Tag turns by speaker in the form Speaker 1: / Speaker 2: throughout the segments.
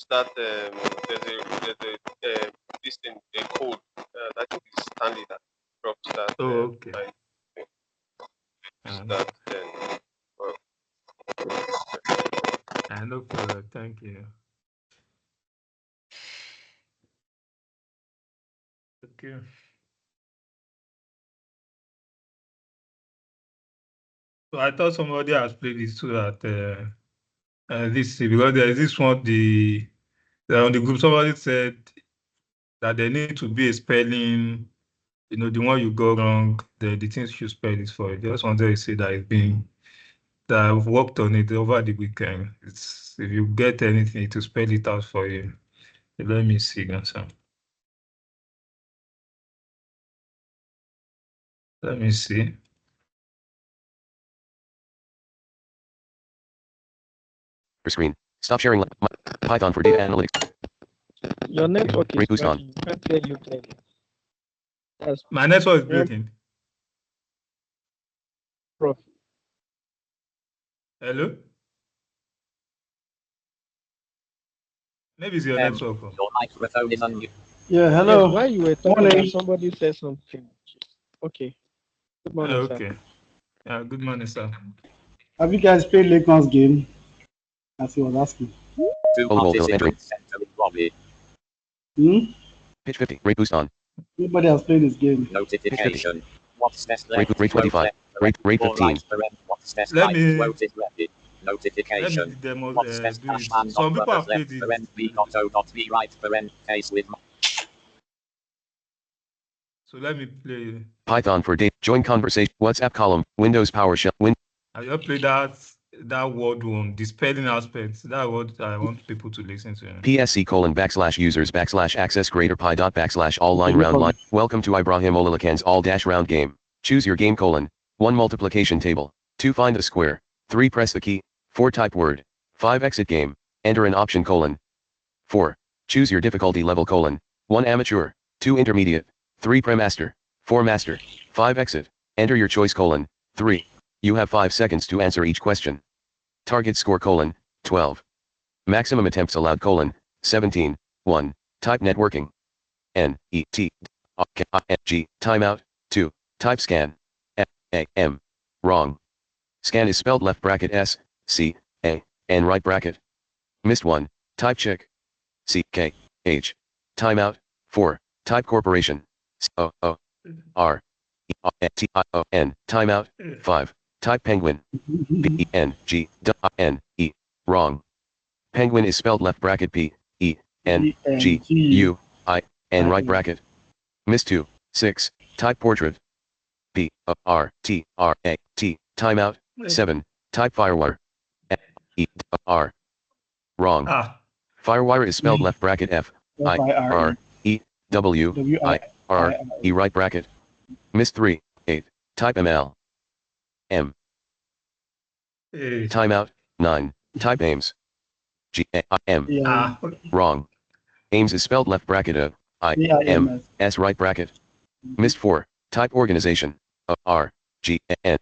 Speaker 1: use that. There's a this thing, a code that is standing that drops that.
Speaker 2: Okay.
Speaker 1: That then.
Speaker 2: I know for that. Thank you. Okay. So I thought somebody has played this so that this because there is this one on the group somebody said that there need to be a spelling, the one you go wrong, the things you spell is for. I just wanted to say that that I've worked on it over the weekend. It's if you get anything to spell it out for you. Let me see, Gansa. Let me see.
Speaker 3: Your screen. Stop sharing. Python for data analytics.
Speaker 4: Your network is
Speaker 3: Boost on.
Speaker 4: breaking. I can't hear you clearly.
Speaker 2: My network is breaking.
Speaker 4: Prof.
Speaker 2: Hello? Maybe it's your network.
Speaker 5: Your microphone is unmuted.
Speaker 6: Yeah, hello.
Speaker 4: Yes, while you were talking, somebody said something. Okay. Good morning,
Speaker 2: okay.
Speaker 4: sir.
Speaker 2: Yeah, good morning, sir.
Speaker 6: Have you guys played Lacon's game? As he was asking.
Speaker 5: To participate center in lobby.
Speaker 3: Pitch 50. Rate boost on.
Speaker 6: Nobody has played this game.
Speaker 5: Notification. What's best left?
Speaker 3: Rate 25. Rate 15.
Speaker 5: What's best
Speaker 2: Let me
Speaker 5: notification.
Speaker 2: Let me demo,
Speaker 5: What's best
Speaker 2: do it.
Speaker 5: man
Speaker 2: Some people have
Speaker 5: left
Speaker 2: played
Speaker 5: parent b not o not b right parent case with.
Speaker 2: So let me play.
Speaker 3: Python for data. Join conversation. WhatsApp column. Windows PowerShell.
Speaker 2: I just play that word one, the spelling aspect. That word I want people to listen to.
Speaker 3: PSC:\users\access greater pi dot all line round line. Welcome to Ibrahim Olalakan's all dash round game. Choose your game : 1 multiplication table, 2 find a square, 3 press the key, 4 type word, 5 exit game, enter an option : 4 choose your difficulty level : 1 amateur, 2 intermediate, 3 pre-master, 4 master, 5 exit, enter your choice : 3. You have 5 seconds to answer each question. Target score : 12. Maximum attempts allowed : 17. 1. Type networking. N-E-T-G. Timeout. 2. Type scan. F-A-M. Wrong. Scan is spelled left bracket S, C, A, N right bracket. Missed 1. Type check. C, K, H. Timeout. 4. Type corporation. C-O-O. R. E-T-I-O-N. Timeout. 5. Type penguin. P-E-N-G-W-N-E. Wrong. Penguin is spelled left bracket P-E-N-G-U-I-N right bracket. Miss 2. 6. Type portrait. P-O-R-T-R-A-T. Timeout. 7. Type firewire. F-E-R. Wrong. Firewire is spelled left bracket F-I-R-E-W-I-R-E right bracket. Miss 3. 8. Type ML. M. Timeout. 9. Type Ames. G-A-I-M. Wrong. Ames is spelled left bracket I-M-S right bracket. Missed 4. Type organization. R-G-A-N-I-N.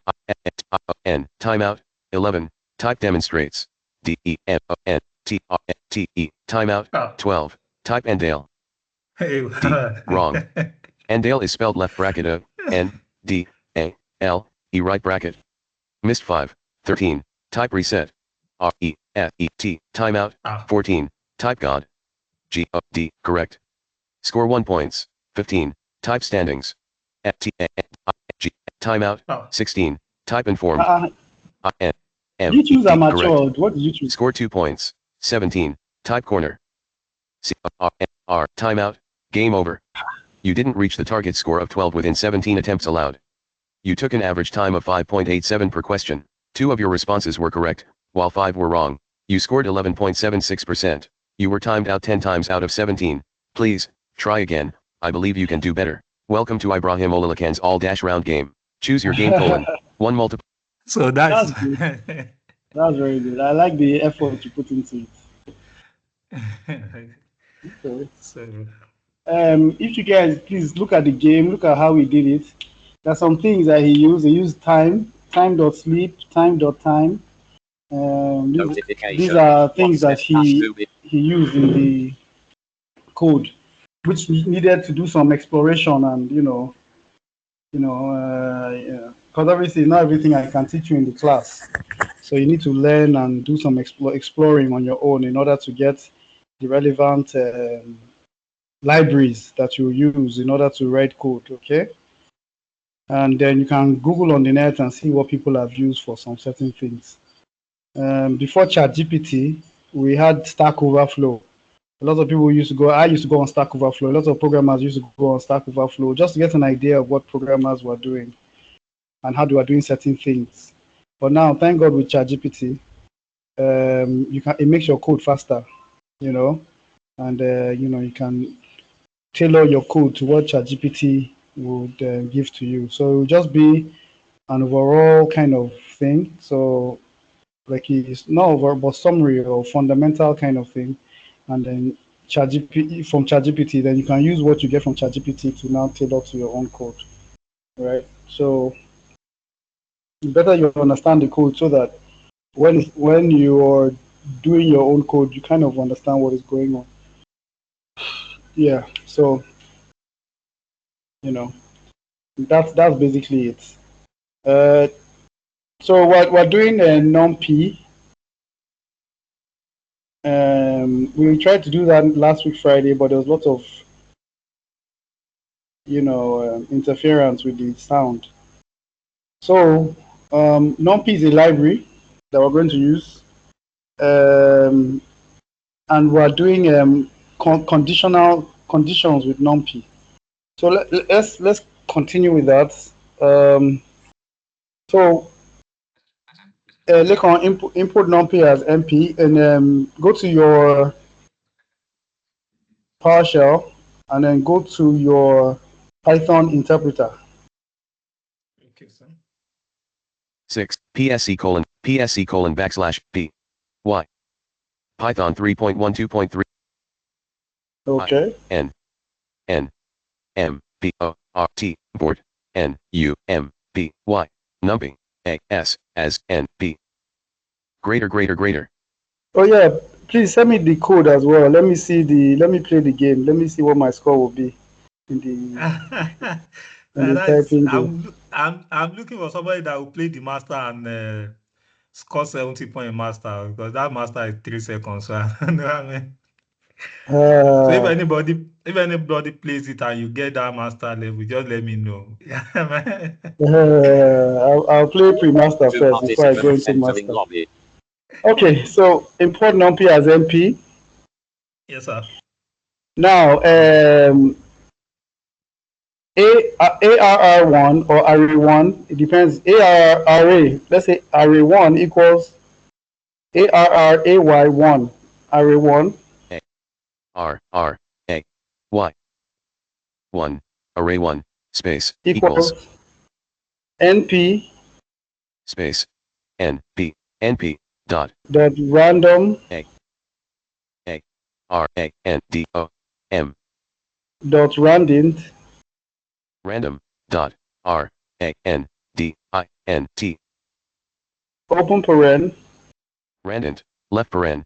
Speaker 3: Timeout. 11. Type demonstrates. D-E-M-O-N-T-R-T-E. Timeout. 12. Type Endale. D. Wrong. Endale is spelled left bracket N-D-A-L-E right bracket. Missed 5. 13. Type reset. R-E-S-E-T. Timeout. 14. Type God. G-O-D. Correct. Score 1 points. 15. Type standings. F-T-A-N-I-G. Timeout. 16. Type informed. I-N-M.
Speaker 6: You choose amateur. What did you choose?
Speaker 3: Score 2 points. 17. Type corner. C-R-N-R. Timeout. Game over. You didn't reach the target score of 12 within 17 attempts allowed. You took an average time of 5.87 per question. 2 of your responses were correct, while 5 were wrong. You scored 11.76%. You were timed out 10 times out of 17. Please, try again. I believe you can do better. Welcome to Ibrahim Olalakan's all dash round game. Choose your game : 1 multiple.
Speaker 2: So that's
Speaker 6: good. That's very good. I like the effort you put into it. Okay.
Speaker 2: So,
Speaker 6: if you guys please look at the game, look at how he did it. There's some things that he used. He used time.sleep, time.time. These are things that he he used in the code, which needed to do some exploration and because obviously not everything I can teach you in the class. So you need to learn and do some exploring on your own in order to get the relevant libraries that you use in order to write code. Okay, and then you can Google on the net and see what people have used for some certain things. Before ChatGPT, we had Stack Overflow. A lot of people used to go. I used to go on Stack Overflow. A lot of programmers used to go on Stack Overflow just to get an idea of what programmers were doing and how they were doing certain things. But now, thank God, with ChatGPT, it makes your code faster, and you can tailor your code to what ChatGPT would give to you. So it will just be an overall kind of thing. So like it's not over, but summary or fundamental kind of thing, and then ChatGPT, then you can use what you get from ChatGPT to now tailor to your own code, right? So better you understand the code so that when you're doing your own code, you kind of understand what is going on. Yeah, so that's basically it. Uh, so we're doing a Numpy. We tried to do that last week Friday, but there was lots of interference with the sound. So Numpy is a library that we're going to use, and we're doing conditions with Numpy. So let's continue with that. So click on import Numpy as NP and go to your PowerShell and then go to your Python interpreter.
Speaker 2: Okay, sir.
Speaker 3: 6 PSC colon backslash P Y Python 3.12.3
Speaker 6: Okay.
Speaker 3: N M P O R T board N U M P Y Numpy A S as N P greater.
Speaker 6: Oh yeah, please send me the code as well. Let me play the game. Let me see what my score will be in the typing game.
Speaker 2: I'm looking for somebody that will play the master and score 70 point master, because that master is 3 seconds. So I know what I mean. So if anybody plays it and you get that master level, just let me know.
Speaker 6: I'll play pre-master
Speaker 5: Two
Speaker 6: first before I go
Speaker 5: participants
Speaker 6: into
Speaker 5: entering
Speaker 6: master.
Speaker 5: lobby.
Speaker 6: Okay, so import Numpy as NP.
Speaker 2: Yes, sir.
Speaker 6: Now, ARR1 or array1, it depends. Array, let's say array1 equals ARRAY1, array1
Speaker 3: A R A Y 1 array 1 space
Speaker 6: equals
Speaker 3: equals
Speaker 6: NP
Speaker 3: space N P dot
Speaker 6: dot random
Speaker 3: A R A N D O M
Speaker 6: dot randint
Speaker 3: random dot R A N D I N T
Speaker 6: open paren
Speaker 3: randint left paren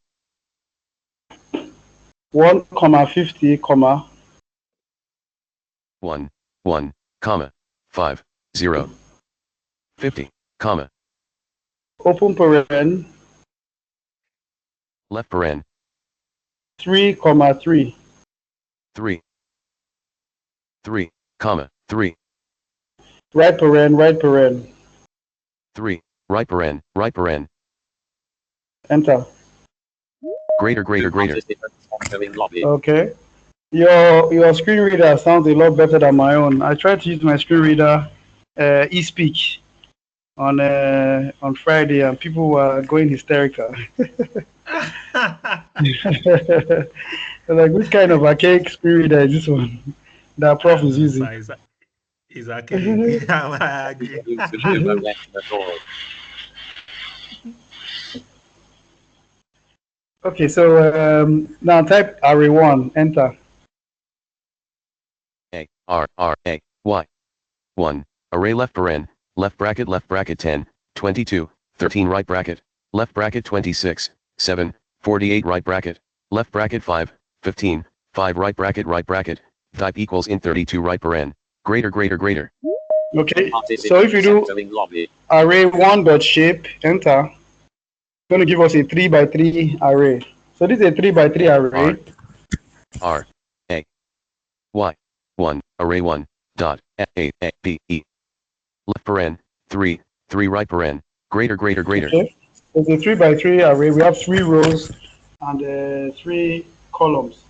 Speaker 6: 1,50,
Speaker 3: 1 comma 5 0 50 comma
Speaker 6: open paren
Speaker 3: left paren
Speaker 6: 3, 3
Speaker 3: 3 comma 3
Speaker 6: right paren
Speaker 3: 3 right paren
Speaker 6: enter.
Speaker 3: greater
Speaker 5: Two participants entering lobby.
Speaker 6: Okay. Your screen reader sounds a lot better than my own. I tried to use my screen reader, eSpeak, on Friday, and people were going hysterical. They're like, which kind of archaic screen reader is this one that Prof is using?
Speaker 2: Is okay. I agree.
Speaker 5: Use viewer left the door.
Speaker 6: Okay, so now type array1, enter.
Speaker 3: A R A Y 1 array left bracket 10 22 13 right bracket left bracket 26 7 48 right bracket left bracket 5, 15, 5 right bracket, type equals in 32 right paren, greater.
Speaker 6: Okay, so if you do array 1.shape, enter, it's going to give us a 3 by 3 array. So this is a 3 by 3 array.
Speaker 3: R, A, Y, 1, array 1, dot, A, B, E. Left paren, 3, 3 right paren, greater.
Speaker 6: Okay. It's a 3 by 3 array. We have 3 rows and 3 columns.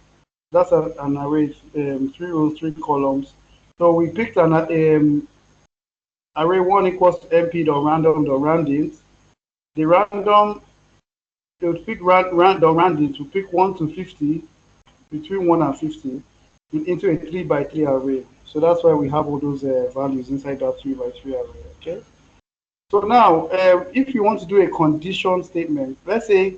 Speaker 6: That's an array, 3 rows, 3 columns. So we picked an array 1 equals to np.random.roundings. The random, it would pick random rounding to pick 1 to 50, between 1 and 50, into a 3 by 3 array. So that's why we have all those values inside that 3 by 3 array. Okay. So now, if you want to do a condition statement, let's say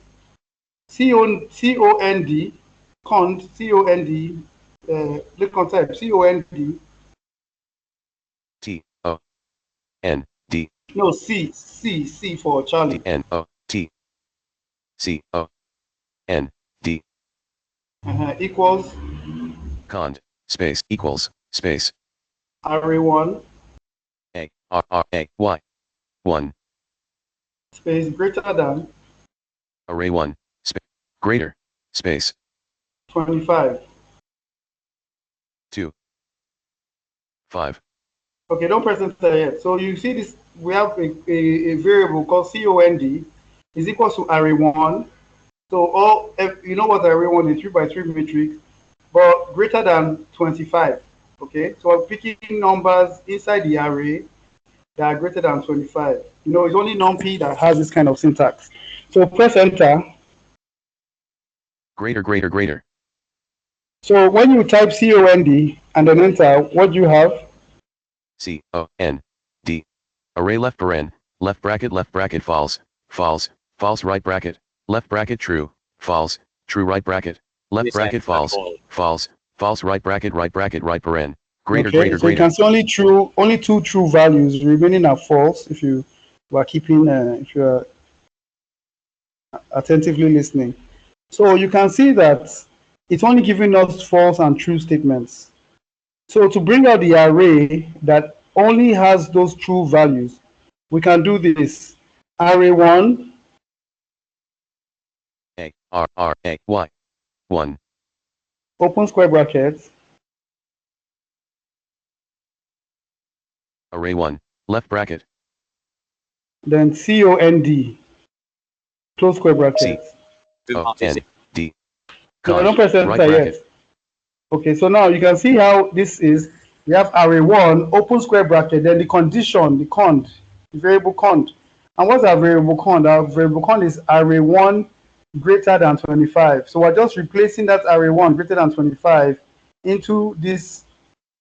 Speaker 6: cond, click on type cond.
Speaker 3: T, O, N, D.
Speaker 6: No, C for Charlie.
Speaker 3: N, O, T, C, O, N, D.
Speaker 6: Equals
Speaker 3: Cond, space, equals, space.
Speaker 6: array 1.
Speaker 3: A, R, A, Y. 1.
Speaker 6: Space greater than
Speaker 3: Array 1, space, greater, space.
Speaker 6: 25.
Speaker 3: 2. 5.
Speaker 6: Okay, don't press enter yet. So you see this, we have a variable called cond is equal to array 1. So you know what array 1 is, 3 by 3 matrix, but greater than 25. Okay, so I'm picking numbers inside the array that are greater than 25. You know, it's only Numpy that has this kind of syntax. So press enter.
Speaker 3: Greater.
Speaker 6: So when you type cond and then enter, what do you have?
Speaker 3: C, O, N, D. Array left paren, left bracket false, right bracket, left bracket true, false, true right bracket, left bracket false, right bracket, right paren, greater.
Speaker 6: So you can see only 2 true values remaining are false if you were keeping, if you are attentively listening. So you can see that it's only giving us false and true statements. So to bring out the array that only has those true values, we can do this. Array 1.
Speaker 3: A, R, A, Y. 1.
Speaker 6: Open square brackets.
Speaker 3: Array 1, left bracket.
Speaker 6: Then cond. Close square brackets.
Speaker 3: C, O, N, D.
Speaker 6: No, don't press enter
Speaker 3: right
Speaker 6: yet. Okay, so now you can see how this is. We have array 1, open square bracket, then the condition, the cond, the variable cond. And what's our variable cond? Our variable cond is array 1 greater than 25. So we're just replacing that array 1 greater than 25 into this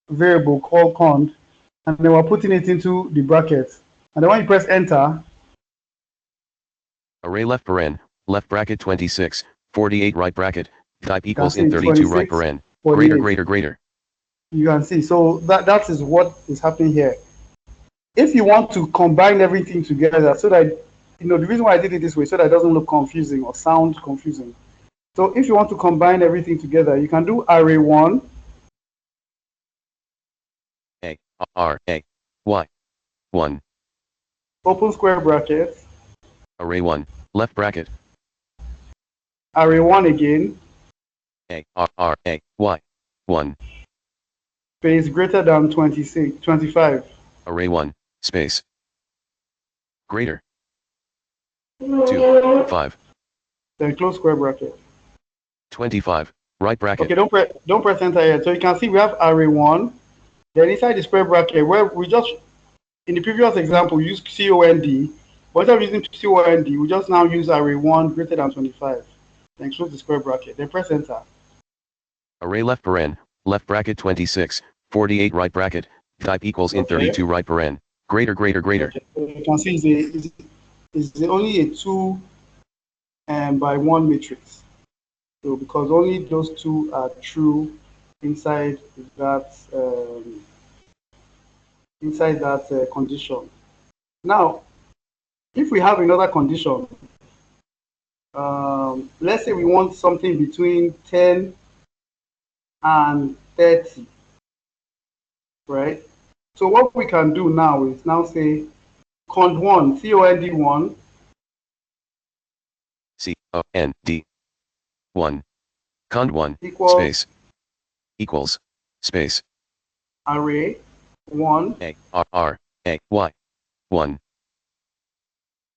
Speaker 6: variable called cond, and then we're putting it into the bracket. And then when you press enter,
Speaker 3: array left paren, left bracket 26, 48 right bracket, type equals in 32 right paren, greater.
Speaker 6: You can see, so that is what is happening here. If you want to combine everything together so that, you know, the reason why I did it this way, so that it doesn't look confusing or sound confusing. So if you want to combine everything together, you can do array 1.
Speaker 3: A, R, A, Y. 1.
Speaker 6: Open square bracket.
Speaker 3: Array 1, left bracket.
Speaker 6: Array 1 again.
Speaker 3: A, R, A, Y. 1.
Speaker 6: Space greater than 25.
Speaker 3: Array 1, space. Greater. 2, 5.
Speaker 6: Then close square bracket.
Speaker 3: 25, right bracket.
Speaker 6: Okay, don't press enter yet. So you can see we have array 1. Then inside the square bracket, where we just, in the previous example, we used cond. But instead of using cond, we just now use array 1 greater than 25. Then close the square bracket. Then press enter.
Speaker 3: Array left paren, left bracket 26, 48 right bracket, type equals in 32 right paren, greater.
Speaker 6: Okay. So you can see it's only a 2 by 1 matrix. So because only those 2 are true inside that condition. Now, if we have another condition, let's say we want something between 10 and 30, right? So what we can do now is now say cond1, COND1
Speaker 3: COND 1
Speaker 6: equals
Speaker 3: space equals space
Speaker 6: array 1
Speaker 3: A 1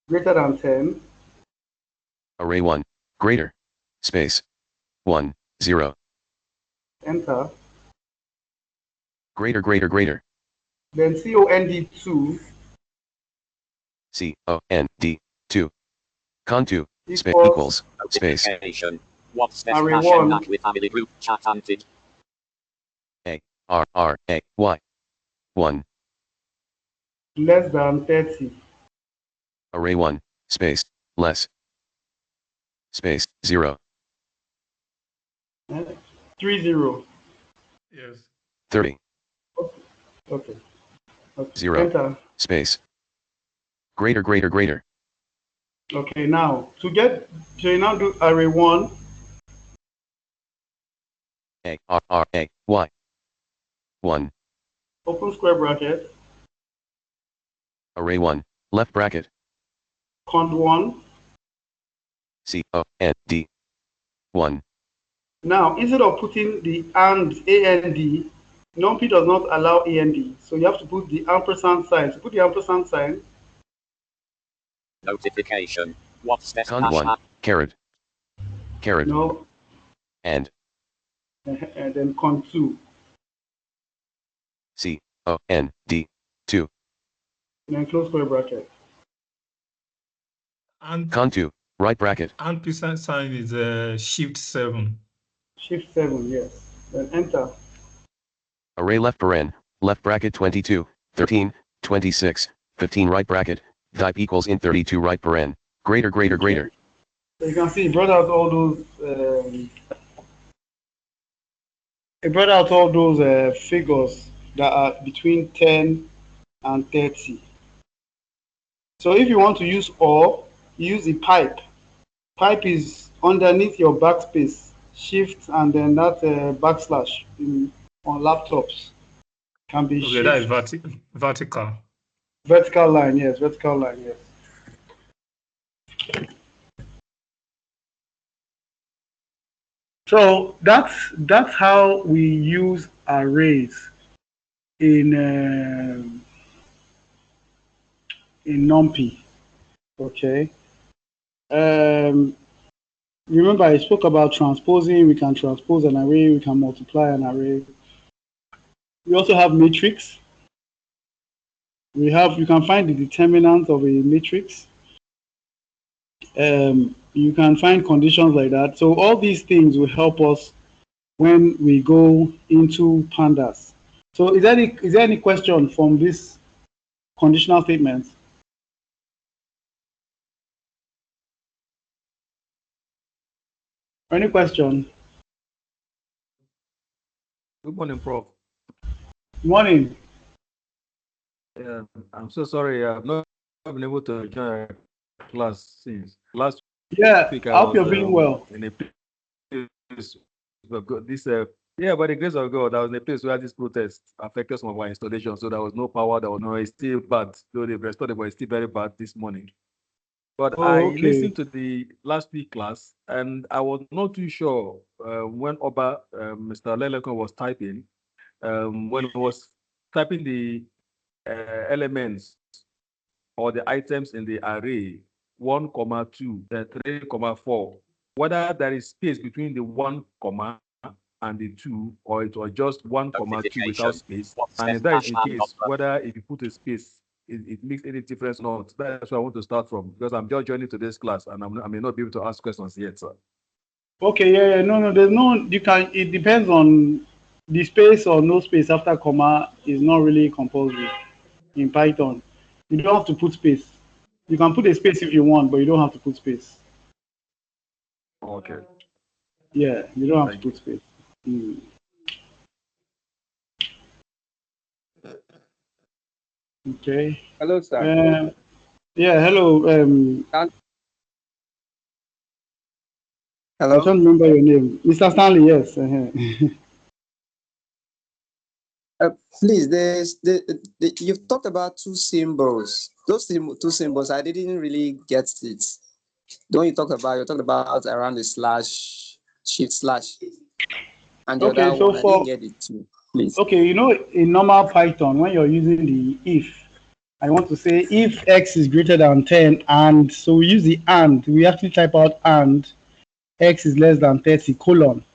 Speaker 6: greater than 10,
Speaker 3: array 1 greater space 1 0
Speaker 6: enter.
Speaker 3: greater
Speaker 6: Then COND2
Speaker 3: COND 2 con2 space
Speaker 6: equals
Speaker 3: equals space
Speaker 5: Notification. What's
Speaker 6: array
Speaker 5: dash
Speaker 6: 1
Speaker 5: back with family group chat anted.
Speaker 3: A 1
Speaker 6: less than 30.
Speaker 3: array 1 space less space 0
Speaker 6: 30.
Speaker 2: Yes.
Speaker 3: 30
Speaker 6: Okay.
Speaker 3: 0
Speaker 6: Enter.
Speaker 3: space greater
Speaker 6: Okay, now to get so you now do array 1
Speaker 3: A 1
Speaker 6: open square bracket
Speaker 3: array 1 left bracket
Speaker 6: cond1.
Speaker 3: COND 1
Speaker 6: Now instead of putting the and Numpy does not allow and, so you have to put the ampersand sign. So put the ampersand sign.
Speaker 5: Notification. What's dash
Speaker 3: con 1 caret
Speaker 6: No,
Speaker 3: and
Speaker 6: and then cond2.
Speaker 3: COND 2
Speaker 6: And then close square bracket.
Speaker 2: And
Speaker 3: con2 right bracket
Speaker 2: ampersand sign is shift 7.
Speaker 6: Shift 7, yes. Then enter.
Speaker 3: array left bracket 22 13 26 15 right bracket type equals in 32 right paren greater
Speaker 6: So you can see it brought out all those figures that are between 10 and 30. So if you want to use OR, use the pipe. Pipe is underneath your backspace, shift, and then that backslash on laptops can be
Speaker 2: Okay, that is
Speaker 6: shift.
Speaker 2: vertical.
Speaker 6: Vertical line, yes, vertical line, yes. So that's how we use arrays in Numpy. Okay. Remember I spoke about transposing. We can transpose an array. We can multiply an array. We also have matrix. You can find the determinant of a matrix. You can find conditions like that. So all these things will help us when we go into pandas. So is there any question from this conditional statement? Any question?
Speaker 7: Good morning, Prof.
Speaker 6: Morning.
Speaker 7: Yeah, I'm so sorry. I've not been able to join class since last
Speaker 6: Yeah,
Speaker 7: week.
Speaker 6: I hope you're feeling well.
Speaker 7: In a place by the grace of God, I was in a place where this protest affected some of our installations. So there was no power, there was no, it's still bad. Though they've restored it, but it's still very bad this morning. But I
Speaker 6: Okay.
Speaker 7: listened to the last week class, and I was not too sure when Mr. Lelekon was typing, when he was typing the elements or the items in the array 1, 2, then 3, 4, whether there is space between the 1, and the 2, or it was just 1, 2 without space. And if that is the case, whether if you put a space, it makes any difference or not. That's where I want to start from, because I'm just joining to this class and I may not be able to ask questions yet, sir.
Speaker 6: Okay, yeah, no, there's no, it depends on the space or no space after comma is not really compulsory in Python. You don't have to put space. You can put a space if you want, but you don't have to put space.
Speaker 7: Okay.
Speaker 6: Yeah, you don't have to put space. Okay.
Speaker 8: Hello, sir.
Speaker 6: Yeah, hello. I'm
Speaker 8: Hello?
Speaker 6: trying to remember your name. Mr. Stanley, yes.
Speaker 8: Please, you've talked about two symbols. Those two symbols, I didn't really get it. The one you talked about around the slash, shift slash, and the
Speaker 6: Okay,
Speaker 8: other
Speaker 6: so
Speaker 8: one, I didn't
Speaker 6: for
Speaker 8: get it too. Please.
Speaker 6: okay, in normal Python, when you're using the if, I want to say if x is greater than 10, and so we use the and. We actually type out and x is less than 30 colon.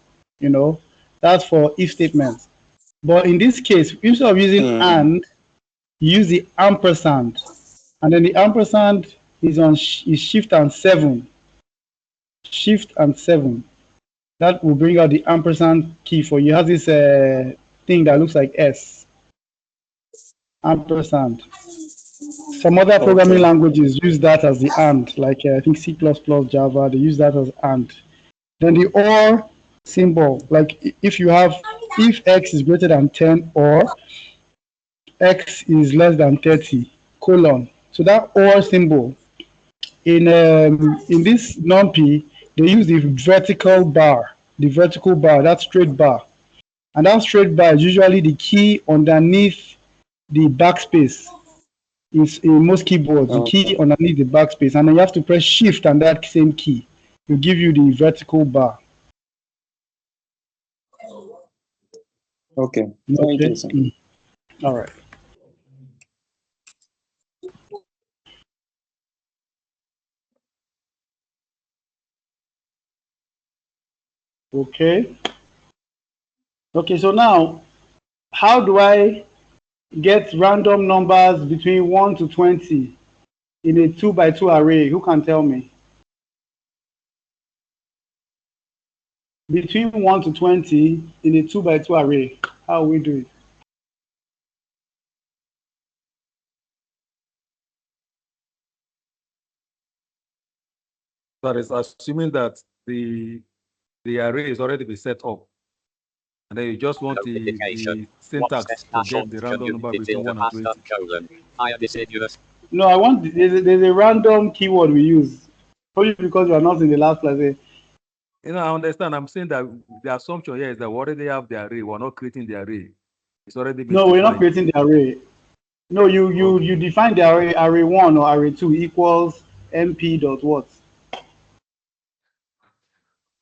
Speaker 6: That's for if statements. But in this case, instead of using and, use the ampersand, and then the ampersand is shift and 7. Shift and 7. That will bring out the ampersand key for you. It has this thing that looks like S. Ampersand. Some other programming languages use that as the and, like I think C++, Java, they use that as and. Then the or symbol, like if x is greater than 10 or x is less than 30, colon. So that or symbol, in this Numpy, they use the vertical bar, that straight bar. And that straight bar is usually the key underneath the backspace. In most keyboards, the key underneath the backspace, and then you have to press shift and that same key will give you the vertical bar.
Speaker 8: Okay. Thank you, sir.
Speaker 6: All right. Okay. Okay, so now, how do I get random numbers between 1 to 20 in a 2x2 array? Who can tell me? Between 1 to 20 in a 2x2 array, how we do it?
Speaker 7: That is assuming that the array is already been set up. And then you just want the syntax to get the random number between 1 and 20.
Speaker 6: No, I want there's a random keyword we use. Probably because you are not in the last class.
Speaker 7: I understand. I'm saying that the assumption here is that we already have the array. We're not creating the array. It's already been
Speaker 6: No,
Speaker 7: defined.
Speaker 6: we're not creating the array. No, you define the array 1 or array 2 equals np dot what?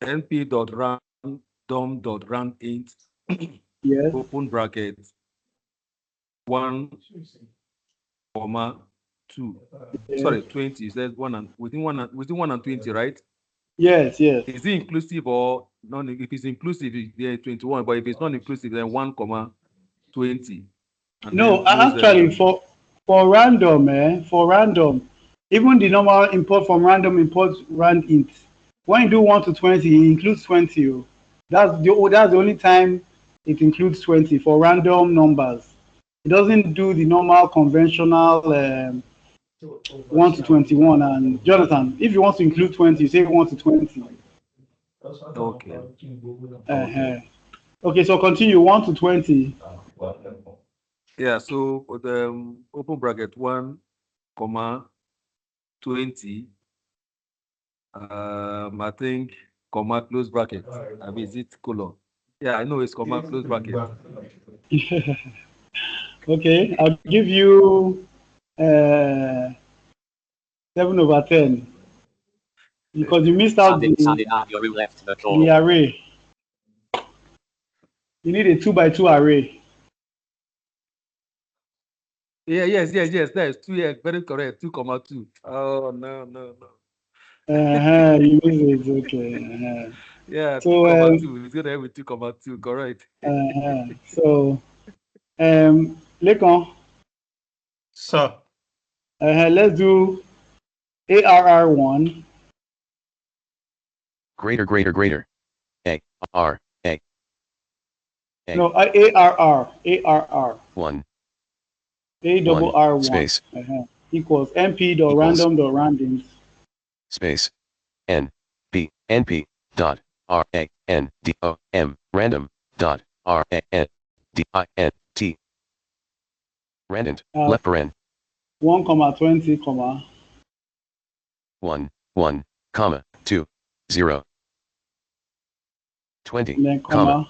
Speaker 7: np dot random dot roundint
Speaker 6: Yes.
Speaker 7: open bracket 1, 2.
Speaker 6: Yes.
Speaker 7: Sorry, 20. You said within 1 and 20, right?
Speaker 6: Yes, yes.
Speaker 7: Is it inclusive or non? If it's inclusive, it's 21. But if it's not inclusive, then 1, 20. And
Speaker 6: No,
Speaker 7: then
Speaker 6: actually, for random, even the normal import from random import randint. When you do 1 to 20, it includes 20. That's the only time it includes 20 for random numbers. It doesn't do the normal conventional 1 to 21. And Jonathan, if you want to include 20, you say 1 to 20.
Speaker 7: Okay.
Speaker 6: Okay, so continue 1 to 20.
Speaker 7: Yeah, so the open bracket 1, 20. I think comma close bracket. I mean, is it colon? Yeah, I know it's comma close bracket.
Speaker 6: Okay, I'll give you 7 over 10 because you missed out the array. You need a 2x2 array.
Speaker 7: Yeah, yes. That is 2. Yeah, very correct. 2, 2. Oh no.
Speaker 6: You missed it. Okay.
Speaker 7: Yeah,
Speaker 6: So
Speaker 7: 2, 2. It's gonna end with 2, 2. Correct.
Speaker 6: So Lekon,
Speaker 2: Sir.
Speaker 6: let's do ARR1.
Speaker 3: Greater. A. R. A.
Speaker 6: No, ARR.
Speaker 3: 1.
Speaker 6: ARR1.
Speaker 3: Space.
Speaker 6: Equals np.random.randoms.
Speaker 3: Space. NP dot RANDOM random dot RANDINT randint left paren
Speaker 6: 1, 20,
Speaker 3: 1 1 comma 2 0 20,
Speaker 6: then
Speaker 3: comma,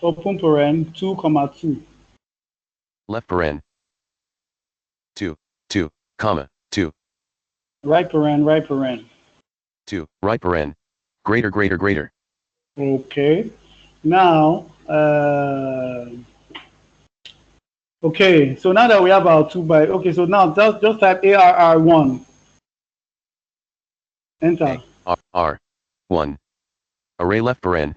Speaker 6: open paren, 2,2.
Speaker 3: left paren, 2, 2, comma, 2,
Speaker 6: Right paren.
Speaker 3: 2, right paren, greater, greater, greater.
Speaker 6: Okay. Now, okay, so now that we have our 2 by, okay, so now just type ARR1. Enter.
Speaker 3: R, 1. Array left bracket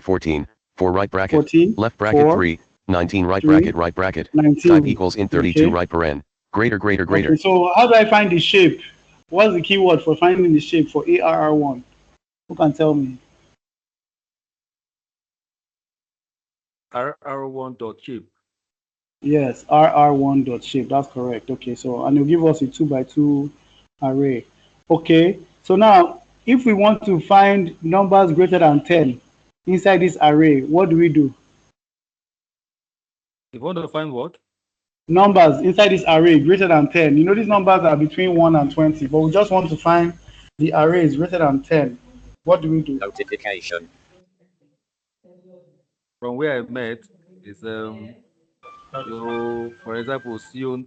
Speaker 3: 14, 4 right bracket,
Speaker 6: 14,
Speaker 3: left bracket
Speaker 6: 4,
Speaker 3: 3, 19 right
Speaker 6: 3,
Speaker 3: bracket,
Speaker 6: 19.
Speaker 3: type equals in 32
Speaker 6: Okay.
Speaker 3: right paren, greater, greater, greater.
Speaker 6: Okay, so how do I find the shape? What's the keyword for finding the shape for ARR1? Who can tell me?
Speaker 7: RR1.shape.
Speaker 6: Yes, RR1.shape. That's correct. Okay, so and it'll give us a 2 by 2 array. Okay, so now if we want to find numbers greater than 10 inside this array, what do we do?
Speaker 7: You want to find what?
Speaker 6: Numbers inside this array greater than 10. You know these numbers are between 1 and 20, but we just want to find the array is greater than 10. What do we do?
Speaker 5: Notification.
Speaker 7: From where I met is so for example COND,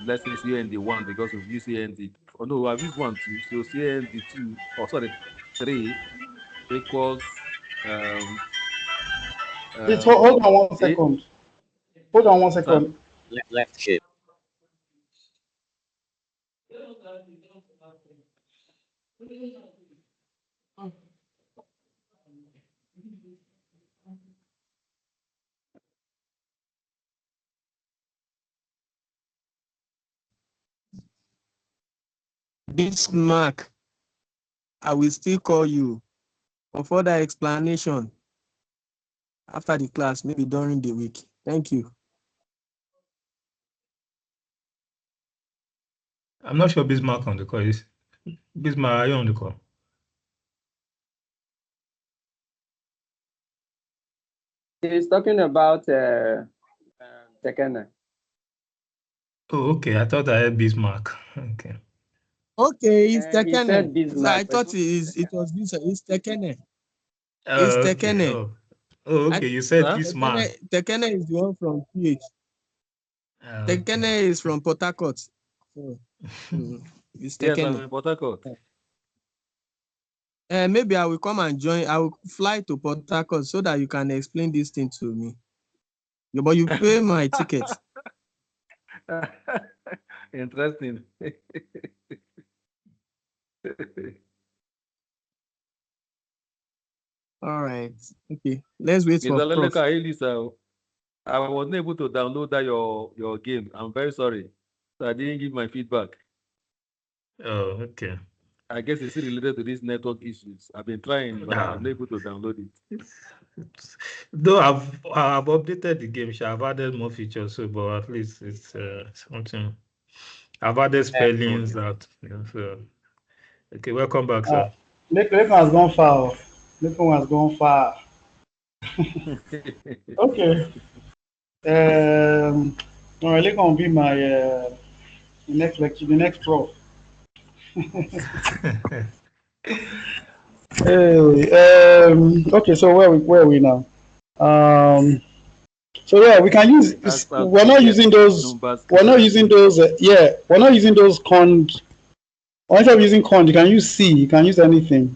Speaker 7: let's say COND1 because we've used COND. Oh no, I've used 1 too. So COND2, oh sorry, 3 equals
Speaker 6: Please hold on 1
Speaker 7: 8.
Speaker 6: second. Hold on 1
Speaker 7: Sir?
Speaker 6: second.
Speaker 5: Left shift.
Speaker 4: Bismarck, I will still call you for further explanation after the class, maybe during the week. Thank you.
Speaker 2: I'm not sure Bismarck on the call is. Bismarck, are you on the call?
Speaker 8: He's talking about Tekene.
Speaker 2: Oh, okay. I thought I had Bismarck. Okay.
Speaker 4: Okay, it's
Speaker 8: He
Speaker 4: Tekene.
Speaker 8: said
Speaker 4: So
Speaker 8: Bismarck.
Speaker 4: I thought it was this. It's Tekene. It's
Speaker 2: Oh, okay.
Speaker 4: Tekene.
Speaker 2: Oh, okay. You said
Speaker 7: Sir?
Speaker 2: Bismarck.
Speaker 4: Tekene is the one from PH.
Speaker 2: Okay.
Speaker 4: Tekene is from Port Harcourt. So, it's
Speaker 7: Yes, I'm
Speaker 4: Tekene.
Speaker 7: in Port Harcourt.
Speaker 4: Maybe I will come and join. I will fly to Port Harcourt so that you can explain this thing to me. Yeah, but you pay my ticket.
Speaker 7: Interesting.
Speaker 4: All right. Okay. Let's wait for
Speaker 7: Mr.
Speaker 4: Prof.
Speaker 7: Leleka, Elisa, I wasn't able to download that your game. I'm very sorry. So I didn't give my feedback.
Speaker 2: Oh, okay.
Speaker 7: I guess it's related to these network issues. I've been trying, but I'm not able to download it.
Speaker 2: Though I've updated the game, I've added more features, so but at least it's something. I've added spellings that. So. Okay, welcome back, sir.
Speaker 6: Lekon has gone far. Lekon has gone far. Okay. All right, Lekon will be my next lecture, the next prof. Okay, so where are we now? So yeah, we can use. We're not using those. We're not using those. Yeah, we're not using those cond. Instead of using cond, you can use C. You can use anything.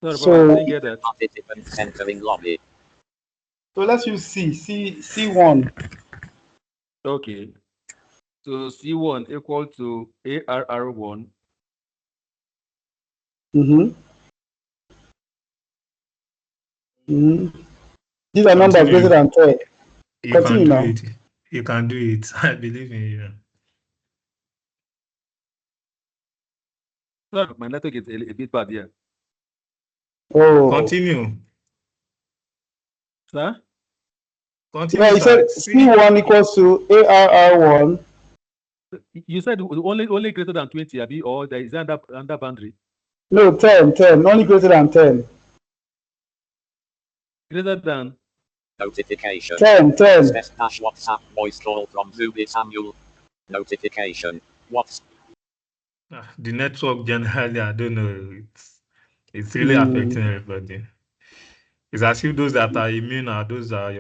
Speaker 7: Sorry,
Speaker 6: So
Speaker 7: I didn't get that.
Speaker 5: Participants entering lobby.
Speaker 6: So let's use C1.
Speaker 7: Okay. So C1 equal to ARR1.
Speaker 6: Mm-hmm. These are numbers greater than 10.
Speaker 2: You
Speaker 6: Continue
Speaker 2: can do
Speaker 6: now.
Speaker 2: it. You can do it. I believe in you.
Speaker 7: Sorry, my network is a bit bad here.
Speaker 6: Oh.
Speaker 2: Continue.
Speaker 7: Sir?
Speaker 2: Continue,
Speaker 6: Yeah, you said C1 equals to ARR1.
Speaker 7: You said only greater than 20, Abi, or there is under boundary?
Speaker 6: No, 10, only greater than 10.
Speaker 7: Greater than
Speaker 5: Notification.
Speaker 6: 10.
Speaker 5: WhatsApp voice call from Ruby Samuel. Notification.
Speaker 2: The network generally, I don't know. It's really affecting everybody. It's as if those that are immune are those that are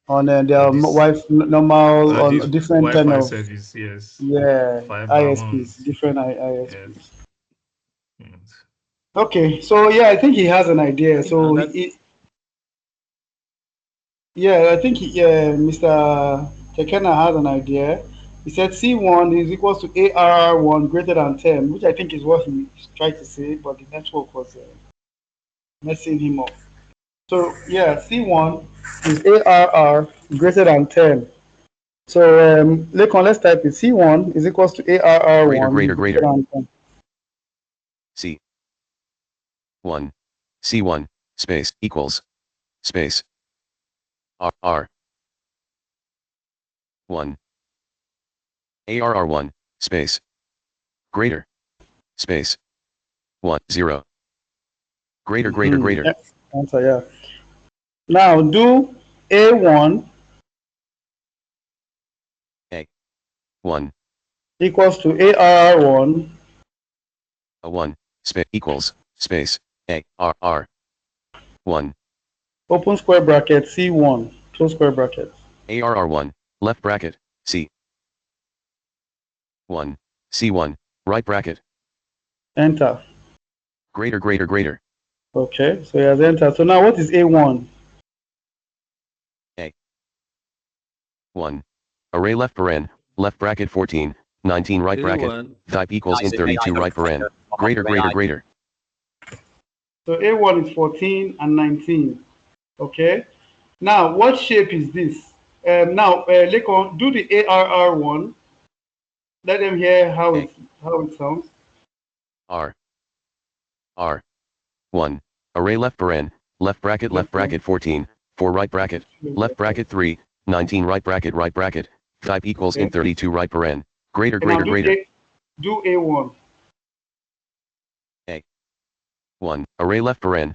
Speaker 6: On their
Speaker 2: this
Speaker 6: normal
Speaker 2: this
Speaker 6: on different kind
Speaker 2: Wi-Fi
Speaker 6: of
Speaker 2: service, yes, fiber
Speaker 6: ISPs,
Speaker 2: ones,
Speaker 6: different
Speaker 2: yes.
Speaker 6: ISPs.
Speaker 2: Yes.
Speaker 6: Okay, so yeah, I think he has an idea. So
Speaker 7: that
Speaker 6: I think Mr. Tekena has an idea. He said C1 is equals to ARR1 greater than 10, which I think is what he tried to say, but the network was messing him up. So yeah, C1 is ARR greater than 10. So Lekon, let's type it. C1 is equals to ARR1 greater than 10.
Speaker 3: C1 C1 space equals space R 1 ARR1 space greater space 1 0 greater.
Speaker 6: Yeah, answer, yeah. Now do A1
Speaker 3: 1
Speaker 6: equals to ARR1
Speaker 3: a 1 space equals space ARR 1
Speaker 6: open square bracket C1 close square bracket.
Speaker 3: ARR1 left bracket C 1 C1 right bracket
Speaker 6: Enter.
Speaker 3: greater
Speaker 6: Okay, so he has entered. So now what is A1?
Speaker 3: 1 array left bracket 14 19 right bracket
Speaker 7: A1
Speaker 3: type equals int 32 right paren greater.
Speaker 6: So A1 is 14 and 19. Okay. Now what shape is this? Now Lekon, do the ARR1. Let them hear how it sounds.
Speaker 3: R 1 array left bracket 14 4 right bracket left bracket 3 19 right bracket type equals int 32 right paren greater.
Speaker 6: Do A1.
Speaker 3: 1 array left bracket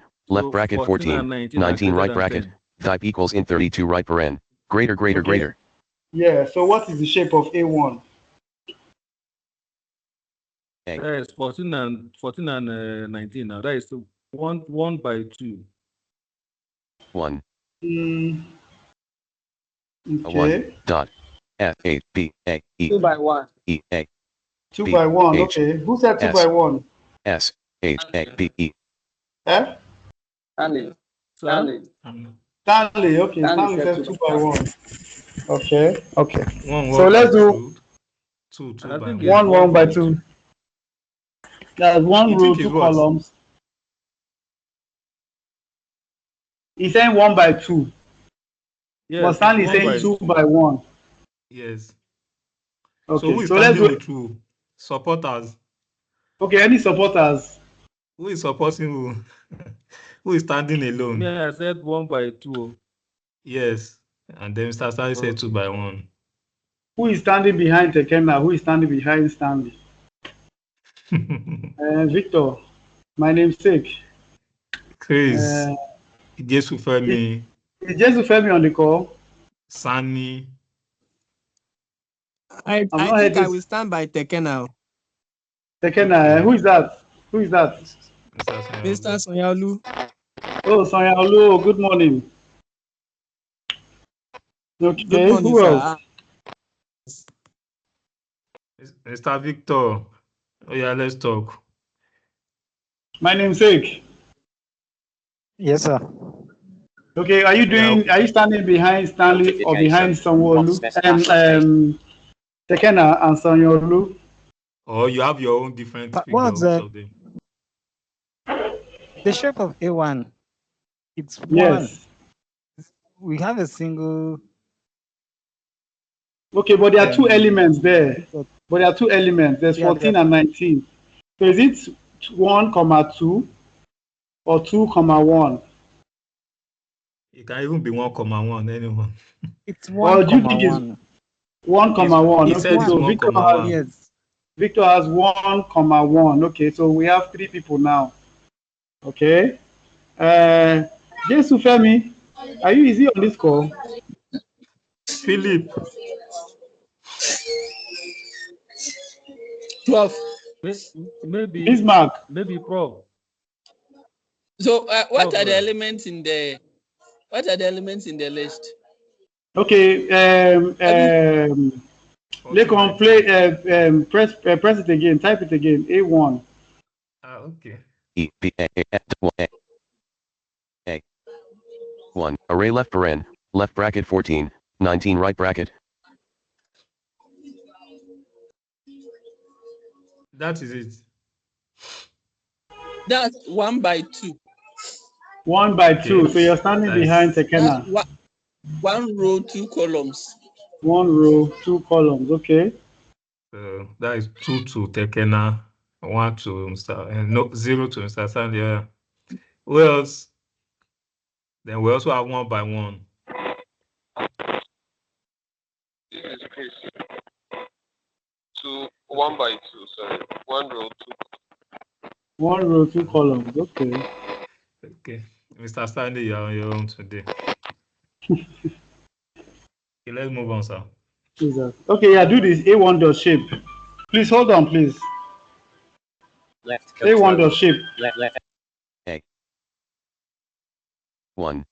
Speaker 3: 14 19 right bracket type equals int 32 right paren greater.
Speaker 6: Yeah, so what is the shape of A1?
Speaker 7: That is 14 and 19 now. That is 1 by 2.
Speaker 3: 1
Speaker 6: Okay.
Speaker 3: Dot F A B A E
Speaker 8: 2 by 1.
Speaker 3: E A
Speaker 6: 2
Speaker 3: B
Speaker 6: by 1.
Speaker 3: H
Speaker 6: Okay. Who said 2
Speaker 3: S
Speaker 6: by 1?
Speaker 3: S H A B E
Speaker 6: Eh?
Speaker 8: Stanley.
Speaker 7: Sir?
Speaker 6: Stanley. Okay. Stanley
Speaker 8: said
Speaker 6: says
Speaker 8: 2
Speaker 6: 2
Speaker 8: by
Speaker 6: by
Speaker 8: 1.
Speaker 6: 1. Okay. Okay.
Speaker 2: One
Speaker 6: So
Speaker 2: word by
Speaker 6: let's do
Speaker 2: two
Speaker 7: I
Speaker 2: by
Speaker 7: think it's
Speaker 2: one.
Speaker 6: 1 by 2. That's one
Speaker 2: You
Speaker 6: row,
Speaker 2: think
Speaker 6: 2
Speaker 2: it's what?
Speaker 6: columns. He's saying 1 by 2.
Speaker 7: Yes,
Speaker 6: But
Speaker 7: it's
Speaker 6: Stanley is
Speaker 7: 1
Speaker 6: saying
Speaker 7: by
Speaker 6: 2
Speaker 7: 2.
Speaker 6: by 1.
Speaker 2: Yes. So
Speaker 6: Okay.
Speaker 2: who is
Speaker 6: So let's
Speaker 2: standing
Speaker 6: do.
Speaker 2: with who? Supporters.
Speaker 6: Okay. Any supporters?
Speaker 2: Who is supporting who? Who is standing
Speaker 7: Me,
Speaker 2: alone?
Speaker 7: I said 1 by 2.
Speaker 2: Yes. And then Mr. Stanley said 2 by 1.
Speaker 6: Who is standing behind Tekena? Who is standing behind Stanley? Victor. My namesake.
Speaker 2: Chris. Jesu Femi.
Speaker 6: Is Jesus Femi on the call?
Speaker 2: Sani.
Speaker 4: I
Speaker 6: I've
Speaker 4: I
Speaker 6: not heard
Speaker 4: think I
Speaker 6: this.
Speaker 4: will stand by Teke now.
Speaker 6: Tekena.
Speaker 2: Okay.
Speaker 6: Who is that? Who is that?
Speaker 2: Mr.
Speaker 4: Mr.
Speaker 2: Sanyaolu.
Speaker 4: Sonyalu.
Speaker 6: Oh, Sonia Olu. Good morning.
Speaker 4: Good
Speaker 6: Okay.
Speaker 4: morning,
Speaker 6: Who else?
Speaker 4: sir.
Speaker 2: Mr. Victor. Oh yeah, let's talk.
Speaker 6: My namesake.
Speaker 9: Yes, sir.
Speaker 6: Okay. Are you
Speaker 2: Yeah.
Speaker 6: standing behind Stanley or behind
Speaker 5: Notification.
Speaker 6: Sanwo-Olu? Tekena and Sonia Olu?
Speaker 2: Or you have your own different
Speaker 9: But
Speaker 2: figure
Speaker 9: what's
Speaker 2: of them.
Speaker 9: the shape of A1? It's one.
Speaker 6: Yes.
Speaker 9: We have a single.
Speaker 6: Okay, but there are two elements there.
Speaker 9: But
Speaker 6: But there are two elements. There's
Speaker 9: yeah,
Speaker 6: 14 and 19. So is it 1, 2 or 2, 1?
Speaker 2: It can even be 1,1, anyone.
Speaker 9: it's
Speaker 6: Or
Speaker 9: one
Speaker 6: do you
Speaker 9: comma
Speaker 6: think it's
Speaker 9: one.
Speaker 6: 1,
Speaker 2: It's,
Speaker 6: 1?
Speaker 2: he
Speaker 6: Okay,
Speaker 2: said it's
Speaker 6: so
Speaker 2: 1,1.
Speaker 9: Yes.
Speaker 6: Victor has 1, 1. Okay, so we have 3 people now. Okay. Jesu Femi, is he on this call?
Speaker 2: Philip.
Speaker 10: 12.
Speaker 7: Maybe
Speaker 6: Bismarck.
Speaker 7: maybe Pro.
Speaker 10: So what are the
Speaker 7: Prof.
Speaker 10: elements in the list?
Speaker 6: Okay. Lekon, play. Press it again. Type it again. A1.
Speaker 2: Okay.
Speaker 3: E B A 1 array left paren left bracket 14 19 right bracket.
Speaker 2: That is it.
Speaker 10: That's 1 by 2.
Speaker 6: 1 by
Speaker 2: Okay.
Speaker 6: 2. So you're standing behind
Speaker 10: That's
Speaker 6: Tekena.
Speaker 10: one row, 2 columns.
Speaker 6: 1 row, 2 columns. Okay.
Speaker 2: So that is 2 to Tekena, 1 to Mr. No, 0 to Mr. Sandia. Who else? Then we also have 1 by 1.
Speaker 1: This is Chris. 1 by 2. Sorry, 1 row, 2.
Speaker 6: 1 row, 2 columns. Okay.
Speaker 2: Okay. Mr. Sandy, you're on your own today. Okay, let's move on, sir.
Speaker 6: Okay, yeah, do this. A1 dot shape. Please hold on, please.
Speaker 5: Left
Speaker 6: A1
Speaker 5: control.
Speaker 6: dot shape.
Speaker 5: Left.
Speaker 3: A 1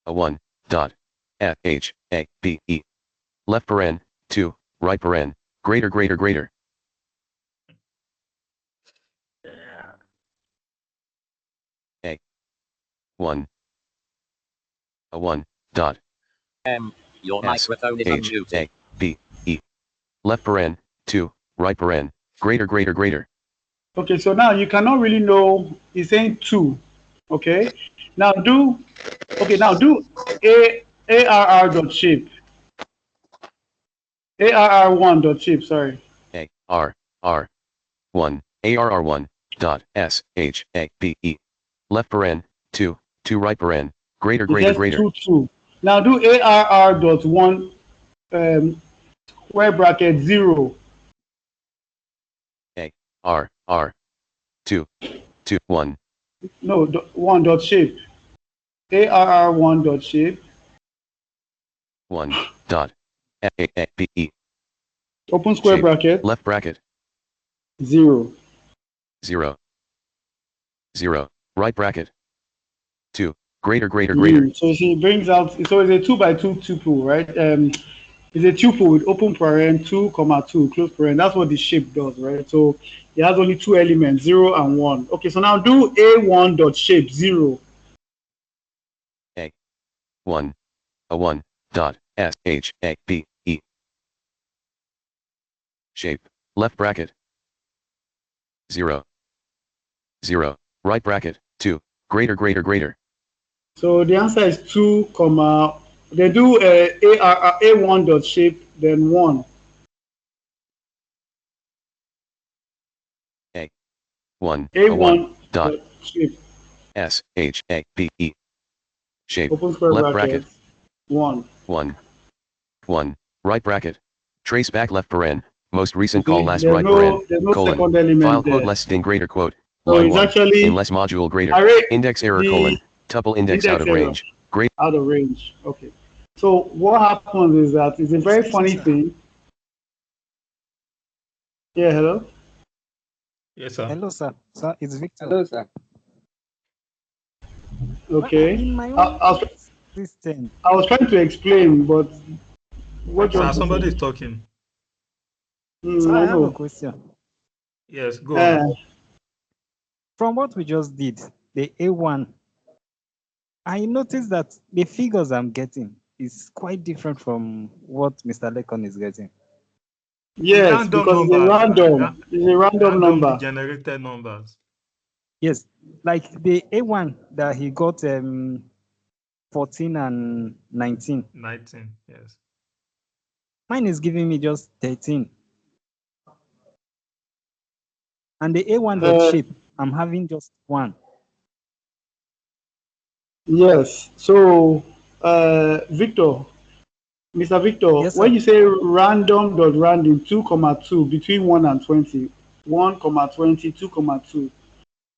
Speaker 3: a 1 dot F H A B E left paren 2 right paren greater greater greater. A 1 a 1 dot
Speaker 5: Your
Speaker 3: S
Speaker 5: microphone is
Speaker 3: H
Speaker 5: unmuted.
Speaker 3: A B E left paren 2 right paren greater greater greater.
Speaker 6: Okay, so now you cannot really know. He's saying 2. Okay. Now do ARR dot shape. ARR1 dot shape. Sorry.
Speaker 3: A R R 1 ARR1 dot S H A B E left paren 2 right paren greater
Speaker 6: It
Speaker 3: greater
Speaker 6: says
Speaker 3: greater.
Speaker 6: 2 2. Now do ARR dot 1 square bracket 0.
Speaker 3: A R R 2 1
Speaker 6: No, 1 dot shape. ARR1 dot shape.
Speaker 3: 1 dot A B E
Speaker 6: Open square
Speaker 3: shape
Speaker 6: bracket
Speaker 3: left bracket
Speaker 6: 0.
Speaker 3: 0 0 right bracket 2 greater greater greater.
Speaker 6: So you see, it brings out. So it's a 2 by 2 tuple, right? It's a tuple with open paren 2 comma 2 close paren. That's what the shape does, right? So it has only 2 elements, 0 and 1. Okay, so now do A1 dot shape 0.
Speaker 3: A 1 a 1 dot S H A B E shape left bracket 0 0 right bracket 2 greater greater greater.
Speaker 6: So the answer is 2 comma. They do A1 dot shape then 1.
Speaker 3: A 1 a 1
Speaker 6: A1
Speaker 3: dot
Speaker 6: shape
Speaker 3: S H A B E shape
Speaker 6: open square
Speaker 3: left
Speaker 6: bracket
Speaker 3: bracket
Speaker 6: 1.
Speaker 3: 1 right bracket trace back left paren most recent
Speaker 6: See,
Speaker 3: call last
Speaker 6: there's
Speaker 3: right paren
Speaker 6: no
Speaker 3: colon
Speaker 6: second element
Speaker 3: file quote
Speaker 6: there.
Speaker 3: less sting greater quote
Speaker 6: So
Speaker 3: line
Speaker 6: it's
Speaker 3: 1
Speaker 6: actually
Speaker 3: in less module greater
Speaker 6: array
Speaker 3: index error
Speaker 6: the
Speaker 3: colon tuple index out of
Speaker 6: error
Speaker 3: range great
Speaker 6: out of range. Okay. So what happens is that it's a very
Speaker 9: Excuse me,
Speaker 6: funny
Speaker 9: sir.
Speaker 6: thing. Yeah, hello.
Speaker 2: Yes, sir.
Speaker 9: Hello, sir. Sir, it's Victor.
Speaker 8: Hello, sir.
Speaker 6: Okay.
Speaker 9: In my
Speaker 6: I,
Speaker 9: own
Speaker 6: I, was,
Speaker 9: system.
Speaker 6: I was trying to explain, but what do you
Speaker 2: Sir,
Speaker 6: want to
Speaker 2: somebody is
Speaker 6: say?
Speaker 2: talking.
Speaker 9: Sir,
Speaker 6: I
Speaker 9: I have a
Speaker 6: know.
Speaker 9: question.
Speaker 2: Yes, go on.
Speaker 9: From what we just did, the A1, I noticed that the figures I'm getting is quite different from what Mr. Lekon is getting.
Speaker 2: It's
Speaker 6: Yes,
Speaker 2: random
Speaker 6: because it's a
Speaker 2: numbers.
Speaker 6: random. It's a random
Speaker 2: Randomly
Speaker 6: number.
Speaker 2: generated numbers.
Speaker 9: Yes, like the A1 that he got 14 and 19.
Speaker 2: 19, yes.
Speaker 9: Mine is giving me just 13. And the A1 dot shape, I'm having just 1.
Speaker 6: Yes. So, Victor, Mr. Victor,
Speaker 9: Yes,
Speaker 6: when
Speaker 9: sir.
Speaker 6: you say random dot random 2 comma 2 between 1 and 20, 1 comma 20, 2 comma 2,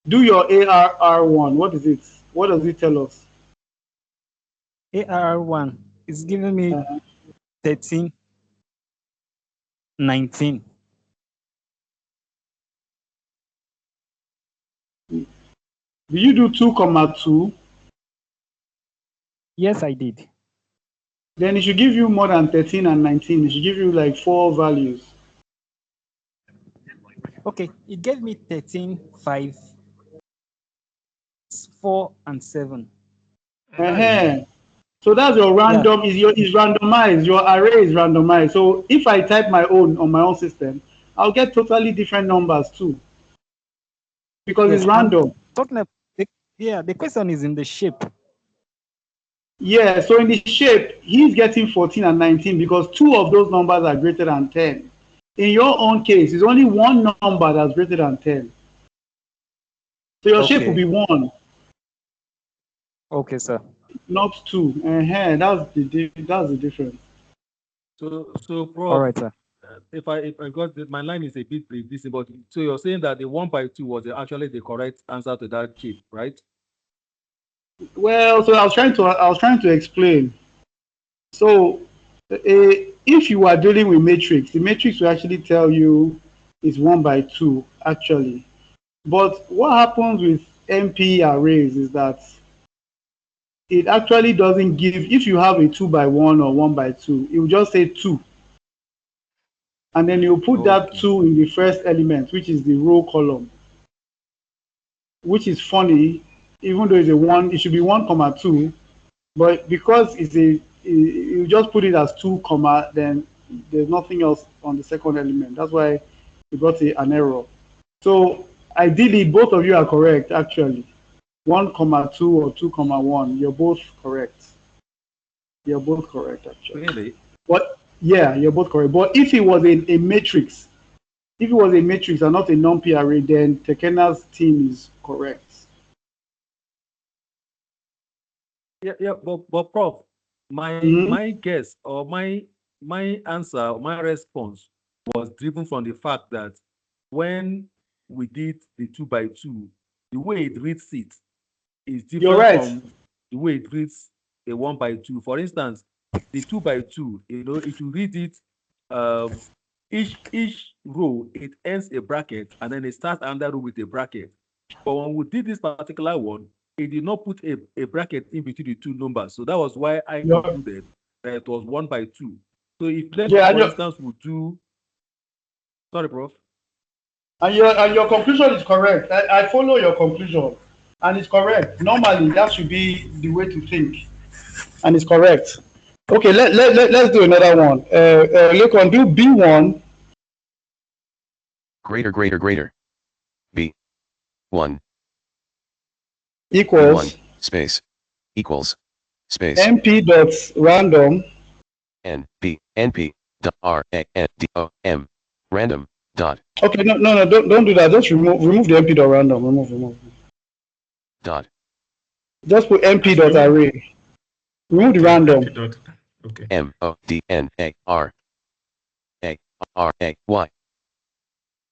Speaker 6: do your ARR1. What is it? What does it tell us?
Speaker 9: ARR1 is giving me 13, 19.
Speaker 6: Do you do 2,2?
Speaker 9: Yes, I did.
Speaker 6: Then it should give you more than 13 and 19. It should give you like 4 values.
Speaker 9: Okay, it gave me 13, 5, 4, and 7.
Speaker 6: So that's your random, is randomized. Your array is randomized. So if I type my own on my own system, I'll get totally different numbers too. Because
Speaker 9: Yes,
Speaker 6: it's random.
Speaker 9: Talking about the question is in the shape.
Speaker 6: Yeah, so in the shape, he's getting 14 and 19 because 2 of those numbers are greater than 10. In your own case, it's only one number that's greater than 10. So your shape will be 1.
Speaker 9: Okay, sir.
Speaker 6: Not 2. That's the difference.
Speaker 7: So Prof,
Speaker 9: All right, sir.
Speaker 7: If I got my line is a bit predictable, but so you're saying that the 1/2 was actually the correct answer to that shape, right?
Speaker 6: Well, so I was trying to explain. So if you are dealing with matrix, the matrix will actually tell you it's 1/2 actually. But what happens with MP arrays is that it actually doesn't give, if you have a 2/1 or 1/2, it will just say 2. And then you put that 2 in the first element, which is the row column, which is funny, even though it's a 1, it should be 1,2, but because you just put it as 2, then there's nothing else on the second element. That's why you got an error. So ideally, both of you are correct, actually. 1,2 or 2,1, you're both correct. You're both correct, actually.
Speaker 7: Really?
Speaker 6: But yeah, you're both correct. But if it was a matrix, if it was a matrix and not a Numpy array, then Tekena's team is correct.
Speaker 7: Yeah, but Prof, my guess or my answer, my response was driven from the fact that when we did the 2/2, the way it reads it is
Speaker 6: You're
Speaker 7: different
Speaker 6: right.
Speaker 7: from the way it reads a 1/2. For instance, the 2/2, it will read it each row it ends a bracket and then it starts another row with a bracket. But when we did this particular one, it did not put a bracket in between the two numbers. So that was why I concluded that it was 1/2. So if let's say, for instance, we do, sorry, Prof.
Speaker 6: And your conclusion is correct. I follow your conclusion, and it's correct. Normally, that should be the way to think, and it's correct. Okay, let's do another one. Look on do B1
Speaker 3: Greater. B1
Speaker 6: equals
Speaker 3: B1 space equals space
Speaker 6: MP dot random
Speaker 3: NP dot RANDOM random dot.
Speaker 6: Okay, no, don't do that. Just remove the MP dot random. Remove.
Speaker 3: Dot.
Speaker 6: Just put MP dot array. Remove the random.
Speaker 2: Okay.
Speaker 3: MODNARARAY.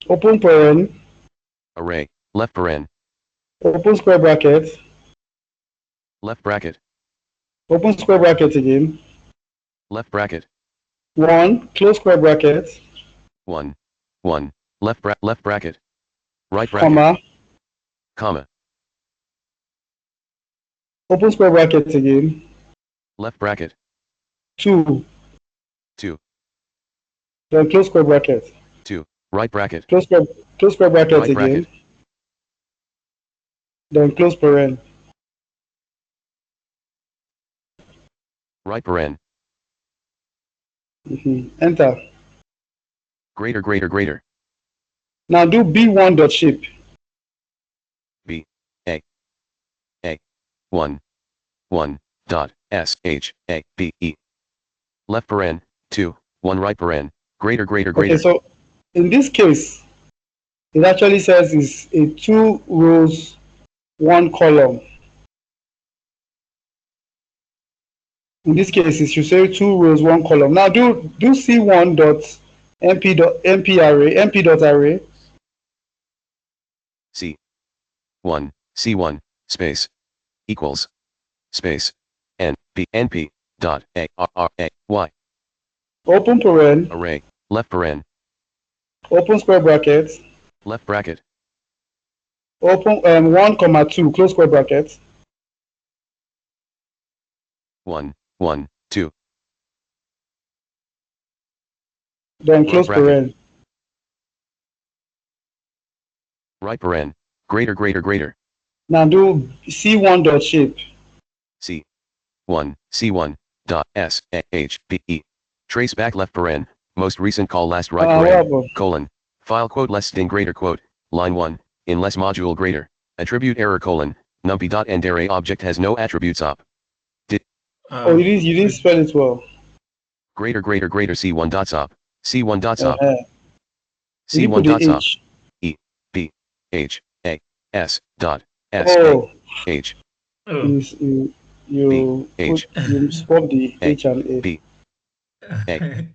Speaker 6: Open paren.
Speaker 3: Array. Left paren.
Speaker 6: Open square bracket.
Speaker 3: Left bracket.
Speaker 6: Open square bracket again.
Speaker 3: Left bracket.
Speaker 6: 1. Close square bracket.
Speaker 3: 1. Left bracket. Right bracket. Comma.
Speaker 6: Open square bracket again.
Speaker 3: Left bracket.
Speaker 6: 2. Then close square bracket.
Speaker 3: 2. Right bracket.
Speaker 6: Close square bracket
Speaker 3: right
Speaker 6: again.
Speaker 3: Bracket.
Speaker 6: Then close paren.
Speaker 3: Right paren.
Speaker 6: Enter.
Speaker 3: Greater.
Speaker 6: Now do B1 dot shape.
Speaker 3: B A 1 dot SHAPE. Left paren 2 1 right paren greater.
Speaker 6: Okay, so in this case, it actually says it's a 2 rows, 1 column. In this case, it should say 2 rows, 1 column. Now do C1 dot MP dot array.
Speaker 3: C1 space equals space NP dot ARRAY.
Speaker 6: Open paren.
Speaker 3: Array. Left paren.
Speaker 6: Open square bracket.
Speaker 3: Left bracket.
Speaker 6: Open 1, comma 2, close square bracket.
Speaker 3: 1, 1, 2.
Speaker 6: Then
Speaker 3: Right
Speaker 6: close
Speaker 3: bracket.
Speaker 6: paren.
Speaker 3: Right paren. Greater.
Speaker 6: Now do C1 dot shape.
Speaker 3: C1, C1, dot, S, H, B, E. Trace back left paren, most recent call last right
Speaker 6: What
Speaker 3: paren,
Speaker 6: about?
Speaker 3: colon. File quote less sting greater quote, line 1, in less module greater. Attribute error colon, numpy dot end array object has no attributes op.
Speaker 6: Oh, you didn't spell it well.
Speaker 3: Greater C1 dots op. C1 dots op.
Speaker 6: Did you
Speaker 3: C1
Speaker 6: put the
Speaker 3: dots op.
Speaker 6: H?
Speaker 3: E, B, H, A, S, dot, S,
Speaker 6: Oh,
Speaker 3: A, H,
Speaker 6: you
Speaker 3: B, H,
Speaker 6: you spelled the
Speaker 3: A,
Speaker 6: H and A.
Speaker 3: B, A.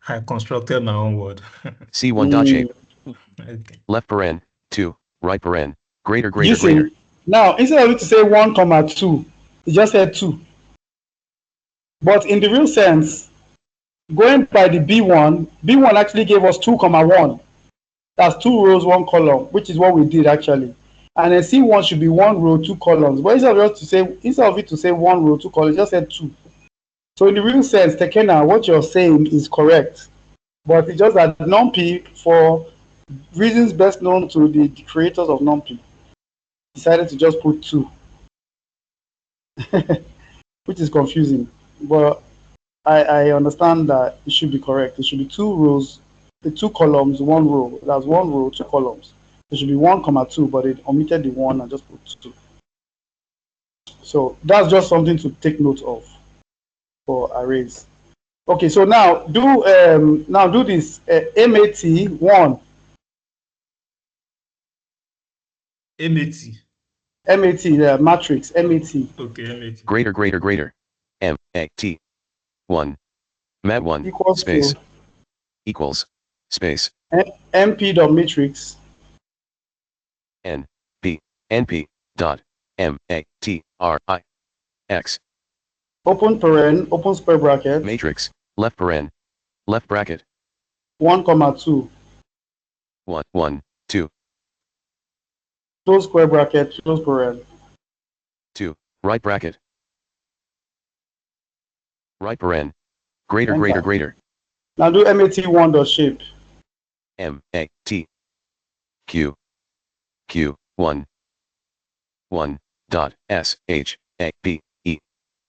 Speaker 2: I constructed my own word.
Speaker 3: C1 dot shape.
Speaker 2: Okay.
Speaker 3: Left paren, 2, right paren, greater.
Speaker 6: You see, now instead of it to say 1, comma 2, it just said 2. But in the real sense, going by the B1 actually gave us 2, comma 1. That's 2 rows, 1 column, which is what we did actually. And then C1 should be 1 row, 2 columns. But instead of it to say 1 row, 2 columns, it just said 2. So in the real sense, Tekena, what you're saying is correct. But it's just that Numpy, for reasons best known to the creators of Numpy, decided to just put 2, which is confusing. But I understand that it should be correct. It should be 2 rows, 2 columns, 1 row. That's 1 row, 2 columns. It should be 1, comma 2, but it omitted the 1 and just put 2. So that's just something to take note of for arrays. Okay, so now do this MAT 1. MAT, matrix, MAT.
Speaker 2: Okay, MAT.
Speaker 3: Greater. M-A-T. 1. Mat 1.
Speaker 6: Equals
Speaker 3: space.
Speaker 6: to
Speaker 3: Equals. Space.
Speaker 6: MP dot matrix.
Speaker 3: NP dot M-A-T-R-I-X.
Speaker 6: Open paren, open square bracket.
Speaker 3: Matrix. Left paren. Left bracket.
Speaker 6: 1, comma 2.
Speaker 3: 1, 2.
Speaker 6: Close square bracket, close paren.
Speaker 3: 2. Right bracket. Right paren. Greater.
Speaker 6: Now do MAT1 dot shape.
Speaker 3: M-A-T. Q. 1. 1. Dot. S-H-A-B-E.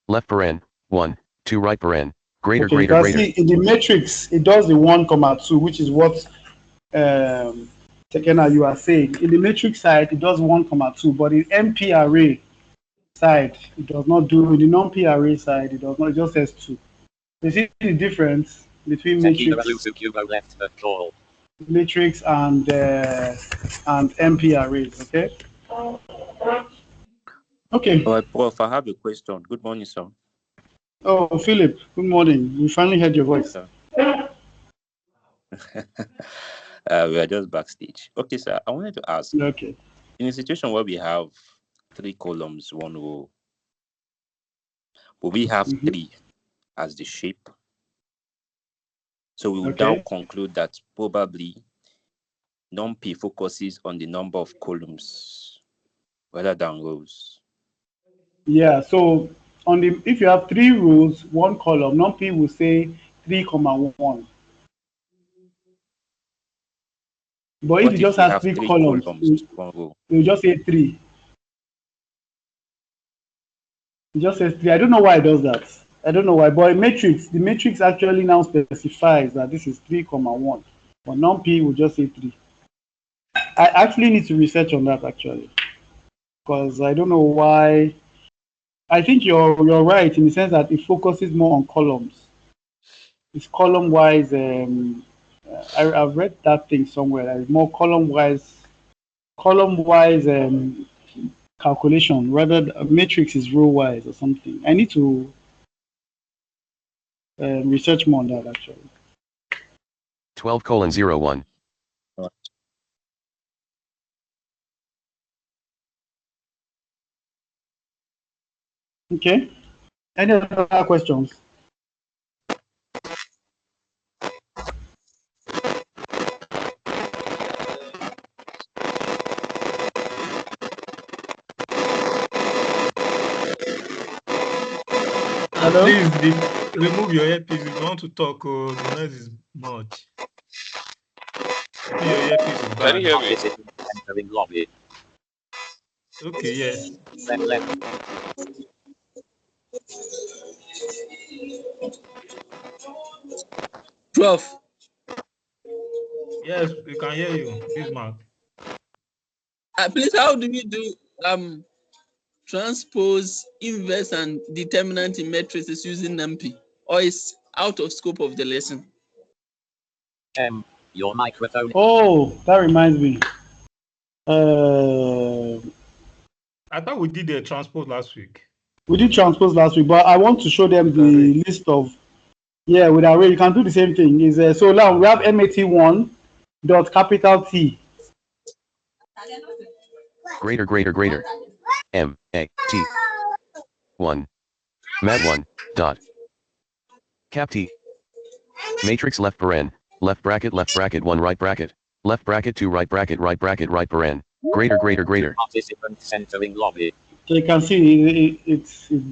Speaker 3: Left paren. 1. 2 right paren. Greater.
Speaker 6: You can see in the matrix, it does the 1, comma 2, which is what Tekena, you are saying. In the matrix side, it does 1, comma 2, but in MP array side, it does not do. In the non-P array side, it does not. It just says 2. You see the difference between matrix and MP arrays. Okay. Okay.
Speaker 11: All right, Prof, I have a question. Good morning, sir.
Speaker 6: Oh, Philip, good morning. We finally heard your voice.
Speaker 11: We are just backstage. Okay, sir, I wanted to ask.
Speaker 6: Okay.
Speaker 11: In a situation where we have 3 columns, 1 row, will we have 3 as the shape? So we will now conclude that probably Numpy focuses on the number of columns rather than rows.
Speaker 6: Yeah, so if you have 3 rows, 1 column, Numpy will say 3, comma 1. But if you just have 3 columns,
Speaker 11: 1 row?
Speaker 6: you just say 3. It just says 3. I don't know why it does that. I don't know why. But the matrix actually now specifies that this is 3, comma 1. But Numpy will just say 3. I actually need to research on that actually, because I don't know why. I think you're right in the sense that it focuses more on columns. It's column wise. I've read that thing somewhere. That it's more column wise calculation rather than matrix is row wise or something. I need to research more on that actually.
Speaker 3: 12:01.
Speaker 6: Okay. Any other questions? Hello?
Speaker 2: Please remove your earpiece if you want to talk. Oh, the noise is much. Your earpiece is
Speaker 1: Can you
Speaker 2: bad.
Speaker 1: hear me?
Speaker 5: Entering lobby.
Speaker 2: Okay, yeah.
Speaker 5: Then left.
Speaker 10: Prof,
Speaker 2: Yes, we can hear you, Bismarck.
Speaker 10: please, how do we do transpose, inverse, and determinant in matrices using Numpy? Or is out of scope of the lesson?
Speaker 5: Your microphone.
Speaker 6: Oh, that reminds me.
Speaker 2: I thought we did the transport last week.
Speaker 6: We did transpose last week, but I want to show them the list of, yeah, with array. You can do the same thing. Is so now we have MAT1 dot capital T.
Speaker 3: Greater. M A T 1 mat1 dot cap T matrix left bracket 1 right bracket left bracket 2 right bracket right paren greater.
Speaker 5: Participants entering lobby.
Speaker 6: So you can see it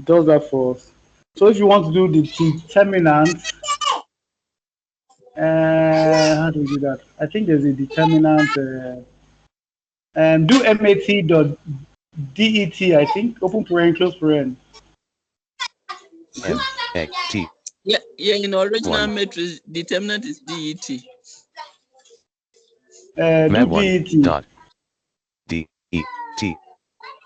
Speaker 6: does that for us. So if you want to do the determinant, how do we do that? I think there's a determinant. Do MAT dot DET. I think open paren close paren.
Speaker 3: M A T.
Speaker 10: Yeah, in original
Speaker 3: 1
Speaker 10: matrix, determinant is DET.
Speaker 6: Do
Speaker 3: mat1
Speaker 6: DET.
Speaker 3: dot D E T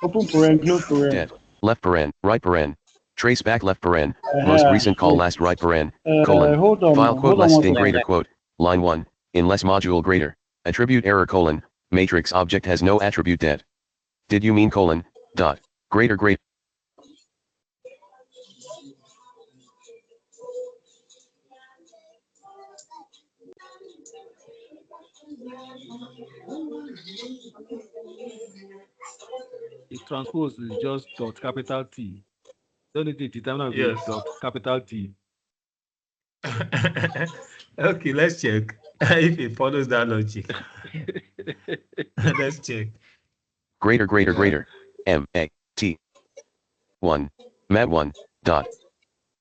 Speaker 6: Open paren close paren.
Speaker 3: dead left paren right paren trace back left paren most recent call last right paren colon
Speaker 6: Hold on,
Speaker 3: file quote
Speaker 6: hold on
Speaker 3: less
Speaker 6: one
Speaker 3: in
Speaker 6: second.
Speaker 3: greater quote line 1 in less module greater attribute error colon matrix object has no attribute dead. Did you mean colon dot greater?
Speaker 7: The transpose is just dot capital T. Don't need to determine with
Speaker 2: Yes.
Speaker 7: dot capital T.
Speaker 2: Okay, let's check if it follows that logic. Let's check.
Speaker 3: Greater. M A T 1 mat1 dot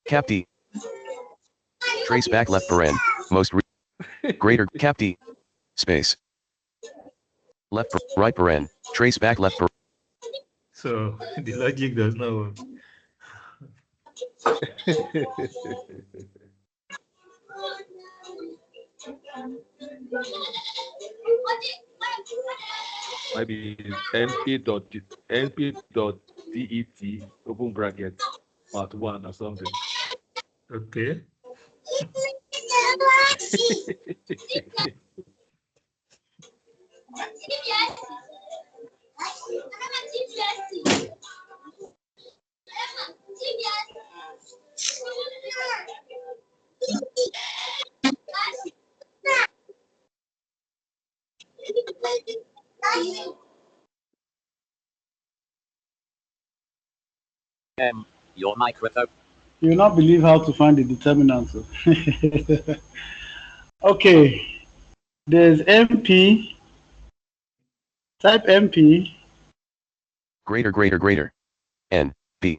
Speaker 3: cap T trace back left paren most greater cap T space left right paren trace back left paren.
Speaker 2: So the logic does not work.
Speaker 7: Maybe np dot det open bracket part 1 or something.
Speaker 2: Okay.
Speaker 5: Your microphone.
Speaker 6: You will not believe how to find the determinant. Okay, there's MP. Type MP
Speaker 3: Greater. N B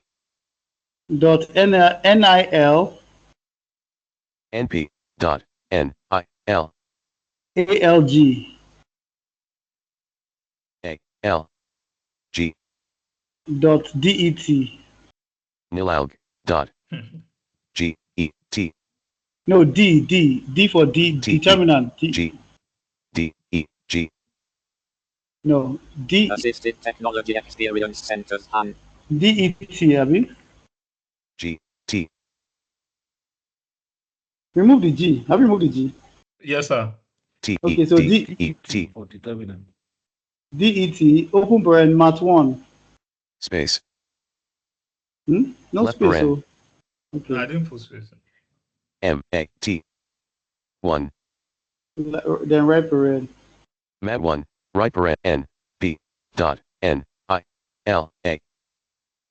Speaker 6: dot NIL
Speaker 3: NP dot N I L
Speaker 6: ALG
Speaker 3: A L G
Speaker 6: dot DET.
Speaker 3: nilalg dot G E T
Speaker 6: No, D for D,
Speaker 3: T E
Speaker 6: determinant.
Speaker 3: G D E G.
Speaker 6: No,
Speaker 5: Assisted Technology Experience Centers and
Speaker 6: DET, Abby.
Speaker 3: G T.
Speaker 6: Remove the G. Have you removed the G?
Speaker 2: Yes, sir.
Speaker 3: T
Speaker 6: Okay,
Speaker 3: E
Speaker 6: so
Speaker 3: D E T
Speaker 7: Or determinant.
Speaker 6: DET, open paren, mat1.
Speaker 3: space
Speaker 6: No
Speaker 3: left
Speaker 6: space,
Speaker 3: paren.
Speaker 6: so.
Speaker 2: I
Speaker 6: Okay.
Speaker 2: didn't put space.
Speaker 3: M A T 1
Speaker 6: Then right paren.
Speaker 3: mat1 right paren N B dot N I L A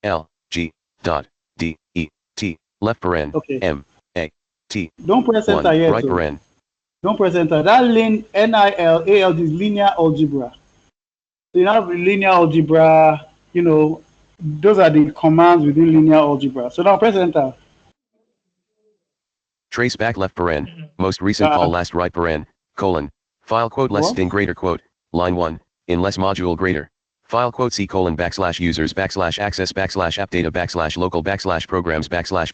Speaker 3: L G dot D E T left paren
Speaker 6: Okay.
Speaker 3: M A T
Speaker 6: Don't press
Speaker 3: 1
Speaker 6: enter yet.
Speaker 3: right
Speaker 6: So.
Speaker 3: paren.
Speaker 6: Don't press enter. That NIL ALG is linear algebra. So you have linear algebra, those are the commands within linear algebra. So now press enter.
Speaker 3: Trace back left paren, most recent call last right paren, colon, file quote less
Speaker 6: What?
Speaker 3: string greater quote, line 1, in less module greater. File quote C colon backslash users backslash access backslash app data backslash local backslash programs backslash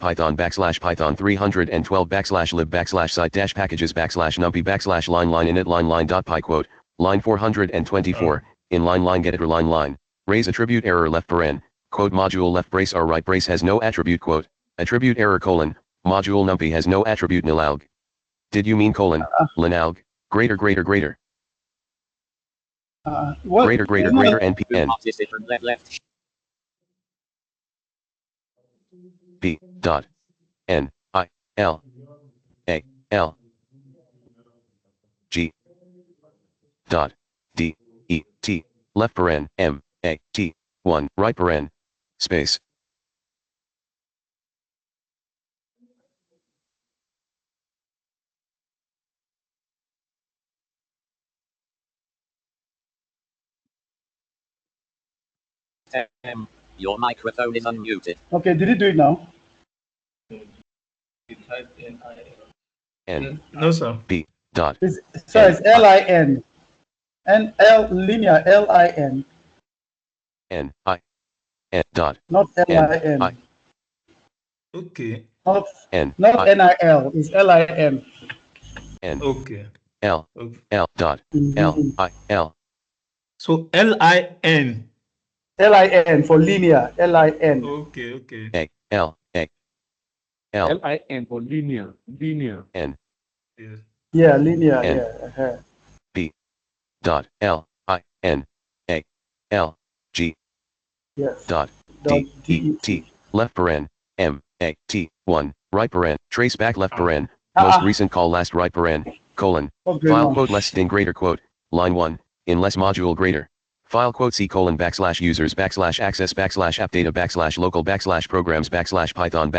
Speaker 3: python 312 backslash lib backslash site dash packages backslash numpy backslash line init line dot py quote, line 424, in line get it or line. Raise attribute error left paren, quote module left brace or right brace has no attribute quote, attribute error colon, module numpy has no attribute nilAlg. Did you mean colon, linAlg, greater.
Speaker 6: What?
Speaker 3: Greater npn.
Speaker 5: Left.
Speaker 3: P dot N I L A L G dot D E T left paren M A T 1 right paren space
Speaker 5: Your microphone is unmuted.
Speaker 6: Okay, did he do it now?
Speaker 3: N
Speaker 2: No, sir.
Speaker 3: B dot
Speaker 6: It's LIN. And linear LIN.
Speaker 3: N I N dot
Speaker 6: Not
Speaker 3: N I
Speaker 6: LIN.
Speaker 2: Okay.
Speaker 6: Not
Speaker 3: N
Speaker 6: NIL. It's LIN.
Speaker 3: N
Speaker 2: Okay.
Speaker 3: L
Speaker 2: Okay.
Speaker 3: L dot L I L
Speaker 2: So LIN.
Speaker 6: LIN for linear. LIN.
Speaker 2: Okay.
Speaker 3: A L
Speaker 7: LIN for linear.
Speaker 3: N
Speaker 2: Yes.
Speaker 6: Yeah, linear.
Speaker 3: N.
Speaker 6: Yeah.
Speaker 3: B dot L I N A L G
Speaker 6: Yes.
Speaker 3: dot D E T left paren M A T 1 right paren trace back left paren most recent call last right paren colon file quote less string greater quote line 1 in less module greater file quote C colon backslash users backslash access backslash app data backslash local backslash programs backslash python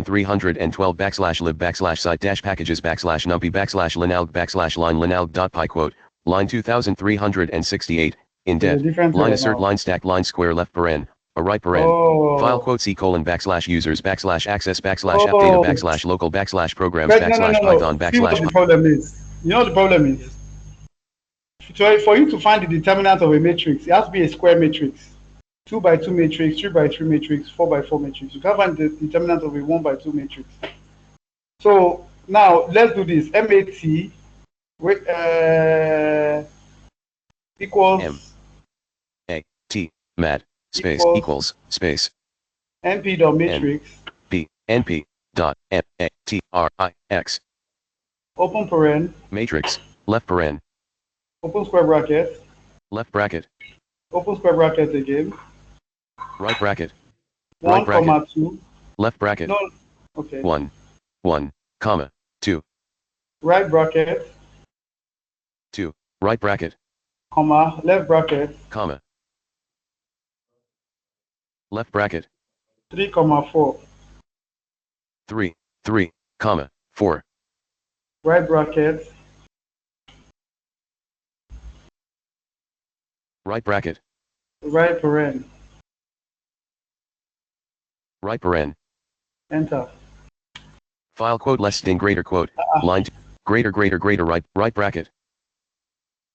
Speaker 3: 312 backslash lib backslash site dash packages backslash numpy backslash linAlg backslash line linAlg dot py quote line 2368 in depth line assert line stack line square left paren a right paren file quote C colon backslash users backslash access backslash app data backslash local backslash programs backslash python
Speaker 6: See what the problem is. You know what the problem is? So for you to find the determinant of a matrix, it has to be a square matrix. 2 by 2 matrix, 3 by 3 matrix, 4 by 4 matrix. You can't find the determinant of a 1 by 2 matrix. So now let's do this. MAT with, equals
Speaker 3: M A T mat space equals space
Speaker 6: NP dot matrix
Speaker 3: B NP dot M A T R I X
Speaker 6: open paren
Speaker 3: matrix left paren
Speaker 6: open square bracket
Speaker 3: left bracket
Speaker 6: open square bracket again
Speaker 3: right bracket
Speaker 6: 1
Speaker 3: right bracket
Speaker 6: comma 2
Speaker 3: left bracket
Speaker 6: no okay
Speaker 3: 1 comma 2
Speaker 6: right bracket
Speaker 3: 2 right bracket
Speaker 6: comma left bracket
Speaker 3: comma left bracket
Speaker 6: 3 comma 4
Speaker 3: 3 comma 4
Speaker 6: right bracket
Speaker 3: right bracket
Speaker 6: right paren
Speaker 3: right paren
Speaker 6: enter
Speaker 3: file quote less string greater quote line 2 greater right bracket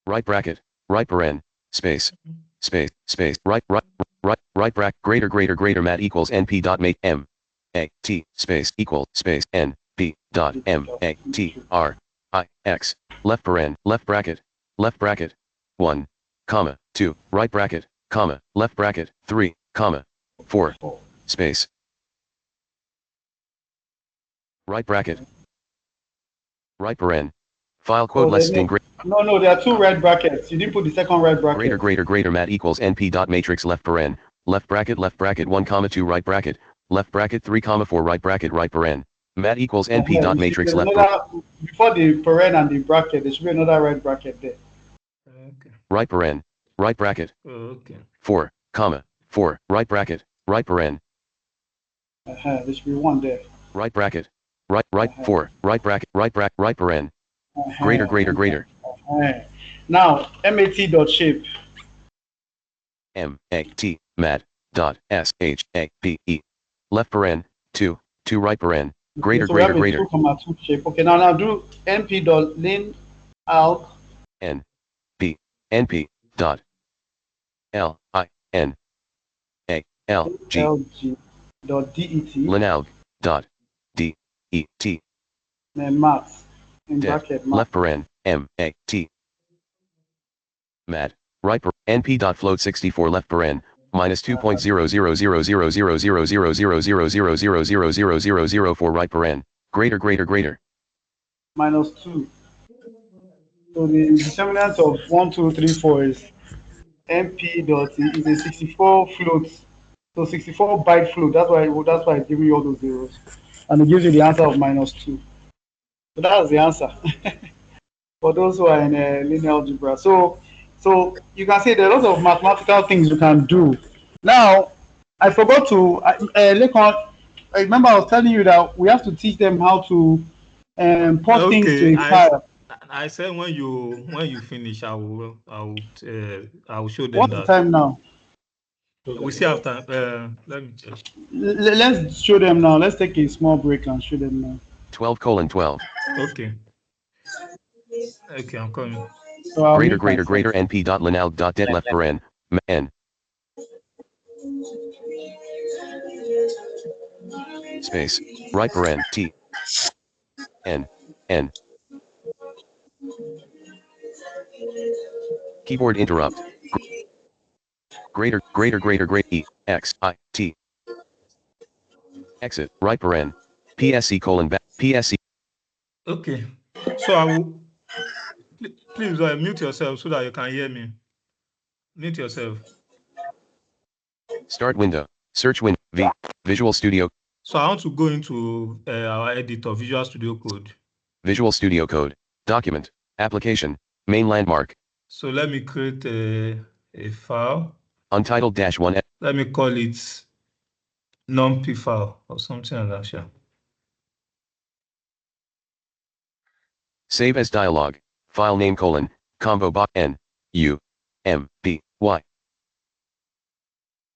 Speaker 3: right paren space right bracket greater mat equals np dot mate m a t space equal space n b dot m a t r I x left paren left bracket 1 comma 2 right bracket comma left bracket 3 comma 4 space right bracket right paren file quote less string
Speaker 6: no there are 2 right brackets. You didn't put the second right bracket.
Speaker 3: greater mat equals np dot matrix left paren left bracket 1 comma 2 right bracket left bracket 3 comma 4 right bracket right paren mat equals np dot matrix left
Speaker 6: before the paren and the bracket there should be another right bracket there.
Speaker 2: Okay.
Speaker 3: right paren right bracket
Speaker 2: Okay.
Speaker 3: 4 comma 4 right bracket right paren
Speaker 6: There should be 1 there.
Speaker 3: right bracket right 4 right bracket right paren greater
Speaker 6: Now mat dot shape
Speaker 3: m a t mat dot s h a p e left paren 2 right paren greater,
Speaker 6: so we have
Speaker 3: greater,
Speaker 6: a
Speaker 3: greater.
Speaker 6: 2, 2 shape. Okay, now do np dot lin alg
Speaker 3: N P NP dot L I N A L G
Speaker 6: lg dot det
Speaker 3: linalg dot D E T
Speaker 6: then math in
Speaker 3: det
Speaker 6: bracket
Speaker 3: left
Speaker 6: math.
Speaker 3: paren M A T mat right NP dot float 64 left paren minus 2.00000000000000000 for right paren greater, greater.
Speaker 6: Minus 2. So the determinant of 1, 2, 3, 4 is np dot is a 64 float. So 64 byte float. That's why it's giving you all those zeros, and it gives you the answer of -2. So that's the answer for those who are in linear algebra. So you can say there are lots of mathematical things you can do. Now, I forgot to Lekon, I remember I was telling you that we have to teach them how to put things to
Speaker 2: Okay,
Speaker 6: a file.
Speaker 2: I said when you finish, I will show them
Speaker 6: What's the
Speaker 2: that.
Speaker 6: time now?
Speaker 2: We still have time. Let me check.
Speaker 6: Let's show them now. Let's take a small break and show them now.
Speaker 3: 12:12.
Speaker 2: Okay, I'm coming.
Speaker 6: So I'll
Speaker 3: Greater,
Speaker 6: mute myself.
Speaker 3: greater NP dot linalg dot det left paren N space right paren T N N keyboard interrupt greater E X I T exit right paren PSC colon back PSC.
Speaker 2: Okay, so I will please mute yourself so that you can hear me. Mute yourself.
Speaker 3: Start window search window V Visual Studio.
Speaker 2: So I want to go into our editor, Visual Studio Code.
Speaker 3: Visual Studio Code document application main landmark.
Speaker 2: So let me create a file.
Speaker 3: Untitled -1.
Speaker 2: Let me call it Numpy file or something like that. Yeah.
Speaker 3: Save as dialog. File name colon combo box N U M P Y.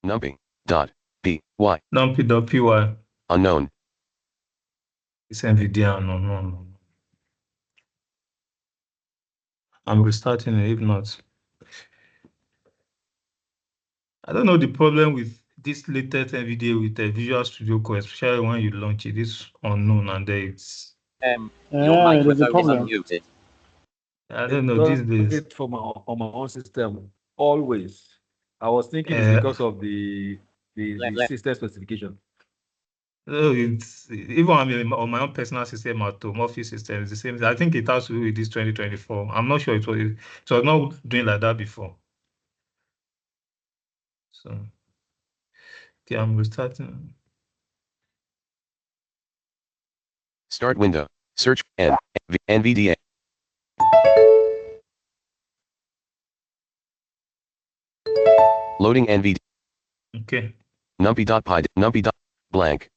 Speaker 3: Numpy dot P Y.
Speaker 2: Numpy dot py.
Speaker 3: Unknown.
Speaker 2: It's NVIDIA. No. I'm restarting it if not. I don't know the problem with this latest NVIDIA with the Visual Studio Code, especially when you launch it. It's unknown and then it's.
Speaker 5: Your microphone is unmuted.
Speaker 2: I don't know these days.
Speaker 7: It on my own system always. I was thinking it's because of the system specification.
Speaker 2: No, it's even on my own personal system at home, office system is the same. I think it has to do with this 2024. I'm not sure it was not doing like that before. So okay, I'm restarting.
Speaker 3: Start window. Search NVDA. Loading NVD.
Speaker 2: Okay.
Speaker 3: Numpy.py. Numpy. Blank.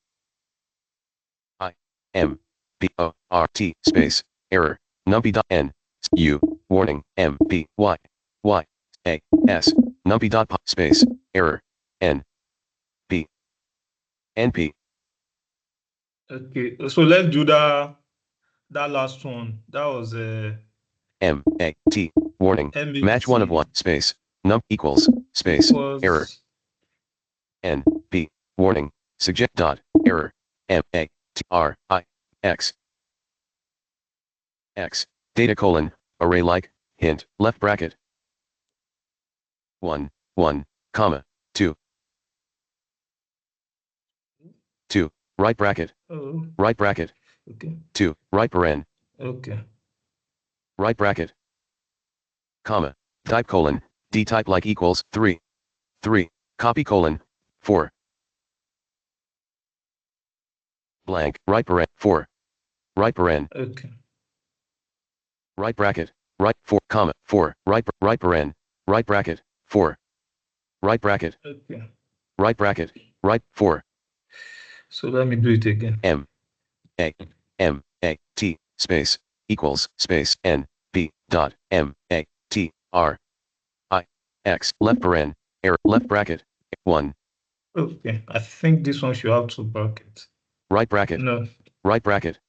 Speaker 3: I M P O R T space error. Numpy.n U warning M P Y Y A S Numpy.py space error N P N P.
Speaker 2: Okay, so let's do that last one. That was
Speaker 3: M A T warning
Speaker 2: M-A-T.
Speaker 3: match 1 of 1 space num equals space error N P warning suggest dot error M A T R I X X data colon array like hint left bracket 1 1 comma 2 2 right bracket right bracket
Speaker 2: okay
Speaker 3: 2 right paren
Speaker 2: okay
Speaker 3: right bracket comma type colon d type like equals 3 3 copy colon 4 blank right paren 4 right paren
Speaker 2: okay
Speaker 3: right bracket right 4 comma 4 right paren right bracket 4 right bracket
Speaker 2: okay
Speaker 3: right bracket right 4.
Speaker 2: So let me do it again.
Speaker 3: M A T space equals space N B dot M A T R I X left paren error left bracket 1
Speaker 2: Okay, I think this one should have two brackets.
Speaker 3: right bracket
Speaker 2: No,
Speaker 3: right bracket,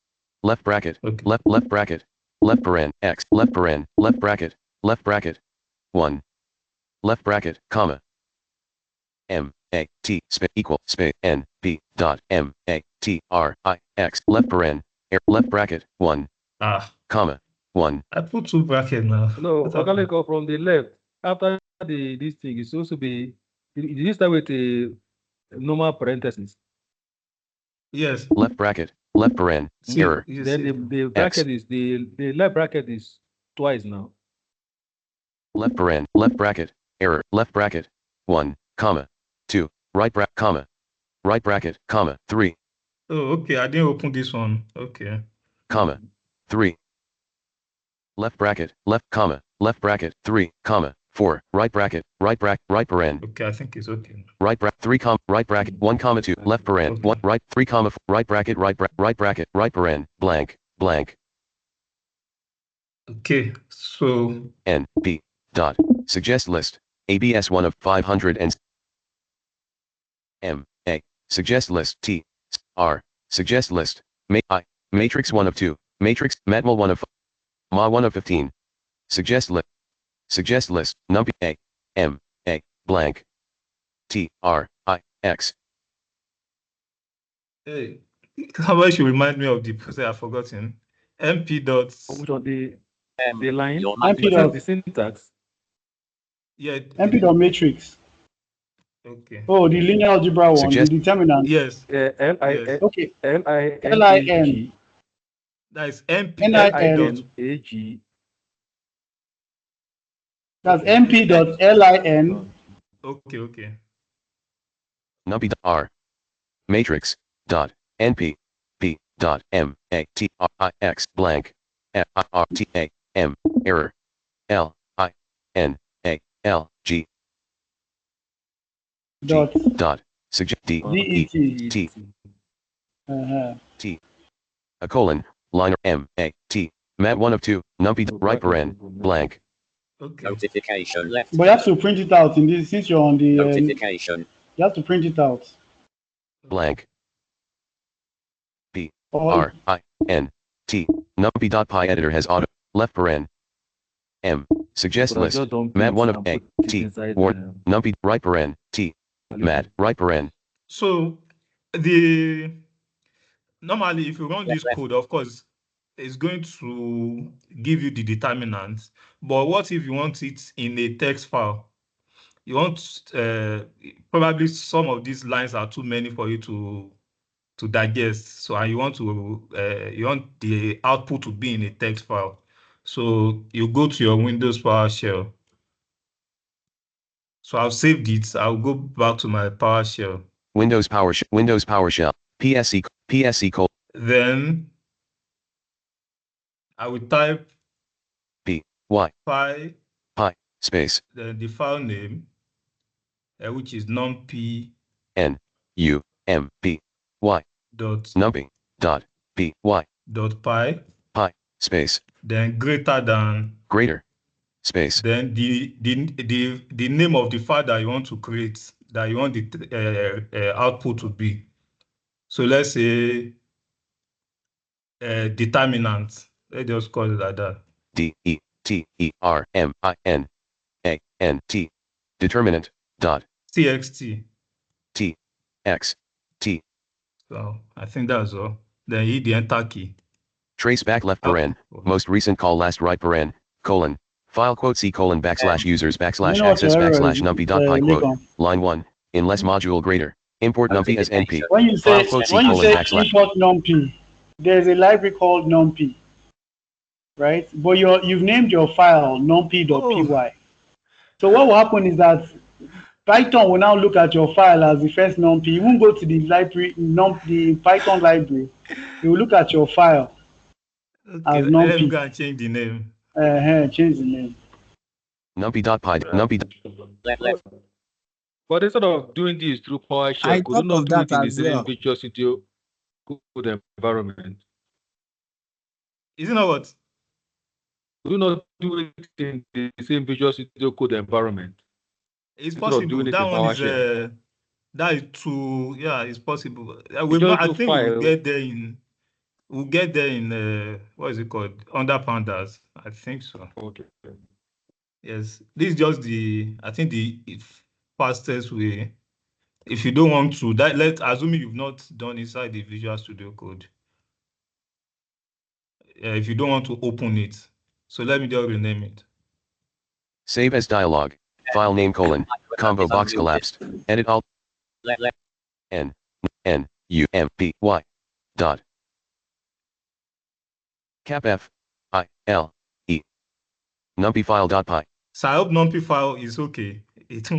Speaker 3: left bracket,
Speaker 2: Okay.
Speaker 3: left bracket, left paren, x, left paren, left bracket, 1, left bracket, comma, M, A, T, space, equal, space, N, B, dot, M, A, T, R, I, X, left paren, left bracket, 1, comma, 1.
Speaker 2: I put 2 brackets now.
Speaker 7: No,
Speaker 2: What happened?
Speaker 7: Ogaleko from the left. After this thing, it's supposed to be. Did you start with a normal parenthesis?
Speaker 2: Yes.
Speaker 3: Left bracket, left paren, error.
Speaker 7: Then the bracket is the left bracket is twice now.
Speaker 3: Left paren, left bracket, error, left bracket, 1, comma, 2, right bracket, comma, right bracket, comma, 3,
Speaker 2: Oh, okay. I didn't open this one. Okay.
Speaker 3: comma, 3. Left bracket, left, comma, left bracket, 3, comma, 4, right bracket, right paren.
Speaker 2: Okay, I think it's okay.
Speaker 3: Right bracket, 3, right bracket, 1, comma, 2, left paren, 1, right, 3, comma, right bracket, right bracket, right paren, blank, blank.
Speaker 2: Okay, so
Speaker 3: N, B, dot, suggest list, ABS 1 of 500 and M, A, suggest list, T, R, suggest list, I, matrix 1 of 2, matrix, matmul 1 of Ma 1 of 15, suggest list, numpy, A, M, A, blank, T, R, I, X.
Speaker 2: hey, how about you remind me of the process I've forgotten? MP dots.
Speaker 7: Which on the line?
Speaker 6: MP dot.
Speaker 7: The syntax.
Speaker 2: Yeah.
Speaker 6: MP dot matrix.
Speaker 2: Okay.
Speaker 6: Oh, the linear algebra one, the determinant.
Speaker 2: Yes.
Speaker 7: L-I-N.
Speaker 6: Okay.
Speaker 7: L-I-N-A-G.
Speaker 2: That is MP.
Speaker 7: L-I-N-A-G.
Speaker 6: That's MP dot LIN.
Speaker 2: Okay.
Speaker 3: Numpy R. Matrix. Dot. NP. P. Dot. M. A. T. R. I. X. Blank. F. I. R. T. A. M. Error. L. I. N. A. L. G.
Speaker 6: Dot.
Speaker 3: Dot. Suggest D. E. T. T. A colon. Line M. A. T. Mat 1 of 2. Numpy. Right paren. Blank.
Speaker 2: Okay.
Speaker 5: Notification left.
Speaker 6: But you have to print it out in this, since you're on the
Speaker 5: notification.
Speaker 6: You have to print it out.
Speaker 3: Blank. B. R. I. N. T. Numpy.py editor has auto. Left paren. M. Suggest list. Mat 1 of A. T. Warn. Numpy. Right paren. T. Mat. Right paren.
Speaker 2: So normally if you run this code, of course, it's going to give you the determinant. But what if you want it in a text file? You want probably some of these lines are too many for you to digest. So you want the output to be in a text file. So you go to your Windows PowerShell. So I've saved it. I'll go back to my PowerShell.
Speaker 3: Windows PowerShell. PSC code.
Speaker 2: Then I will type
Speaker 3: B Y
Speaker 2: pi
Speaker 3: space.
Speaker 2: Then the file name, which is numpy
Speaker 3: N U M B Y
Speaker 2: dot
Speaker 3: numpy dot B Y
Speaker 2: dot pi
Speaker 3: space.
Speaker 2: Then greater
Speaker 3: space.
Speaker 2: Then the name of the file that you want to create, that you want the output to be. So let's say determinant. Let's just call it like that.
Speaker 3: DETERMINANT. Determinant. Dot.
Speaker 2: TXT.
Speaker 3: T. X. T.
Speaker 2: So I think that's all. Then hit the enter key.
Speaker 3: Trace back left paren. Most recent call last right paren. Colon. File quote C colon / users / access / numpy.py quote. Line 1. Unless module greater. Import numpy as np.
Speaker 6: When you say import numpy, there's a library called numpy, right? But you've named your file numpy.py. So what will happen is that Python will now look at your file as the first numpy. You won't go to the library, the Python library. You will look at your file as numpy.
Speaker 2: Let me go and change the name.
Speaker 6: Change the name.
Speaker 3: Numpy.
Speaker 7: But instead of doing this through PowerShell, could you not do it in the same Visual Studio Code environment?
Speaker 2: Is it not what?
Speaker 7: Could you not do it in the same Visual Studio Code environment?
Speaker 2: It's possible. That one is that is true. Yeah, it's possible. I think we'll get there in We'll get there in what is it called? Under pandas. I think so.
Speaker 7: Okay.
Speaker 2: Yes. This is just I think the fastest way. If you don't want to, assuming you've not done inside the Visual Studio Code. If you don't want to open it. So let me just rename it.
Speaker 3: Save as dialog. File name : combo box collapsed. Edit alt N U M P Y dot cap F I L E numpy file.py.
Speaker 2: So I hope numpy file is okay. It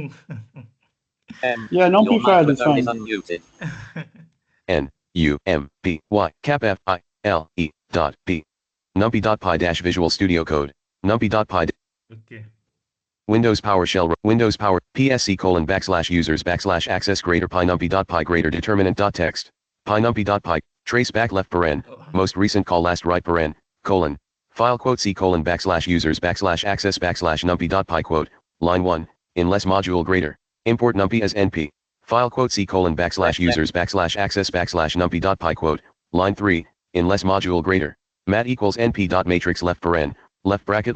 Speaker 6: Yeah, numpy file is fine.
Speaker 5: Unmuted.
Speaker 3: N U M P Y cap F I L E dot P numpy.py dash Visual Studio Code numpy.py.
Speaker 2: Okay.
Speaker 3: Windows PowerShell Windows Power PSC : /users / access greater numpy.py greater determinant.txt numpy.py trace back left paren most recent call last right paren colon file quote C : /users / access numpy.py line 1 unless module greater import numpy as np file quote C : /users / access numpy.py line 3 unless module greater mat equals np.matrix left bracket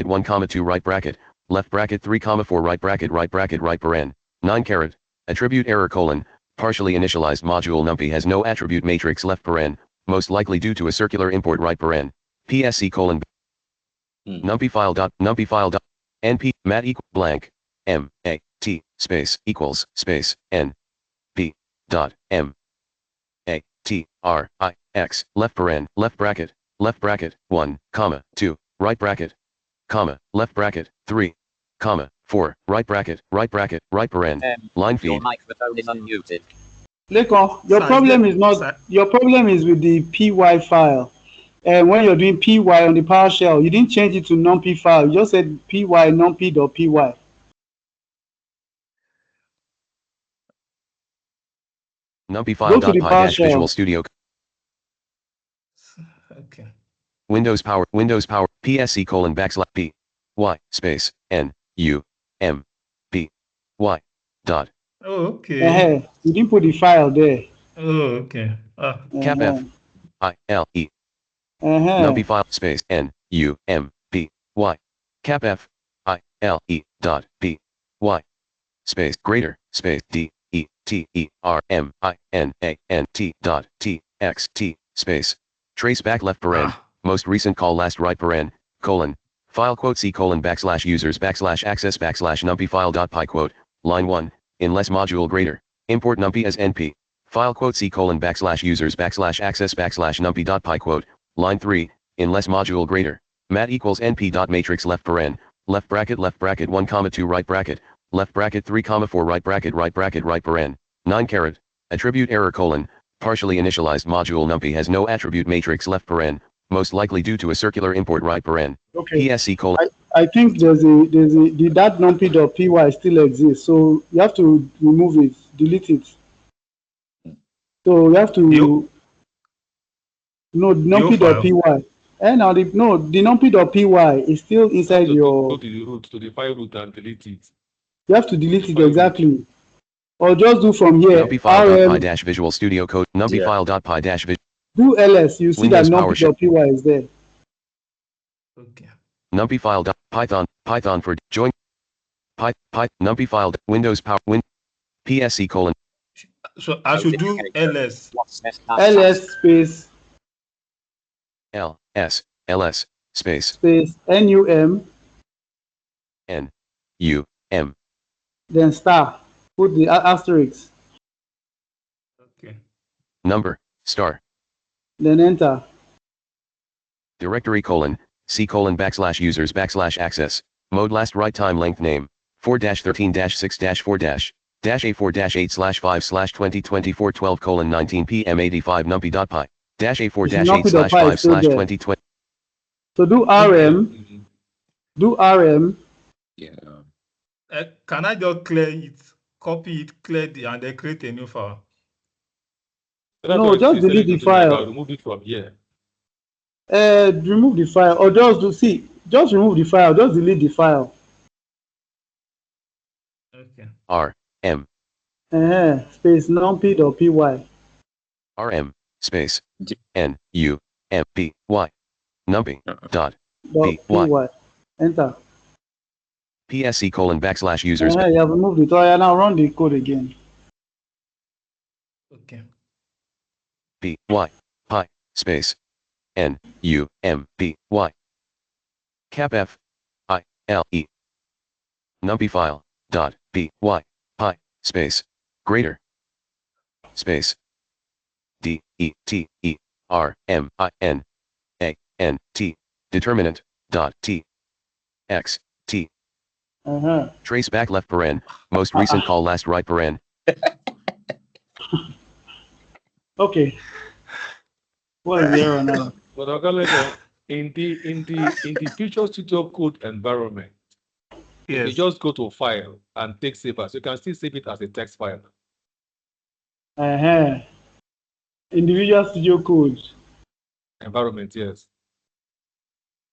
Speaker 3: 1 comma 2 right bracket left bracket 3 comma 4 right bracket right paren 9 caret attribute error partially initialized module numpy has no attribute matrix left paren most likely due to a circular import right paren psc : numpy file np mat equal blank m a t space equals space n p dot m a t r I x left bracket 1 comma 2 right bracket comma left bracket 3 comma 4 right bracket right paren line feed.
Speaker 5: Your microphone is unmuted.
Speaker 6: Lekon, your problem is not your problem is with the py file. And when you're doing py on the PowerShell, you didn't change it to numpy file. You just said py numpy.py.
Speaker 3: Numpy file.py dash Visual Studio.
Speaker 2: Okay.
Speaker 3: Windows Power PSC : /p y space n u m p y dot.
Speaker 2: Oh, okay.
Speaker 6: You didn't put the file there.
Speaker 2: Oh, okay.
Speaker 3: Cap F I L E numpy file space n u m p y cap F I L E dot p y space greater space d e t e r m I n a n t dot t x t space trace back left paren most recent call last right paren colon file quote C : /users / access numpy file.py line 1 unless module greater import numpy as np file quote C : /users / access numpy.py line 3 unless module greater mat equals np.matrix left bracket 1 comma 2 right bracket left bracket 3 comma 4 right bracket right paren 9 caret attribute error partially initialized module numpy has no attribute matrix left paren most likely due to a circular import right paren
Speaker 6: Okay.
Speaker 3: psc :
Speaker 6: I think that numpy.py still exists, so you have to remove it, delete it. So you have to numpy.py. And now the numpy.py is still inside your.
Speaker 7: Go to the root, to the file root and delete it.
Speaker 6: You have to delete it exactly, or just do from here.
Speaker 3: Numpy file.py dash Visual Studio Code numpy file.py dash
Speaker 6: do ls. You see
Speaker 3: Windows
Speaker 6: that numpy.py is there.
Speaker 2: Okay.
Speaker 3: Numpy file Python for join numpy file Windows Power PSC :
Speaker 2: So I should do ls.
Speaker 6: ls space
Speaker 3: ls space
Speaker 6: num
Speaker 3: n u m
Speaker 6: then star, put the asterisk,
Speaker 2: Okay.
Speaker 3: number star
Speaker 6: then enter.
Speaker 3: directory : C : /users / access mode last right time length name 4-13-6-4- -A4-8/5/2024 12:19 p.m. 85 -A4-8/5/2020.
Speaker 6: So do rm.
Speaker 11: Yeah.
Speaker 2: Can I just clear it, copy it, clear it, and then create a new file?
Speaker 6: No, just delete the file.
Speaker 7: Remove it from here.
Speaker 6: Remove the file, or just remove the file, just delete the file.
Speaker 2: Okay.
Speaker 3: R M
Speaker 6: Space numpy.py.
Speaker 3: RM space
Speaker 11: J-
Speaker 3: Numpy Numpy dot
Speaker 6: Dot
Speaker 3: py
Speaker 6: Enter.
Speaker 3: PSC colon backslash users
Speaker 6: You have removed it. Oh, yeah, now run the code again.
Speaker 2: Okay.
Speaker 3: py pi space numpy cap f I l e numpy file dot py pi space greater space d e t e r m I n a n t determinant dot t x t trace back left paren most recent call last right paren.
Speaker 6: Okay. What is the error now?
Speaker 7: But in the Visual Studio Code environment, you
Speaker 2: Yes.
Speaker 7: just go to File and take Save As. You can still save it as a text file.
Speaker 6: Individual Studio Code.
Speaker 7: Environment, yes.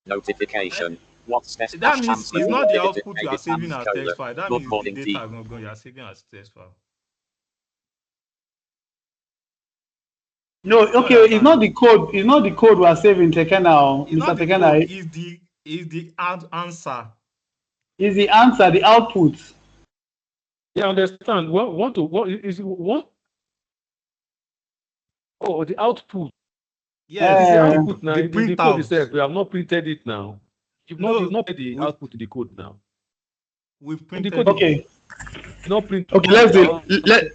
Speaker 5: Notification. What's best?
Speaker 2: That means it's not the output you are saving as text file. That means the data is not going. You are saving as text file.
Speaker 6: No, okay, it's not the code. It's not the code we are saving, Tekena.
Speaker 2: It's not
Speaker 6: Mr. Tekena.
Speaker 2: Is the answer.
Speaker 6: Is the answer the output?
Speaker 7: Yeah, I understand. What is what? Oh, the output.
Speaker 2: Yes,
Speaker 7: the output now.
Speaker 2: the
Speaker 7: The code itself. We have not printed it now. You've not put the output to the code now.
Speaker 2: We've printed
Speaker 7: it.
Speaker 6: Okay.
Speaker 7: Not print.
Speaker 6: Okay, let's do it.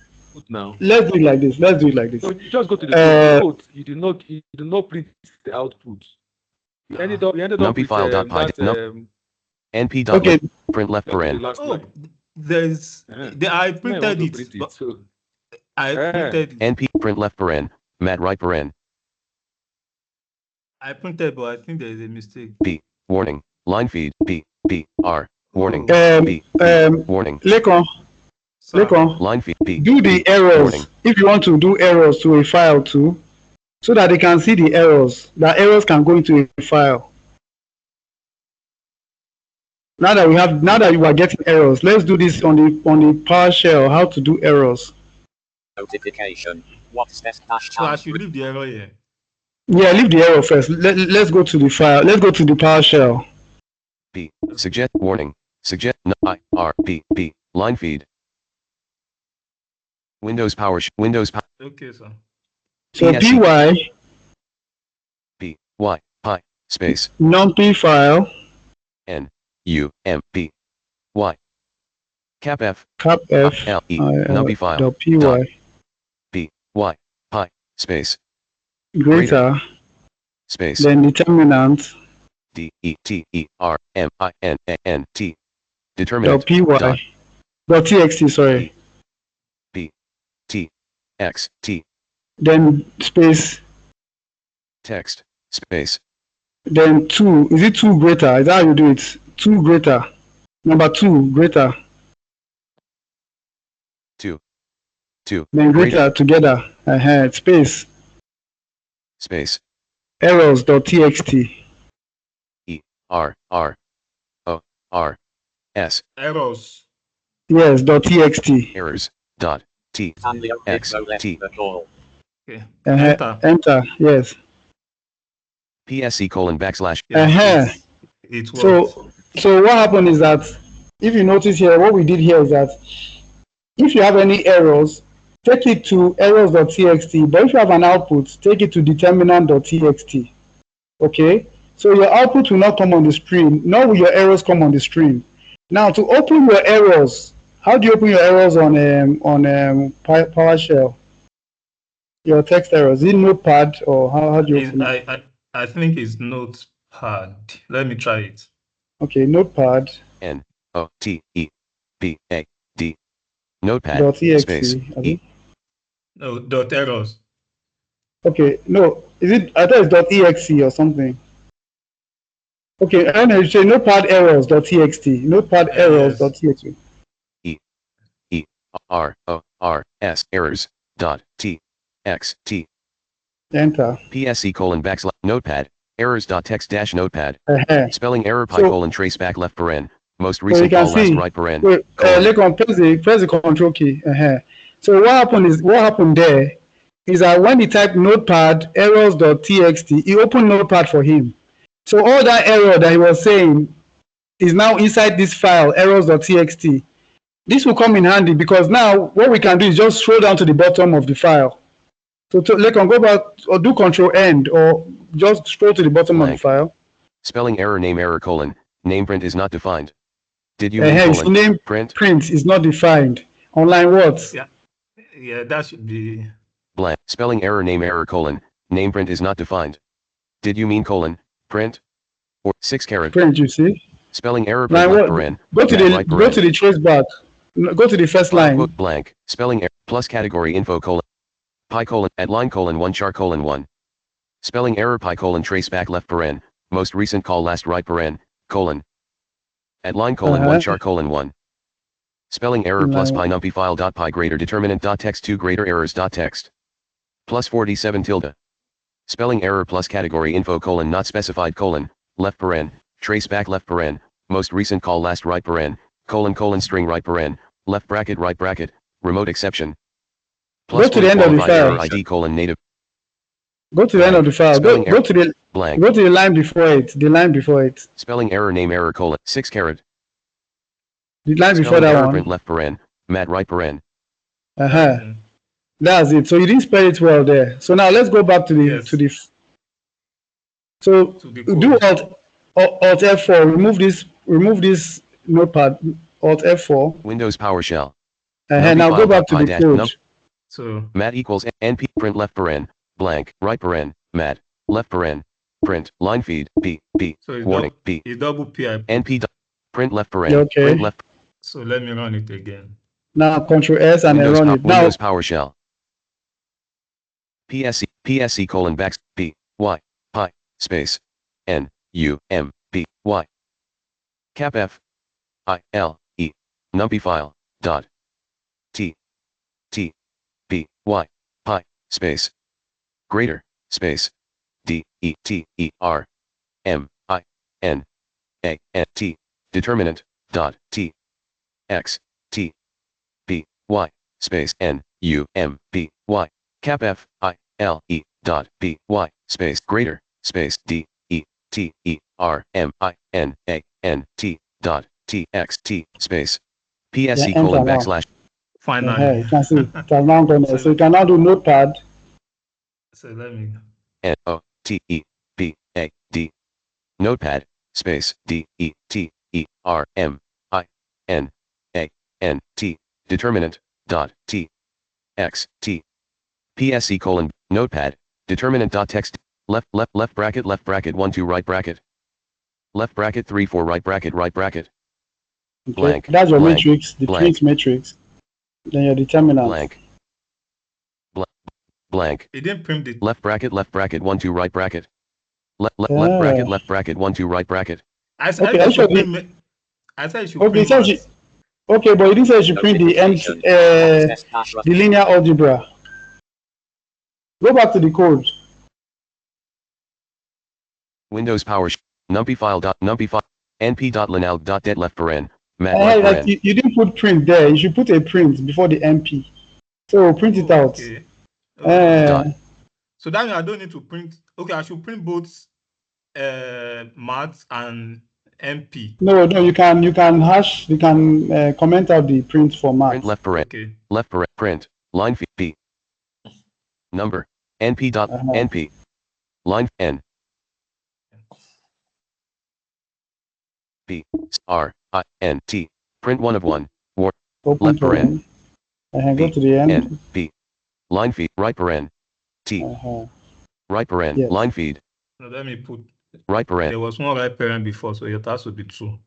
Speaker 7: Now.
Speaker 6: Let's do it like this. Let's do it like this.
Speaker 7: So you just go to the code. You did not print the output. You ended up
Speaker 3: Numpy
Speaker 7: with
Speaker 3: file dot py np dot
Speaker 6: okay.
Speaker 3: Print left paren.
Speaker 2: Oh, there's I printed it. I printed it.
Speaker 3: np print left paren mat right paren.
Speaker 2: I printed, but I think there is a mistake.
Speaker 3: B warning line feed B R warning
Speaker 6: B
Speaker 3: warning
Speaker 6: Lekon.
Speaker 3: Line feed B.
Speaker 6: Do the errors
Speaker 3: warning.
Speaker 6: if you want to do errors to a file too, so that they can see the errors. The errors can go into a file. Now that you are getting errors, let's do this on the PowerShell. How to do errors?
Speaker 5: Notification. What's best?
Speaker 2: So I should leave the error here.
Speaker 6: Yeah, leave the error first. Let's go to the file. Let's go to the PowerShell.
Speaker 3: B suggest warning suggest I R B B line feed. Windows power.
Speaker 2: Okay, sir.
Speaker 6: So py
Speaker 3: B Y pi space
Speaker 6: numpy file
Speaker 3: n u m p y cap f
Speaker 6: l e
Speaker 3: numpy file
Speaker 6: dot py
Speaker 3: b y pi space
Speaker 6: greater
Speaker 3: space
Speaker 6: then determinant
Speaker 3: d e t e r m I n a n t determinant
Speaker 6: dot py dot txt sorry
Speaker 3: b t x t
Speaker 6: then space
Speaker 3: text space
Speaker 6: then 2. Is it 2 greater? Is that how you do it? 2 greater. Number 2 greater.
Speaker 3: 2
Speaker 6: then greater together. Space
Speaker 3: space
Speaker 6: errors dot txt
Speaker 3: e r r o r s
Speaker 2: errors.
Speaker 6: Yes, dot txt
Speaker 3: errors dot t x t
Speaker 2: Okay.
Speaker 6: Enter. Yes.
Speaker 3: PSC colon backslash.
Speaker 2: It worked.
Speaker 6: So what happened is that if you notice here, what we did here is that if you have any errors, take it to errors.txt. But if you have an output, take it to determinant.txt. Okay. So your output will not come on the screen, nor will your errors come on the screen. Now to open your errors, how do you open your errors on PowerShell? Your text errors, is it Notepad or how do you open it?
Speaker 2: I think it's Notepad. Let me try it.
Speaker 6: Okay, Notepad.
Speaker 3: N-O-T-E-B-A-D. Notepad.
Speaker 6: .exe.
Speaker 3: Space. E.
Speaker 2: No, dot errors.
Speaker 6: Okay, no, is it? I thought it's .exe or something. Okay, and you say Notepad errors.txt. Notepad errors.txt.
Speaker 3: E-R-O-R-S errors dot T-X-T.
Speaker 6: Enter.
Speaker 3: PSC colon backslash notepad errors dot text dash notepad spelling error pi colon trace back left paren most recent call last right paren.
Speaker 6: Press the control key. So what happened there is that when he typed notepad errors.txt, he opened notepad for him. So all that error that he was saying is now inside this file, errors.txt. This will come in handy because now what we can do is just scroll down to the bottom of the file. So they can go back or do Control End or just scroll to the bottom of the file.
Speaker 3: Spelling error, name error, colon, name print is not defined. Did you mean colon,
Speaker 6: name print is not defined. Online what?
Speaker 2: Yeah, that should be
Speaker 3: blank. Spelling error, name error, colon, name print is not defined. Did you mean colon, print? Or 6 carat?
Speaker 6: Print, you see?
Speaker 3: Spelling error, print left paren.
Speaker 6: Go to the trace back. Go to the first line.
Speaker 3: Blank. Spelling error plus category info colon pi colon at line colon 1 char colon 1. Spelling error pi colon trace back left paren. Most recent call last right paren colon at line colon 1 char colon 1. Spelling error plus pi numpy file dot pi greater determinant dot text 2 greater errors dot text plus 47 tilde. Spelling error plus category info colon not specified colon left paren trace back left paren most recent call last right paren colon string right paren left bracket right bracket remote exception. Plus
Speaker 6: go to the end of the file.
Speaker 3: ID colon native.
Speaker 6: Go to the end of the file. Go to the blank. Go to the line before it. The line before it.
Speaker 3: Spelling error name error colon 6 carat.
Speaker 6: The line before that one.
Speaker 3: Print left paren mat right paren.
Speaker 6: That's it. So you didn't spell it well there. So now let's go back to the do alt F4. Remove this notepad. Alt F4.
Speaker 3: Windows PowerShell.
Speaker 6: Now go back to the code.
Speaker 2: So
Speaker 3: mat equals np print left paren blank right paren mat left paren print line feed b
Speaker 2: so
Speaker 3: warning b
Speaker 2: is double pi
Speaker 3: np print left paren print left.
Speaker 2: So let me run it again.
Speaker 6: Now Control S and then run it. Now
Speaker 3: Windows PowerShell. PSC colon back b y pi space n u m b y cap f I l e numpy file dot t b y pi space greater space d e t e r m I n a n t determinant dot t x t b y space n u m b y cap f I l e dot b y space greater space d e t e r m I n a n t dot t x t space psc colon backslash.
Speaker 2: Finally,
Speaker 6: you can see it has now gone there. So you can now do notepad.
Speaker 2: So let me
Speaker 3: n o t e b a d notepad space d e t e r m I n a n t determinant dot t x t psc colon notepad determinant dot text left bracket 1 2 right bracket left bracket 3 4 right bracket blank.
Speaker 6: That's your matrix, the print matrix. Then your determinant.
Speaker 3: Blank.
Speaker 2: It didn't print it.
Speaker 3: Left bracket 1 2 right bracket. Left bracket 1 2 right bracket.
Speaker 2: I said it should print.
Speaker 6: Okay, but it didn't say you should print the linear algebra. Go back to the code.
Speaker 3: Windows Power numpy file np.linalg.det left paren mat right paren.
Speaker 6: You didn't put print there. You should put a print before the np. So print it out.
Speaker 2: So that means I don't need to print. Okay, I should print both math and np.
Speaker 6: No, you can hash. You can comment out the print for math.
Speaker 3: Print left paren.
Speaker 2: Okay.
Speaker 3: Left paren print line feed b number np line n b r I n t print 1 of 1 war left paren
Speaker 6: go to the end
Speaker 3: n b line feed right paren t right paren line feed.
Speaker 2: Now let me put
Speaker 3: right paren.
Speaker 2: There was one right paren before, so it has to be 2.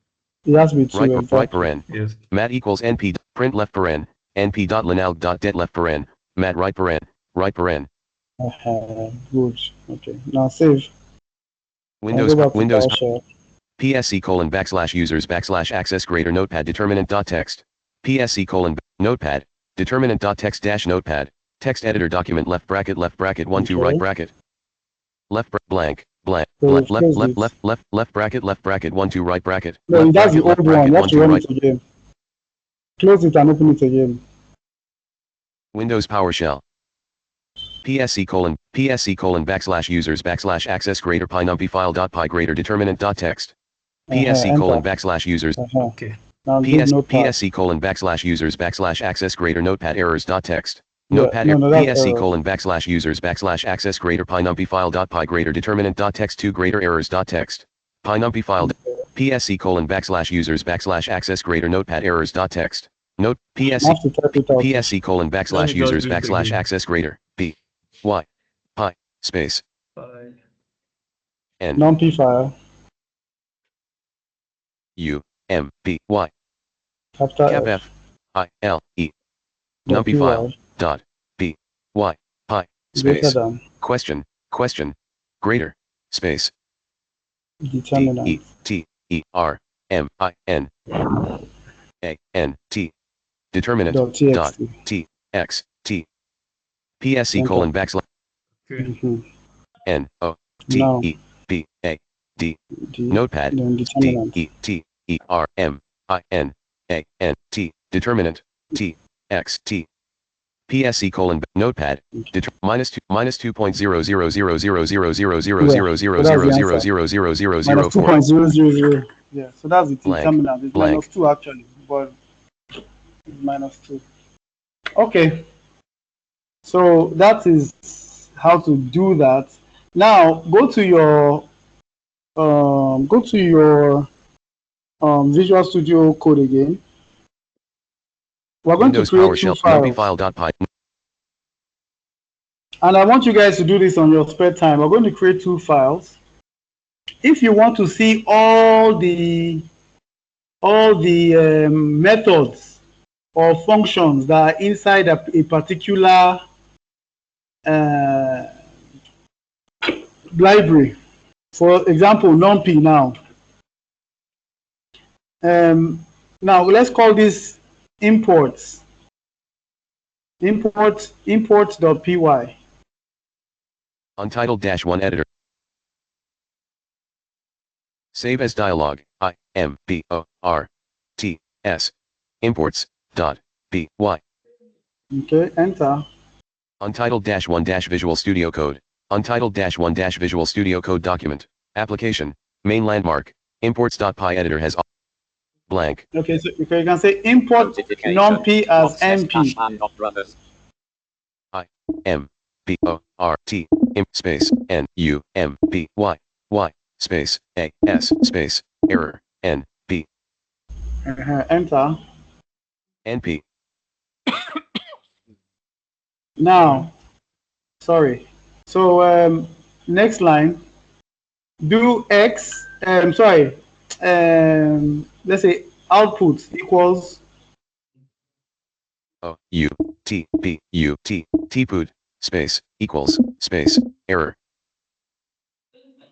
Speaker 6: It has to be 2.
Speaker 3: Right paren.
Speaker 2: Yes.
Speaker 3: Mat equals np print left paren np.linalg.det left paren mat right paren right paren.
Speaker 6: Good. Okay. Now save.
Speaker 3: Windows PSC colon backslash users backslash access greater notepad determinant dot text PSC colon notepad determinant dot text dash notepad text editor document left bracket 1 2 right bracket left blank left bracket 1 2 right bracket.
Speaker 6: No, that's the old one. You have to run it again. Close it and open it again.
Speaker 3: Windows PowerShell. PSC colon backslash users backslash access greater pi numpy file dot pi greater determinant dot text. PSC colon
Speaker 6: enter.
Speaker 3: backslash users.
Speaker 2: Okay.
Speaker 6: Now do notepad.
Speaker 3: PSC colon backslash users backslash access greater notepad errors dot text.
Speaker 6: Yeah,
Speaker 3: Notepad
Speaker 6: no, that's
Speaker 3: PSC
Speaker 6: errors.
Speaker 3: colon backslash users backslash access greater pi numpy file dot pi greater determinant dot text 2 greater errors dot text. Pi numpy file PSC colon backslash users backslash access greater notepad errors dot text. Note PSC colon backslash users backslash access greater B Y pi space N
Speaker 6: Numpy file
Speaker 3: U M P Y
Speaker 6: after
Speaker 3: cap F I L E numpy file dot B Y pi space question greater space
Speaker 6: determinant
Speaker 3: D E T E R M I N A N T determinant dot T X T PSC colon backslash N O T E B A D notepad D E T E R M I N A N T determinant T X T PSC colon notepad minus 2.00000000000000004
Speaker 6: minus 2.000. Yeah, so that's the determinant. It's minus 2 actually, but minus 2. Okay, so that is how to do that. Now go to your Visual Studio Code again. We're going
Speaker 3: Windows
Speaker 6: to create two files. And I want you guys to do this on your spare time. We're going to create 2 files. If you want to see all the methods or functions that are inside a particular library, for example, Numpy now. Now let's call this imports. Imports.py.
Speaker 3: Untitled -1 editor. Save as dialog. IMPORTS. Imports. .py.
Speaker 6: Okay, enter.
Speaker 3: Untitled -1 Visual Studio Code. Untitled -1 Visual Studio Code document. Application. Main landmark. Imports.py editor has blank.
Speaker 6: Okay, so you can say import Numpy as NP.
Speaker 3: IMPORT space NUMPY space AS space error NP.
Speaker 6: Enter.
Speaker 3: NP.
Speaker 6: Now, sorry. So next line, do X. Sorry. Let's say output equals
Speaker 3: TPUT space equals space error.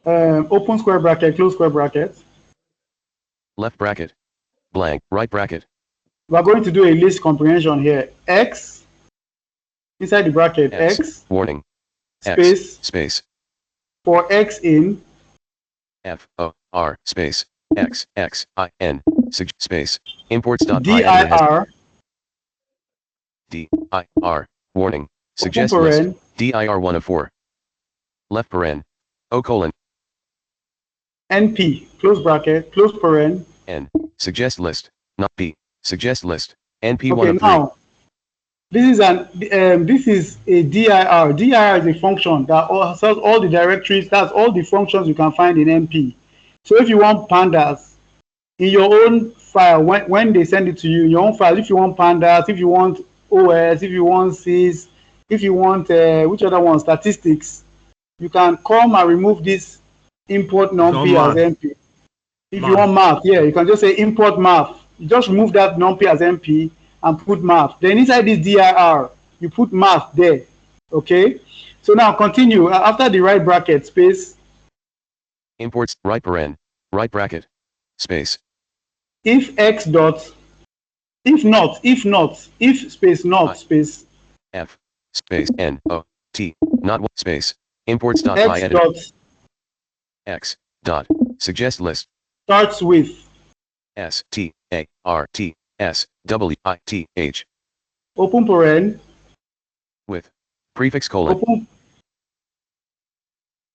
Speaker 6: Open square bracket, close square bracket.
Speaker 3: Left bracket. Blank. Right bracket.
Speaker 6: We're going to do a list comprehension here. X inside the bracket X
Speaker 3: warning
Speaker 6: space
Speaker 3: X, space
Speaker 6: for X in
Speaker 3: FOR space XXIN space imports.py
Speaker 6: dir
Speaker 3: dir warning suggest list dir 1 of 4 left paren O colon
Speaker 6: NP close bracket close paren
Speaker 3: N suggest list not P suggest list NP 1
Speaker 6: okay,
Speaker 3: of 3.
Speaker 6: now this is a dir. Dir is a function that has all the directories. That's all the functions you can find in NP. So if you want pandas in your own file, when they send it to you in your own file, if you want pandas, if you want OS, if you want sys, if you want which other one, statistics, you can come and remove this import numpy as NP. If you want math, yeah, you can just say import math. You just remove that numpy as NP and put math. Then inside this dir, you put math there. Okay. So now continue after the right bracket space.
Speaker 3: Imports right paren right bracket space.
Speaker 6: If X dot if space not space
Speaker 3: F space N O T not space imports dot
Speaker 6: X
Speaker 3: editor
Speaker 6: dot
Speaker 3: X dot suggest list
Speaker 6: starts with
Speaker 3: STARTSWITH
Speaker 6: open paren
Speaker 3: with Prefix colon.
Speaker 6: Open,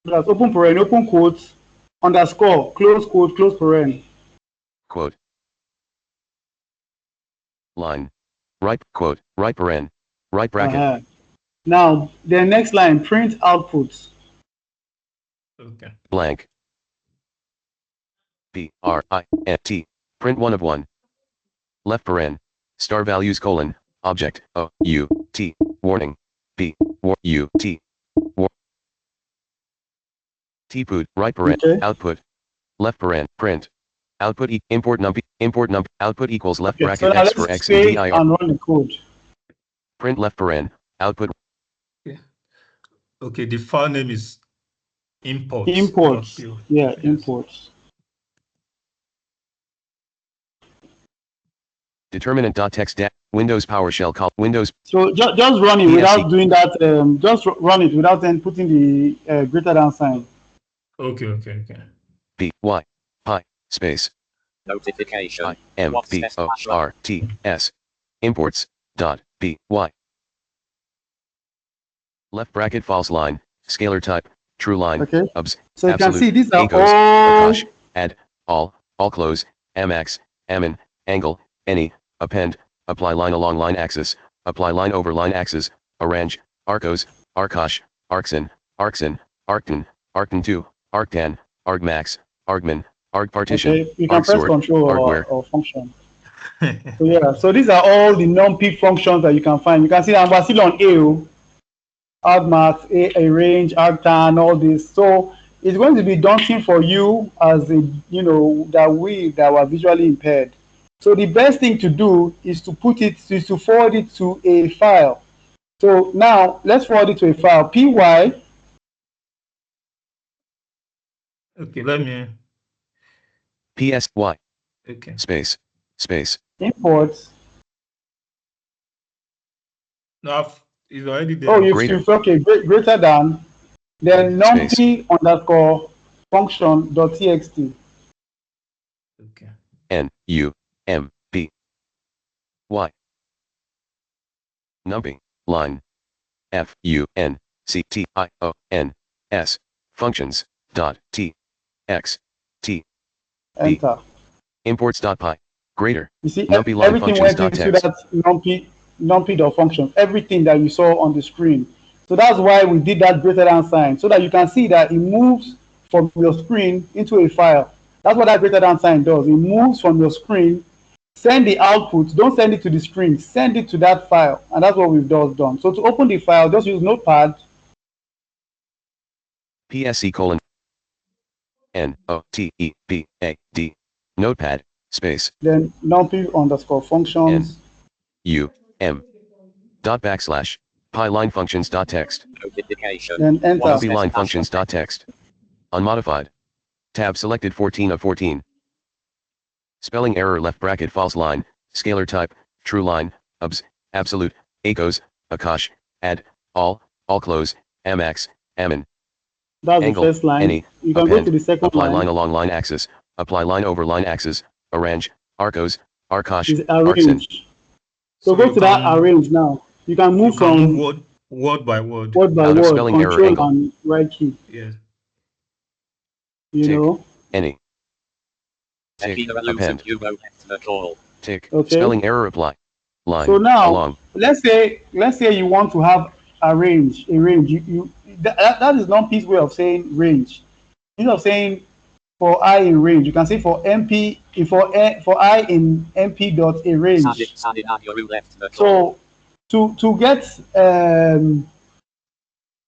Speaker 6: that's open paren, open quotes, underscore, close quote, close paren.
Speaker 3: Quote. Line. Right quote. Right paren. Right bracket.
Speaker 6: Now, the next line, print outputs.
Speaker 2: Okay.
Speaker 3: Blank. B-R-I-N-T. Print 1 of 1. Left paren. Star values colon. Object. O. U. T. Warning. B. U. T. War. T-put. Right paren.
Speaker 6: Okay.
Speaker 3: Output. Left paren. Print. Output import numpy. Import nump. Output equals left
Speaker 6: Okay, so
Speaker 3: bracket
Speaker 6: now
Speaker 3: X for
Speaker 6: let's
Speaker 3: X and
Speaker 6: save
Speaker 3: dir.
Speaker 6: and run the code.
Speaker 3: Print left paren. Output.
Speaker 2: Yeah. Okay, the file name is imports.
Speaker 6: Imports. Yeah,
Speaker 2: Yes.
Speaker 6: imports.
Speaker 3: Determinant.txt. Windows PowerShell call. Windows.
Speaker 6: So just run it
Speaker 3: PSC.
Speaker 6: without doing that. Just run it without then putting the greater than sign.
Speaker 2: Okay.
Speaker 3: B Y pi space
Speaker 5: Notification.
Speaker 3: I M
Speaker 5: What's
Speaker 3: B
Speaker 5: this
Speaker 3: O
Speaker 5: password?
Speaker 3: R T S imports dot B Y left bracket false line scalar type true line
Speaker 6: Okay.
Speaker 3: obs
Speaker 6: So you can
Speaker 3: absolute
Speaker 6: see these are
Speaker 3: echoes
Speaker 6: all
Speaker 3: Akash add all close mx mn angle any append apply line along line axis apply line over line axis arrange arcos arcosh arcsin arcsin arcton arcton2 arctan argmax argmin arg partition
Speaker 6: okay. You can press
Speaker 3: argsort
Speaker 6: control
Speaker 3: hardware.
Speaker 6: or function. So yeah, so these are all the Numpy functions that you can find. You can see that we're still on AO, argmax, arrange, arctan, all this. So it's going to be daunting for you as a that were visually impaired. So the best thing to do is to forward it to a file. So now let's forward it to a file. Py.
Speaker 2: Okay, let me.
Speaker 3: PSY
Speaker 2: Okay.
Speaker 3: space
Speaker 6: Imports.
Speaker 2: No, it's already there.
Speaker 6: Oh,
Speaker 3: Greater.
Speaker 6: okay. Greater than. Then
Speaker 3: Space.
Speaker 6: numpy underscore function dot txt.
Speaker 2: Okay.
Speaker 3: N U M B Y numpy line F U N C T I O N S functions dot T X T B
Speaker 6: Enter.
Speaker 3: imports dot py greater
Speaker 6: You see,
Speaker 3: numpy line
Speaker 6: everything
Speaker 3: functions
Speaker 6: went
Speaker 3: dot
Speaker 6: into
Speaker 3: text
Speaker 6: that numpy dot functions. Everything that you saw on the screen. So that's why we did that greater than sign, so that you can see that it moves from your screen into a file. That's what that greater than sign does. It moves from your screen, send the output, don't send it to the screen, send it to that file. And that's what we've just done. So to open the file, just use Notepad.
Speaker 3: PSC colon N O T E B A D notepad space
Speaker 6: Then numpy underscore functions.
Speaker 3: U M dot backslash py line functions dot text
Speaker 5: Notification.
Speaker 6: Then enter.
Speaker 3: numpy line functions dot text unmodified tab selected 14 of 14 spelling error left bracket false line scalar type true line obs absolute echoes akash add all close mx mn
Speaker 6: That's
Speaker 3: angle
Speaker 6: the first line.
Speaker 3: any
Speaker 6: You can
Speaker 3: append
Speaker 6: go to the second
Speaker 3: apply
Speaker 6: line.
Speaker 3: line along line axis apply line over line axis arrange arcos arcosh
Speaker 6: Is
Speaker 3: arcsin
Speaker 6: arrange. So go
Speaker 2: you
Speaker 6: to that
Speaker 2: can-
Speaker 6: arrange now. You can move
Speaker 2: You can
Speaker 6: from
Speaker 2: move word by word.
Speaker 6: word by
Speaker 3: out of
Speaker 6: word,
Speaker 3: spelling error
Speaker 6: control
Speaker 3: angle.
Speaker 6: and right key.
Speaker 2: Yes.
Speaker 6: You
Speaker 3: Tick.
Speaker 6: know.
Speaker 3: Any tick append
Speaker 5: The call.
Speaker 3: tick
Speaker 6: Okay.
Speaker 3: spelling error apply line
Speaker 6: So now
Speaker 3: along
Speaker 6: let's say you want to have a range. That is Numpy's way of saying range. Instead of saying for I in range, you can say for MP for I in MP dot a range. So to get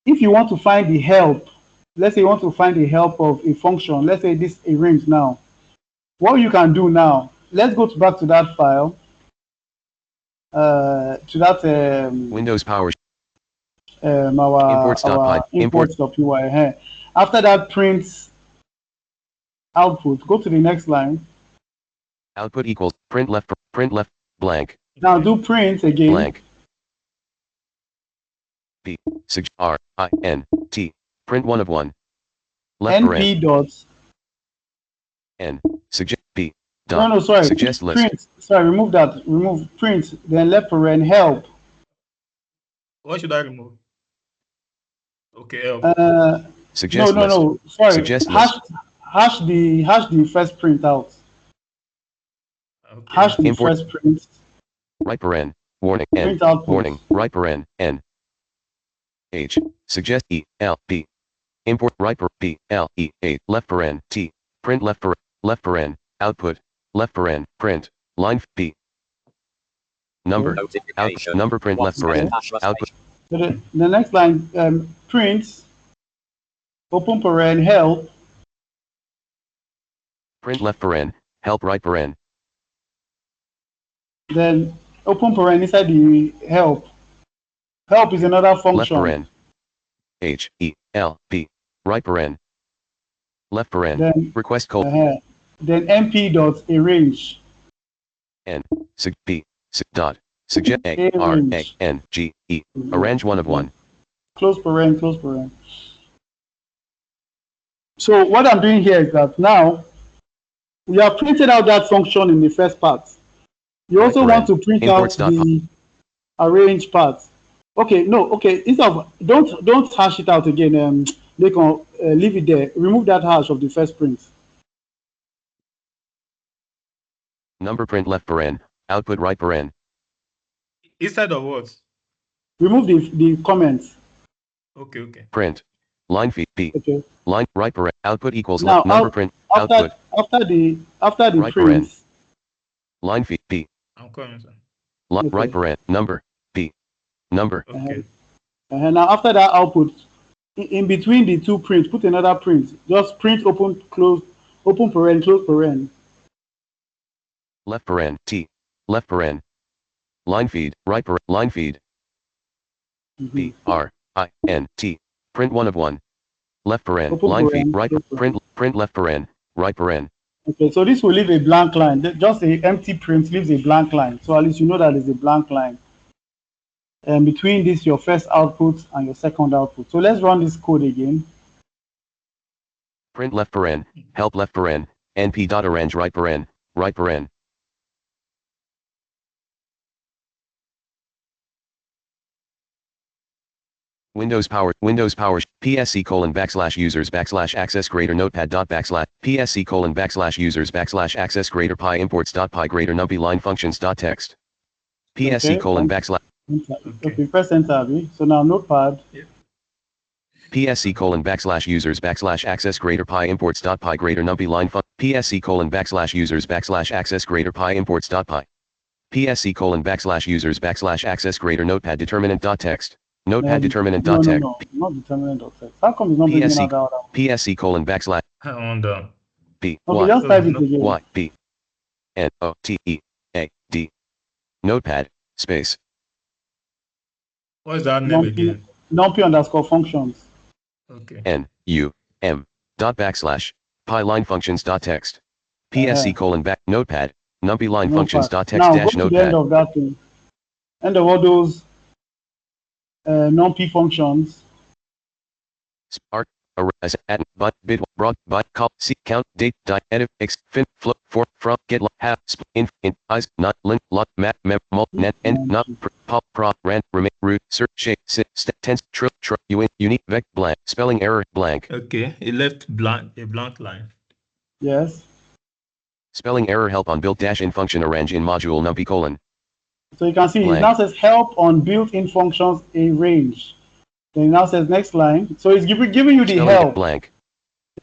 Speaker 6: if you want to find the help, let's say you want to find the help of a function, let's say this a range now. What you can do now, let's go back to that file, to that
Speaker 3: Windows Power
Speaker 6: our
Speaker 3: imports.py
Speaker 6: imports.py. After that, print output. Go to the next line.
Speaker 3: output equals print left blank
Speaker 6: Now do print again.
Speaker 3: blank B R I N T print 1 of 1 left
Speaker 6: NP dot
Speaker 3: N suggest B dot
Speaker 6: no sorry
Speaker 3: suggest list
Speaker 6: print remove that, remove print then left paren help.
Speaker 2: What should I remove? Okay, help.
Speaker 3: Suggest
Speaker 6: no,
Speaker 3: list.
Speaker 6: no. Sorry.
Speaker 3: Suggest list.
Speaker 6: Hash the first print out.
Speaker 2: Okay.
Speaker 6: Hash the
Speaker 3: Import.
Speaker 6: first print.
Speaker 3: Right paren. Warning. N.
Speaker 6: Print output.
Speaker 3: Warning. Right paren. N. H. Suggest E. L. B. Import right per P. L. E. A. Left paren. T. Print left paren. Output. Left paren. Print. Line B. Number. Output. Number print left paren. Output.
Speaker 6: So the next line, print, open paren, help.
Speaker 3: Print left paren. Help right paren.
Speaker 6: Then open paren inside the help. Help is another
Speaker 3: Left
Speaker 6: function.
Speaker 3: paren. H. E. L. B. Right paren. Left paren.
Speaker 6: Then,
Speaker 3: Request code.
Speaker 6: Then mp.arrange.
Speaker 3: N. Sug. B. Dot. Suggest A. R. A. N. G. E. Arrange 1 of 1.
Speaker 6: Close paren, close paren. So what I'm doing here is that now we have printed out that function in the first part. You also want to print out the arrange part. Okay, no, okay. Instead of don't hash it out again. They can leave it there. Remove that hash of the first print.
Speaker 3: Number print left paren. Output right paren.
Speaker 2: Inside of what?
Speaker 6: Remove the comments.
Speaker 2: Okay.
Speaker 3: Print. Line feed B.
Speaker 6: Okay.
Speaker 3: Line right paren. Output equals
Speaker 6: Now,
Speaker 3: number print. Output.
Speaker 6: After the
Speaker 3: Right
Speaker 6: print.
Speaker 3: paren. Line feed B.
Speaker 2: I'm coming, sir.
Speaker 6: Okay.
Speaker 3: Right paren. Number B. Number.
Speaker 2: Okay.
Speaker 6: Now after that output, in between the two prints, put another print. Just print open, close, open paren, close paren.
Speaker 3: Left paren. T. Left paren. Line feed. Right paren. Line feed. B. R. I. N. T. Print 1 of 1. Left paren.
Speaker 6: Open
Speaker 3: Line
Speaker 6: paren,
Speaker 3: feed. Right.
Speaker 6: close
Speaker 3: Print left paren. Right paren.
Speaker 6: Okay, so this will leave a blank line. Just a empty print leaves a blank line. So at least you know that it's a blank line. And between this, your first output and your second output. So let's run this code again.
Speaker 3: Print left paren. Help left paren. np.arrange right paren. Right paren. Windows power PSC /users /access greater notepad PSC /users /access greater pi imports pi greater numpy line functions text PSC
Speaker 6: Okay, press enter, Abby. So now notepad.
Speaker 3: PSC /users /access greater pi imports pi greater numpy line PSC /users /access greater pi imports pi PSC /users /access greater notepad determinant text notepad determinant text.
Speaker 6: No, not determinant text. How come it's not bringing out that?
Speaker 3: PSC
Speaker 2: I wonder.
Speaker 3: B
Speaker 6: Okay, just type it again.
Speaker 3: Y B N O T E A D notepad space.
Speaker 2: What is that name again?
Speaker 6: Numpy underscore functions.
Speaker 2: Okay.
Speaker 3: N U M dot pi line functions text PSC notepad numpy line functions text
Speaker 6: now,
Speaker 3: dash
Speaker 6: go to the end
Speaker 3: notepad.
Speaker 6: of that thing. End of all those numpy functions.
Speaker 3: Art add but bid broad but call see count date die edit x fin flow for from get have in eyes not link lot map mem mul net end not pop pro ran remain root search shape sit tense trill unique vec blank spelling error blank.
Speaker 2: Okay, it left a blank line.
Speaker 6: Yes.
Speaker 3: Spelling error help on built-in function arrange in module numpy colon.
Speaker 6: So you can see
Speaker 3: blank.
Speaker 6: It now says help on built-in functions arrange. Then it now says next line. So it's giving you the
Speaker 3: spelling
Speaker 6: help.
Speaker 3: Blank.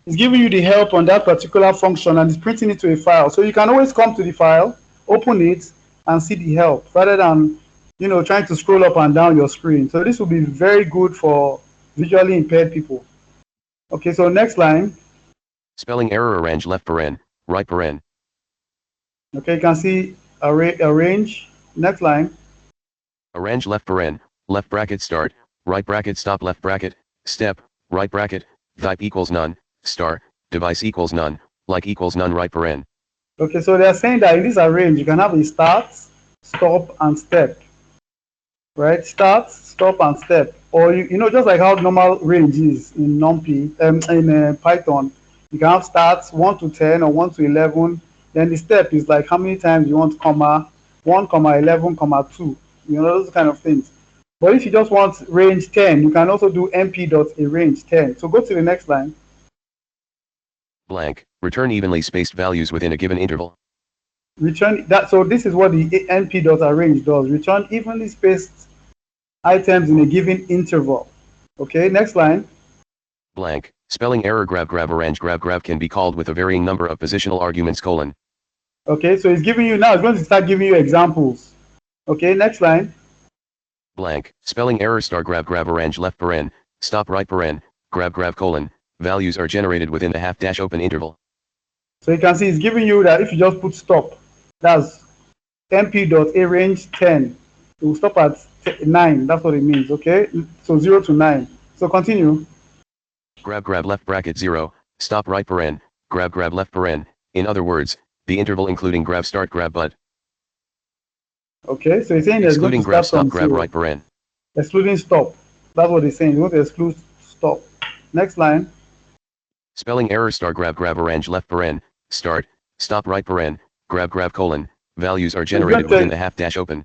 Speaker 6: It's giving you the help on that particular function and it's printing it to a file. So you can always come to the file, open it, and see the help rather than trying to scroll up and down your screen. So this will be very good for visually impaired people. Okay, so next line.
Speaker 3: Spelling error arrange left paren, right paren.
Speaker 6: Okay, you can see arrange. Next line.
Speaker 3: Arrange left paren, left bracket start, right bracket stop left bracket, step, right bracket, type equals none, star, device equals none, like equals none right paren.
Speaker 6: Okay, so they are saying that in this arrange you can have a start, stop, and step. Right? Start, stop, and step. Or just like how normal range is in Numpy, in Python, you can have starts 1 to 10 or 1 to 11. Then the step is like how many times you want comma, 1, 11, 2. Those kind of things. But if you just want range 10, you can also do np.arange10. So go to the next line.
Speaker 3: Blank. Return evenly spaced values within a given interval.
Speaker 6: Return that. So this is what the np.arrange does. Return evenly spaced items in a given interval. Okay, next line.
Speaker 3: Blank. Spelling error grab arrange grab can be called with a varying number of positional arguments :
Speaker 6: Okay, so it's giving you now. It's going to start giving you examples. Okay, next line.
Speaker 3: Blank. Spelling error star grab arrange left paren, stop right paren, grab : values are generated within the half dash open interval.
Speaker 6: So you can see it's giving you that if you just put stop, that's np.arange10. It will stop at 9. That's what it means. Okay, so 0 to 9. So continue.
Speaker 3: Grab left bracket 0, stop right paren, grab left paren. In other words, the interval including grab start grab but.
Speaker 6: Okay, so he's saying there's going to
Speaker 3: Excluding grab
Speaker 6: start
Speaker 3: stop
Speaker 6: from
Speaker 3: grab
Speaker 6: 0.
Speaker 3: right paren.
Speaker 6: Excluding stop. That's what he's saying. He's going to exclude stop. Next line.
Speaker 3: Spelling error star grab arrange left paren, start, stop right paren, grab : values are generated within the half dash open.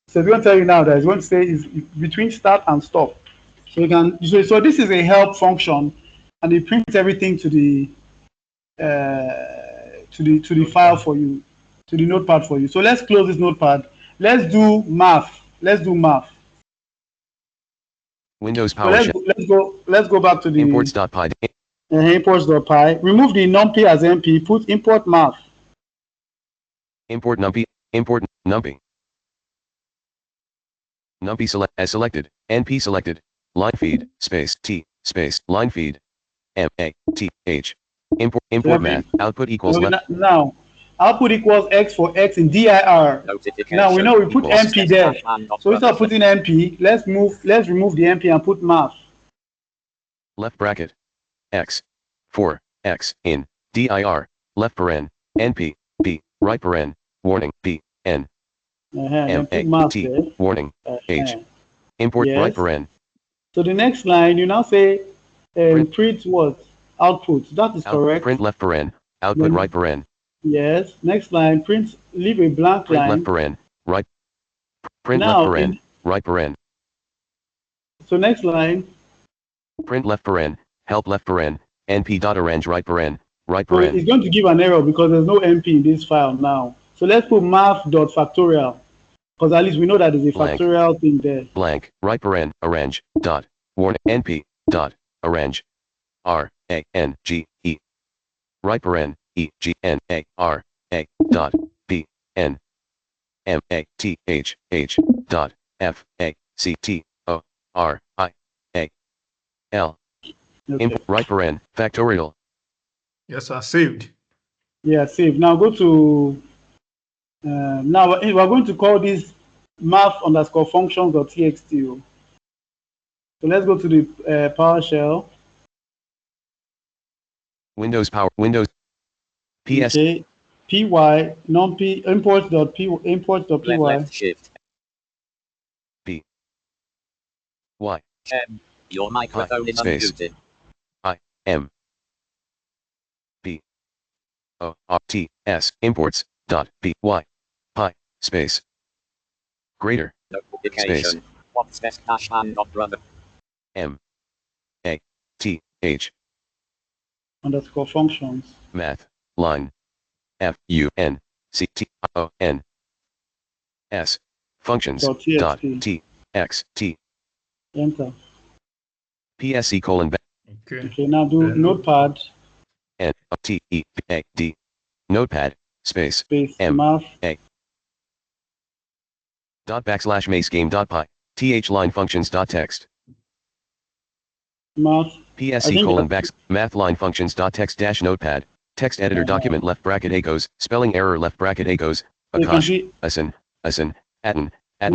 Speaker 6: So it's going to tell you now that it's going to say is between start and stop. So you can. So this is a help function, and it prints everything to the file for you, to the notepad for you. So let's close this notepad. Let's do math.
Speaker 3: Windows
Speaker 6: So
Speaker 3: PowerShell.
Speaker 6: let's go back to the
Speaker 3: imports.py.
Speaker 6: Imports.py. Remove the numpy as np. Put import math.
Speaker 3: Import Numpy. Import Numpy. Numpy select as selected. NP selected. Line feed space T space line feed. MATH. Import math. Output equals left.
Speaker 6: Now, output equals x for x in dir. Now we know we put np there. So instead of putting np, let's remove the np and put math.
Speaker 3: Left bracket. X. For x in dir. Left paren. NP. P. Right paren. Warning. P. N. MAT. Warning. H. Import right paren.
Speaker 6: So the next line, you now say print what? Output. That is correct.
Speaker 3: Print left paren. Output right paren.
Speaker 6: Yes. Next line, print, leave a blank
Speaker 3: Print
Speaker 6: line.
Speaker 3: left paren. Right. Print
Speaker 6: Now,
Speaker 3: left paren. Right paren.
Speaker 6: So next line.
Speaker 3: Print left paren. Help left paren. np.arrange right paren. Right
Speaker 6: So
Speaker 3: paren.
Speaker 6: it's going to give an error because there's no np in this file now. So let's put math.factorial. Because at least we know that there's a factorial thing there.
Speaker 3: Blank. Right paren. Arrange. Dot. Warn. NP. Dot. Arrange. R-A-N-G-E. Right paren. E-G-N-A-R-A. Dot. B-N. M-A-T-H-H. Dot. F-A-C-T-O-R-I-A-L.
Speaker 6: Okay.
Speaker 3: Right paren. Factorial.
Speaker 2: Yes, sir. Saved.
Speaker 6: Yeah, saved. Now go to, now we're going to call this math_functions.txt. So let's go to the PowerShell.
Speaker 3: Windows PS.
Speaker 6: Okay. Py numpy import.py.
Speaker 5: Left shift.
Speaker 3: P. Y.
Speaker 5: Your microphone is
Speaker 3: Space.
Speaker 5: unmuted.
Speaker 3: I. M. P. O. R. T. S. Imports. Dot. P. Y. Pi. Space. Greater. Space.
Speaker 5: What's best dash and dot brother?
Speaker 3: M. A. T. H.
Speaker 6: Underscore functions.
Speaker 3: Math. Line. F. U. N. C. T. O. N. S. Functions. Dot. T. X. T.
Speaker 6: Enter.
Speaker 3: PSC colon.
Speaker 6: Okay, now do notepad.
Speaker 3: N. T. E. A. D. Notepad. Space. M.
Speaker 6: Math.
Speaker 3: A. Dot / mace game dot py. Th line functions dot text.
Speaker 6: Math.
Speaker 3: PSC colon math line functions dot text dash notepad. Text editor document left bracket echoes. Spelling error left bracket echoes. Akash. Asin. Atin. Atten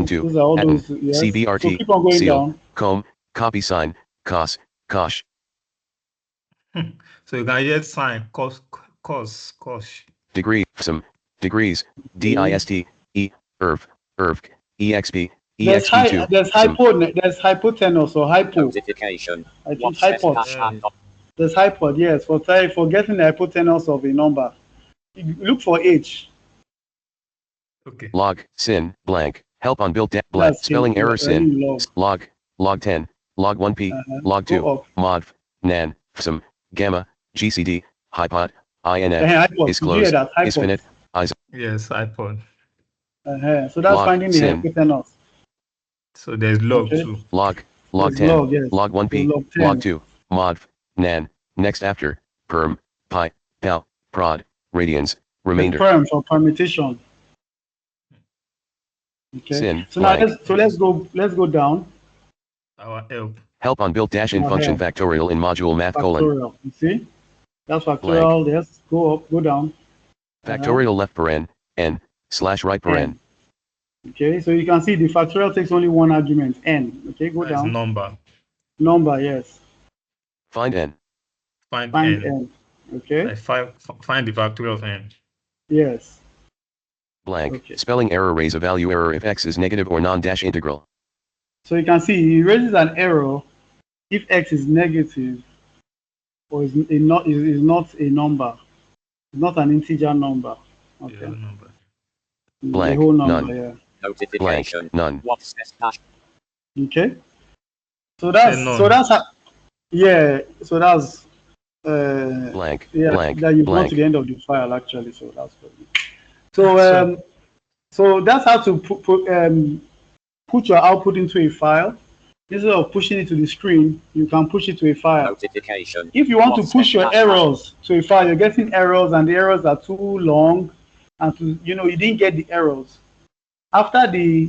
Speaker 3: 2. Atten. CBRT.
Speaker 6: So keep on going
Speaker 3: Seal.
Speaker 6: down.
Speaker 3: Comb. Copy sign. Cos. Kosh.
Speaker 2: So you can get sign cos.
Speaker 3: Degree. Some. Degrees. DIST. E. Irv. EXP. EXP2.
Speaker 6: There's hypotenuse or hypo.
Speaker 5: Notification.
Speaker 6: I think hypod. There's hypod, yes, for getting the hypotenuse of a number. Look for H.
Speaker 2: Okay.
Speaker 3: Log. Sin. Blank. Help on built blank.
Speaker 6: That's
Speaker 3: Spelling
Speaker 6: in,
Speaker 3: error
Speaker 6: in
Speaker 3: sin.
Speaker 6: log.
Speaker 3: Log 10. Log 1p. Log
Speaker 6: Go
Speaker 3: 2.
Speaker 6: up.
Speaker 3: Mod. Nan. Fsum. Gamma. GCD. HiPod. INF.
Speaker 6: iPod.
Speaker 3: Is
Speaker 6: Did you hear
Speaker 3: closed.
Speaker 6: that?
Speaker 3: Is
Speaker 6: iPod.
Speaker 3: finite. Is
Speaker 2: Yes, iPod.
Speaker 6: So that's
Speaker 3: log.
Speaker 6: finding the
Speaker 3: Sin.
Speaker 6: hypotenuse.
Speaker 2: So there's log
Speaker 6: Okay.
Speaker 2: too.
Speaker 3: Log. Log
Speaker 6: There's
Speaker 3: 10.
Speaker 6: log, yes.
Speaker 3: Log 1p.
Speaker 6: So log 10.
Speaker 3: Log 2. Mod. Nan. Next after. Perm. Pi. Pal. Prod. Radians. Remainder.
Speaker 6: Perm for permutation. Okay.
Speaker 3: Sin.
Speaker 6: So now
Speaker 3: Blank.
Speaker 6: let's go down.
Speaker 2: Our help.
Speaker 3: Help on built-in
Speaker 6: Our
Speaker 3: function
Speaker 6: help.
Speaker 3: factorial in module math colon.
Speaker 6: Factorial. You see? That's factorial. Yes. Go up, go down.
Speaker 3: Factorial left paren. N. Slash right paren.
Speaker 6: Okay, so you can see the factorial takes only one argument, n. Okay, go
Speaker 2: That's
Speaker 6: down.
Speaker 2: number.
Speaker 6: Number, yes.
Speaker 3: Find n.
Speaker 2: Find
Speaker 6: Find
Speaker 2: n.
Speaker 6: n. Okay.
Speaker 2: Like find the factorial of n.
Speaker 6: Yes.
Speaker 3: Blank.
Speaker 6: Okay.
Speaker 3: Spelling error. Raise a value error if x is negative or non-dash integral.
Speaker 6: So you can see it raises an error if x is negative or is not a number. It's not an integer number. Okay.
Speaker 2: Yeah, number.
Speaker 3: Blank.
Speaker 6: The whole number,
Speaker 3: None.
Speaker 6: yeah.
Speaker 5: Notification.
Speaker 3: Blank. None.
Speaker 5: What's this dash?
Speaker 6: Okay. So that's how, yeah. So that's
Speaker 3: blank.
Speaker 6: yeah.
Speaker 3: Blank.
Speaker 6: That you've gone to the end of the file actually. So that's good. So that's how to put your output into a file. Instead of pushing it to the screen, you can push it to a file.
Speaker 5: Notification.
Speaker 6: If you want to push your errors to a file, you're getting errors and the errors are too long, and you didn't get the errors. After the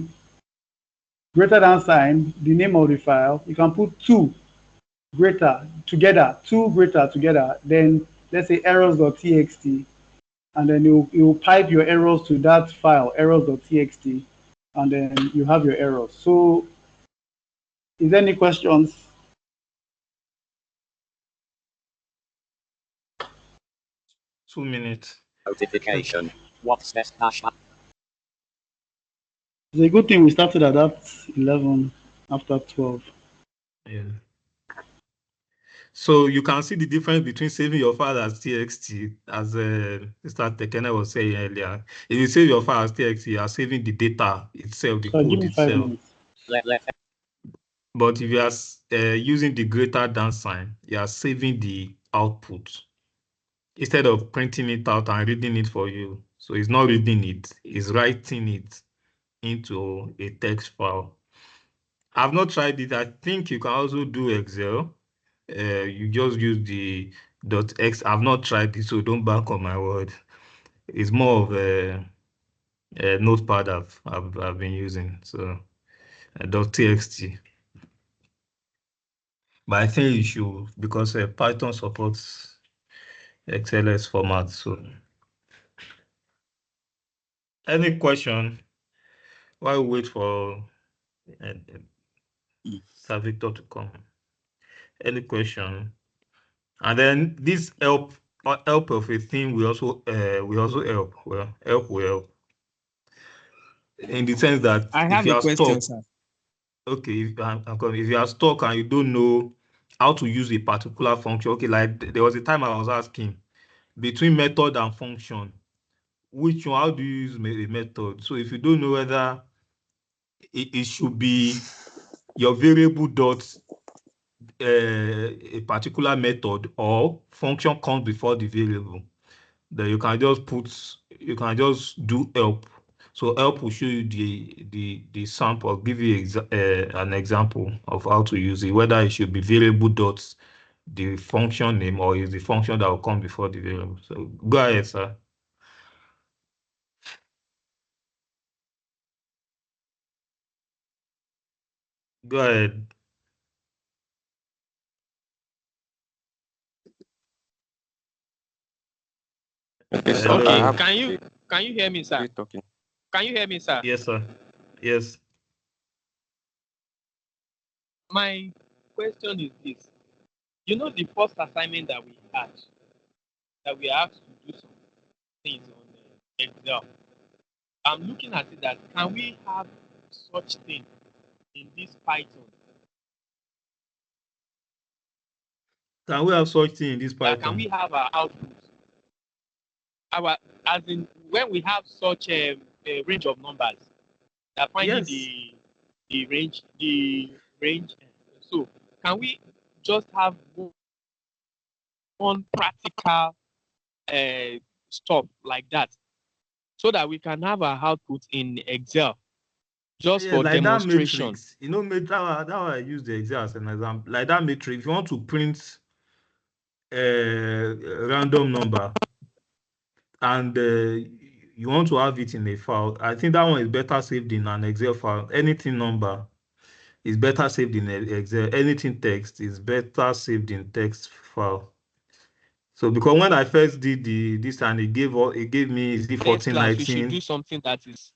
Speaker 6: greater than sign, the name of the file, you can put two greater together, then let's say errors.txt, and then you will pipe your errors to that file, errors.txt, and then you have your errors. So is there any questions?
Speaker 2: Two minutes.
Speaker 5: Notification. What's this dash?
Speaker 6: It's a good thing we started at that 11 after 12.
Speaker 2: Yeah. So you can see the difference between saving your file as txt, as Mr. Tekene was saying earlier. If you save your file as txt, you are saving the data itself, the code itself. But if you are using the greater than sign, you are saving the output instead of printing it out and reading it for you. So it's not reading it, it's writing it into a text file. I've not tried it. I think you can also do Excel. You just use the .x. I've not tried it, so don't bank on my word. It's more of a notepad I've been using. So .txt. But I think you should, because Python supports XLS format. So any question? While we wait for Sir Victor to come. Any question? And then this help of a thing we also help. Well, help will help. In the sense that
Speaker 4: I
Speaker 2: if
Speaker 4: have
Speaker 2: you
Speaker 4: a
Speaker 2: are
Speaker 4: question,
Speaker 2: stuck,
Speaker 4: sir.
Speaker 2: okay, if you are stuck and you don't know how to use a particular function, okay, like there was a time I was asking between method and function, which one, how do you use a method? So if you don't know whether it should be your variable dot a particular method or function comes before the variable, then you can just do help. So help will show you the sample, give you an example of how to use it, whether it should be variable dot the function name or is the function that will come before the variable. So go ahead, sir. Go ahead.
Speaker 11: Okay, so
Speaker 2: Hello.
Speaker 11: I have
Speaker 10: Can you hear me, sir?
Speaker 11: you talking.
Speaker 10: Can you hear me, sir?
Speaker 2: Yes, sir. Yes.
Speaker 10: My question is this. You know the first assignment that we had, that we asked to do some things on Excel. I'm looking at it that can we have such thing in this Python?
Speaker 2: Can we have such thing in this
Speaker 10: Can
Speaker 2: Python?
Speaker 10: we have our output? As in when we have such a range of numbers, They're finding
Speaker 2: Yes.
Speaker 10: the range, the range. So can we just have one practical stuff like that, so that we can have our output in Excel just
Speaker 2: Yeah,
Speaker 10: for
Speaker 2: like that
Speaker 10: demonstration?
Speaker 2: matrix. You know, that I use the Excel as an example. Like that matrix, if you want to print a random number and you want to have it in a file, I think that one is better saved in an Excel file. Anything number is better saved in Excel. Anything text is better saved in text file. So because when I first did this and it gave me is it
Speaker 10: Next class we should
Speaker 2: 1419,
Speaker 10: do something that is,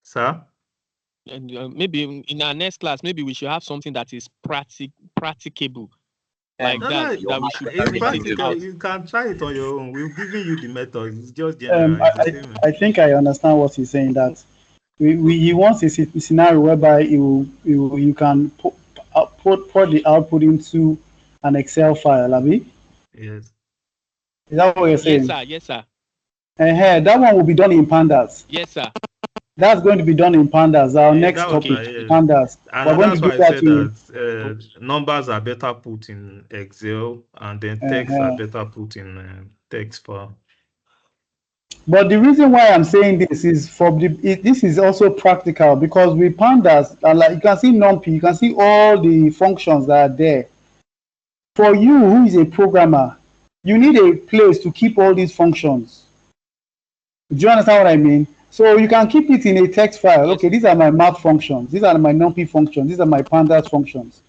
Speaker 2: sir.
Speaker 10: and maybe in our next class, maybe we should have something that is practicable, like
Speaker 2: No,
Speaker 10: that,
Speaker 2: no,
Speaker 10: that we should
Speaker 2: it's
Speaker 10: print it
Speaker 2: practical.
Speaker 10: out.
Speaker 2: You can try it on your own. We've given you the method. It's just
Speaker 6: Um,
Speaker 2: general.
Speaker 6: I,
Speaker 2: It's the
Speaker 6: I
Speaker 2: same.
Speaker 6: I think I understand what he's saying. That he wants a scenario whereby you can put the output into an Excel file, Abi.
Speaker 2: Yes.
Speaker 6: Is that what you're
Speaker 10: Yes,
Speaker 6: saying?
Speaker 10: sir. Yes, sir.
Speaker 6: That one will be done in pandas.
Speaker 10: Yes, sir.
Speaker 6: That's going to be done in pandas. Our
Speaker 2: Yeah,
Speaker 6: next
Speaker 2: that was
Speaker 6: topic,
Speaker 2: my yes.
Speaker 6: pandas. We're
Speaker 2: And
Speaker 6: going to
Speaker 2: that's
Speaker 6: do
Speaker 2: why I
Speaker 6: that
Speaker 2: said
Speaker 6: in.
Speaker 2: that numbers are better put in Excel and then text are better put in text file.
Speaker 6: But the reason why I'm saying this is this is also practical because with pandas, and like you can see Numpy, you can see all the functions that are there. For you who is a programmer, you need a place to keep all these functions. Do you understand what I mean? So you can keep it in a text file.
Speaker 10: Yes.
Speaker 6: Okay, these are my math functions. These are my Numpy functions. These are my pandas functions.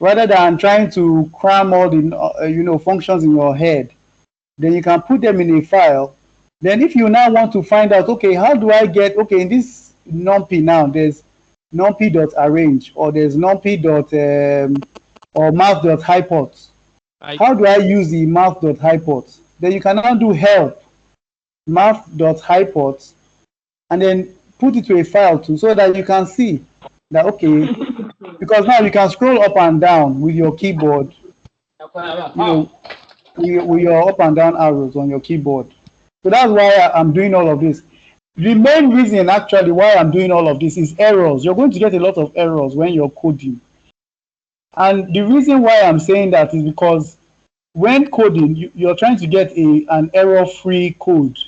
Speaker 6: Rather than trying to cram all the functions in your head, then you can put them in a file. Then if you now want to find out, okay, how do I get, okay, in this Numpy now, there's numpy.arrange or there's numpy. Or math.hypot. How do I use the math.hypot? Then you can now do help math.hypot and then put it to a file too so that you can see that, okay, because now you can scroll up and down with your keyboard, with your up and down arrows on your keyboard. So that's why I'm doing all of this. The main reason actually why I'm doing all of this is errors. You're going to get a lot of errors when you're coding. And the reason why I'm saying that is because when coding, you're trying to get an error-free code.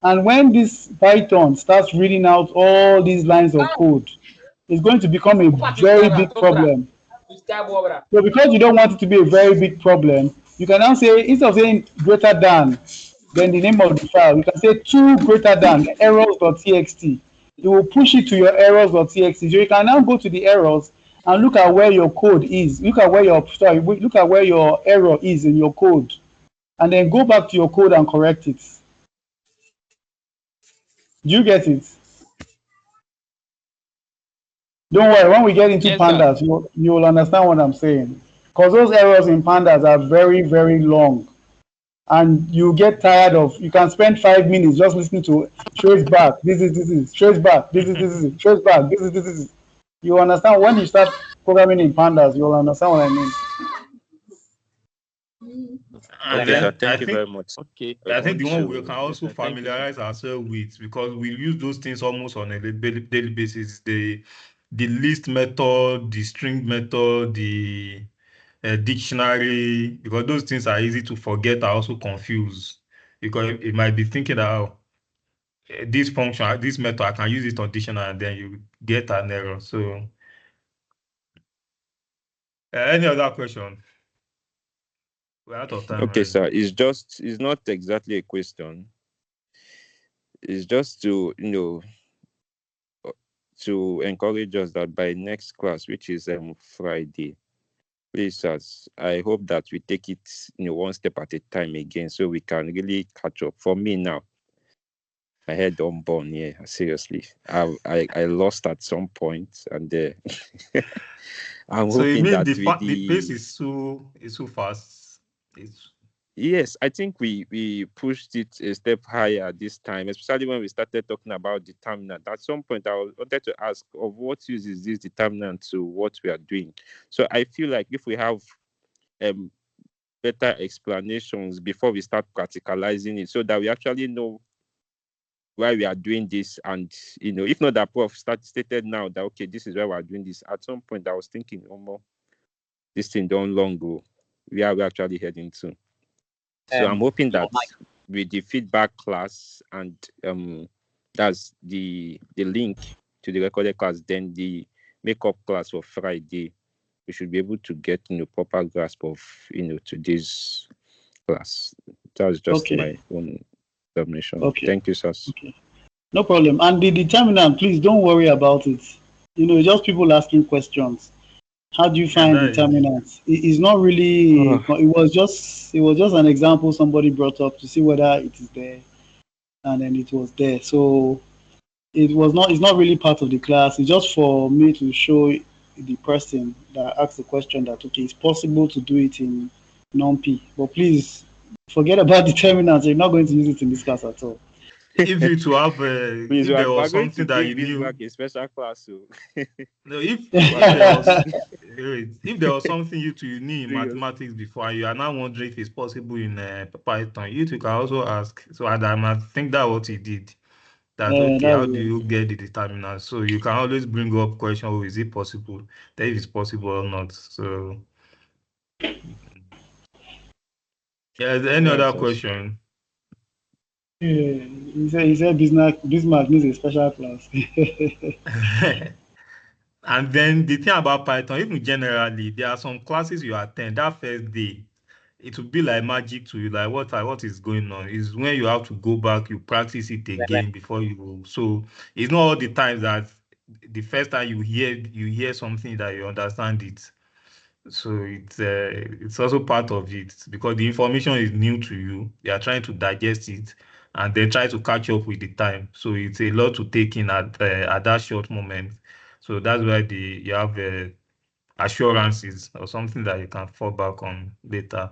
Speaker 6: And when this Python starts reading out all these lines of code, it's going to become a very big problem. So because you don't want it to be a very big problem, you can now say, instead of saying greater than, then the name of the file, you can say 2 greater than errors.txt. It will push it to your errors.txt. So you can now go to the errors and look at where your code is. Look at where your error is in your code. And then go back to your code and correct it. Do you get it? Don't worry, when we get into pandas, you will understand what I'm saying. Because those errors in pandas are very, very long. And you get tired of, you can spend 5 minutes just listening to trace back, this is, trace back, this is, trace back, this is. You understand when you start programming in pandas, you'll understand what I mean.
Speaker 2: And
Speaker 11: Okay, sir.
Speaker 2: then
Speaker 11: Thank you very much.
Speaker 10: Okay.
Speaker 2: I think the one we
Speaker 11: So,
Speaker 2: can also familiarize ourselves with, because we use those things almost on a daily basis, the list method, the string method, the dictionary, because those things are easy to forget, are also confused. Because it might be thinking that, oh, this function, this method, I can use it on dictionary, and then you get an error. So, any other question? We're out of time
Speaker 11: okay,
Speaker 2: already.
Speaker 11: sir. It's not exactly a question. It's just to to encourage us that by next class, which is Friday, please, I hope that we take it one step at a time again, so we can really catch up. For me now, my head unborn. Yeah, seriously, I lost at some point, and I'm
Speaker 2: So you
Speaker 11: hoping
Speaker 2: mean
Speaker 11: that
Speaker 2: the
Speaker 11: with
Speaker 2: pace is so fast? It's
Speaker 11: yes, I think we pushed it a step higher this time, especially when we started talking about determinant. At some point, I wanted to ask, of what use is this determinant to what we are doing? So I feel like if we have better explanations before we start practicalizing it, so that we actually know why we are doing this, and if not that prof stated now that okay, this is why we are doing this. At some point, I was thinking, oh, more this thing done long ago. Where are we actually heading to? So I'm hoping that with the feedback class and that's the link to the recorded class, then the makeup class for Friday, we should be able to get proper grasp of today's class. That's just my own submission.
Speaker 6: Okay.
Speaker 11: Thank you, sir.
Speaker 6: Okay. No problem. And the determinant, please don't worry about it. Just people asking questions. How do you find determinants? It's not really. It was just an example somebody brought up to see whether it is there, and then it was there. So it was not. It's not really part of the class. It's just for me to show the person that asked the question that okay, it's possible to do it in Numpy, but please forget about determinants. You're not going to use it in this class at all.
Speaker 2: If you to have if there was something that you knew,
Speaker 11: a special class. So.
Speaker 2: No, if there was something you knew in mathematics before, and you are now wondering if it's possible in Python, you can also ask. So I think that's what he did. That okay, how do you get the determinant? So you can always bring up question: oh, is it possible? Then if it's possible or not. So yeah, is there any other question?
Speaker 6: Yeah, he said Bismarck needs a special class.
Speaker 2: And then the thing about Python, even generally, there are some classes you attend that first day, it will be like magic to you. Like what is going on is when you have to go back, you practice it again before you go. So it's not all the times that the first time you hear something that you understand it. So it's also part of it because the information is new to you. They are trying to digest it and then try to catch up with the time. So it's a lot to take in at that short moment. So that's why you have assurances or something that you can fall back on later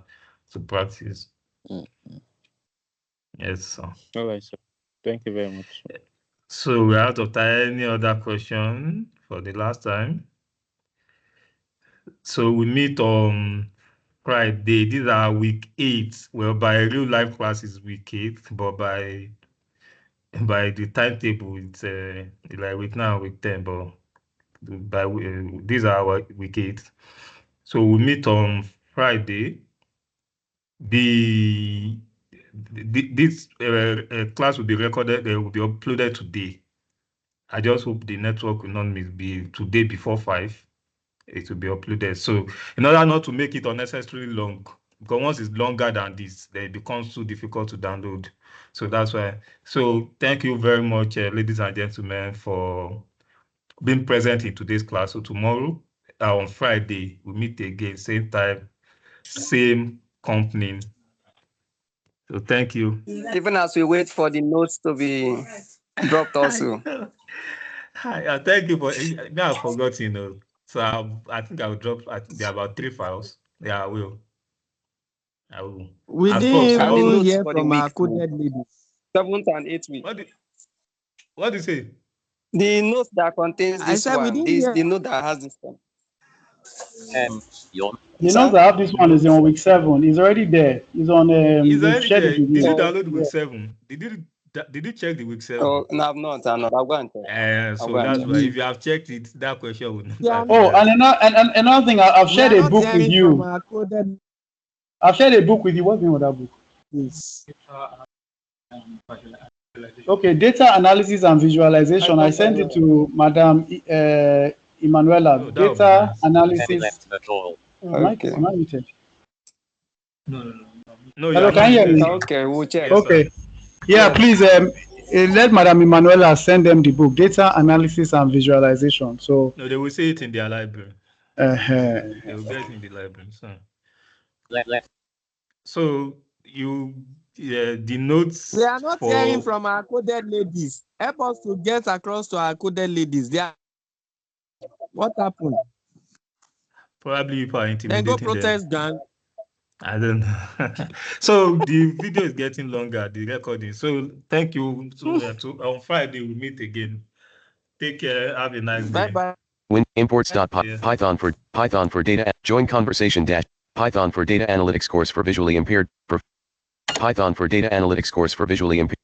Speaker 2: to practice.
Speaker 11: Mm-hmm.
Speaker 2: Yes, sir.
Speaker 11: All right, sir. Thank you very much.
Speaker 2: So we're out of time. Any other question for the last time? So we meet on Friday. These are week 8. Well, by real life class is week 8, but by the timetable, it's like week 9, week 10, but these are our week 8. So we meet on Friday. This class will be recorded. Will be uploaded today. I just hope the network will not be today before 5. It will be uploaded. So in order not to make it unnecessarily long, because once it's longer than this, then it becomes too difficult to download. So that's why. So thank you very much, ladies and gentlemen, for being present in today's class. So tomorrow, on Friday, we meet again, same time, same company. So thank you.
Speaker 8: Even as we wait for the notes to be dropped also.
Speaker 2: Hi, thank you for. Now I forgot, So I think I will drop. There are about 3 files. Yeah, I will.
Speaker 4: We didn't even hear from our coded ladies.
Speaker 8: 7th and 8th week.
Speaker 2: What do you say?
Speaker 8: The note that contains this one. The note that has this one.
Speaker 6: The note that have this one is on week 7. It's already there. It's on.
Speaker 2: It's already there. Did you download week 7? Did you check the week 7?
Speaker 8: Oh, no, I've not. I'll go and check.
Speaker 2: So that's why if you have checked it, that question would not.
Speaker 6: Yeah. Oh, and another thing, I've shared a book with you. I've shared a book with you. What's the name of that book? Yes. Okay, data analysis and visualization. I sent it to Madam Emanuela.
Speaker 2: Oh,
Speaker 6: data analysis.
Speaker 8: Okay.
Speaker 6: Am I muted?
Speaker 2: No.
Speaker 6: Hello, can you hear me?
Speaker 8: Okay, we'll check.
Speaker 6: Okay. Yeah, please let Madam Emanuela send them the book, Data Analysis and Visualization. So
Speaker 2: no, they will see it in their library. They will get it in the library. So the notes.
Speaker 4: We are not hearing from our coded ladies. Help us to get across to our coded ladies. What happened?
Speaker 2: Probably people are intimidating them.
Speaker 4: Then go protest, gang.
Speaker 2: I don't know. So the video is getting longer, the recording. So thank you. So on Friday we meet again. Take care. Have a nice day.
Speaker 4: Bye.
Speaker 3: When imports.python for data. Join conversation Python for data analytics course for visually impaired. Python for data analytics course for visually impaired.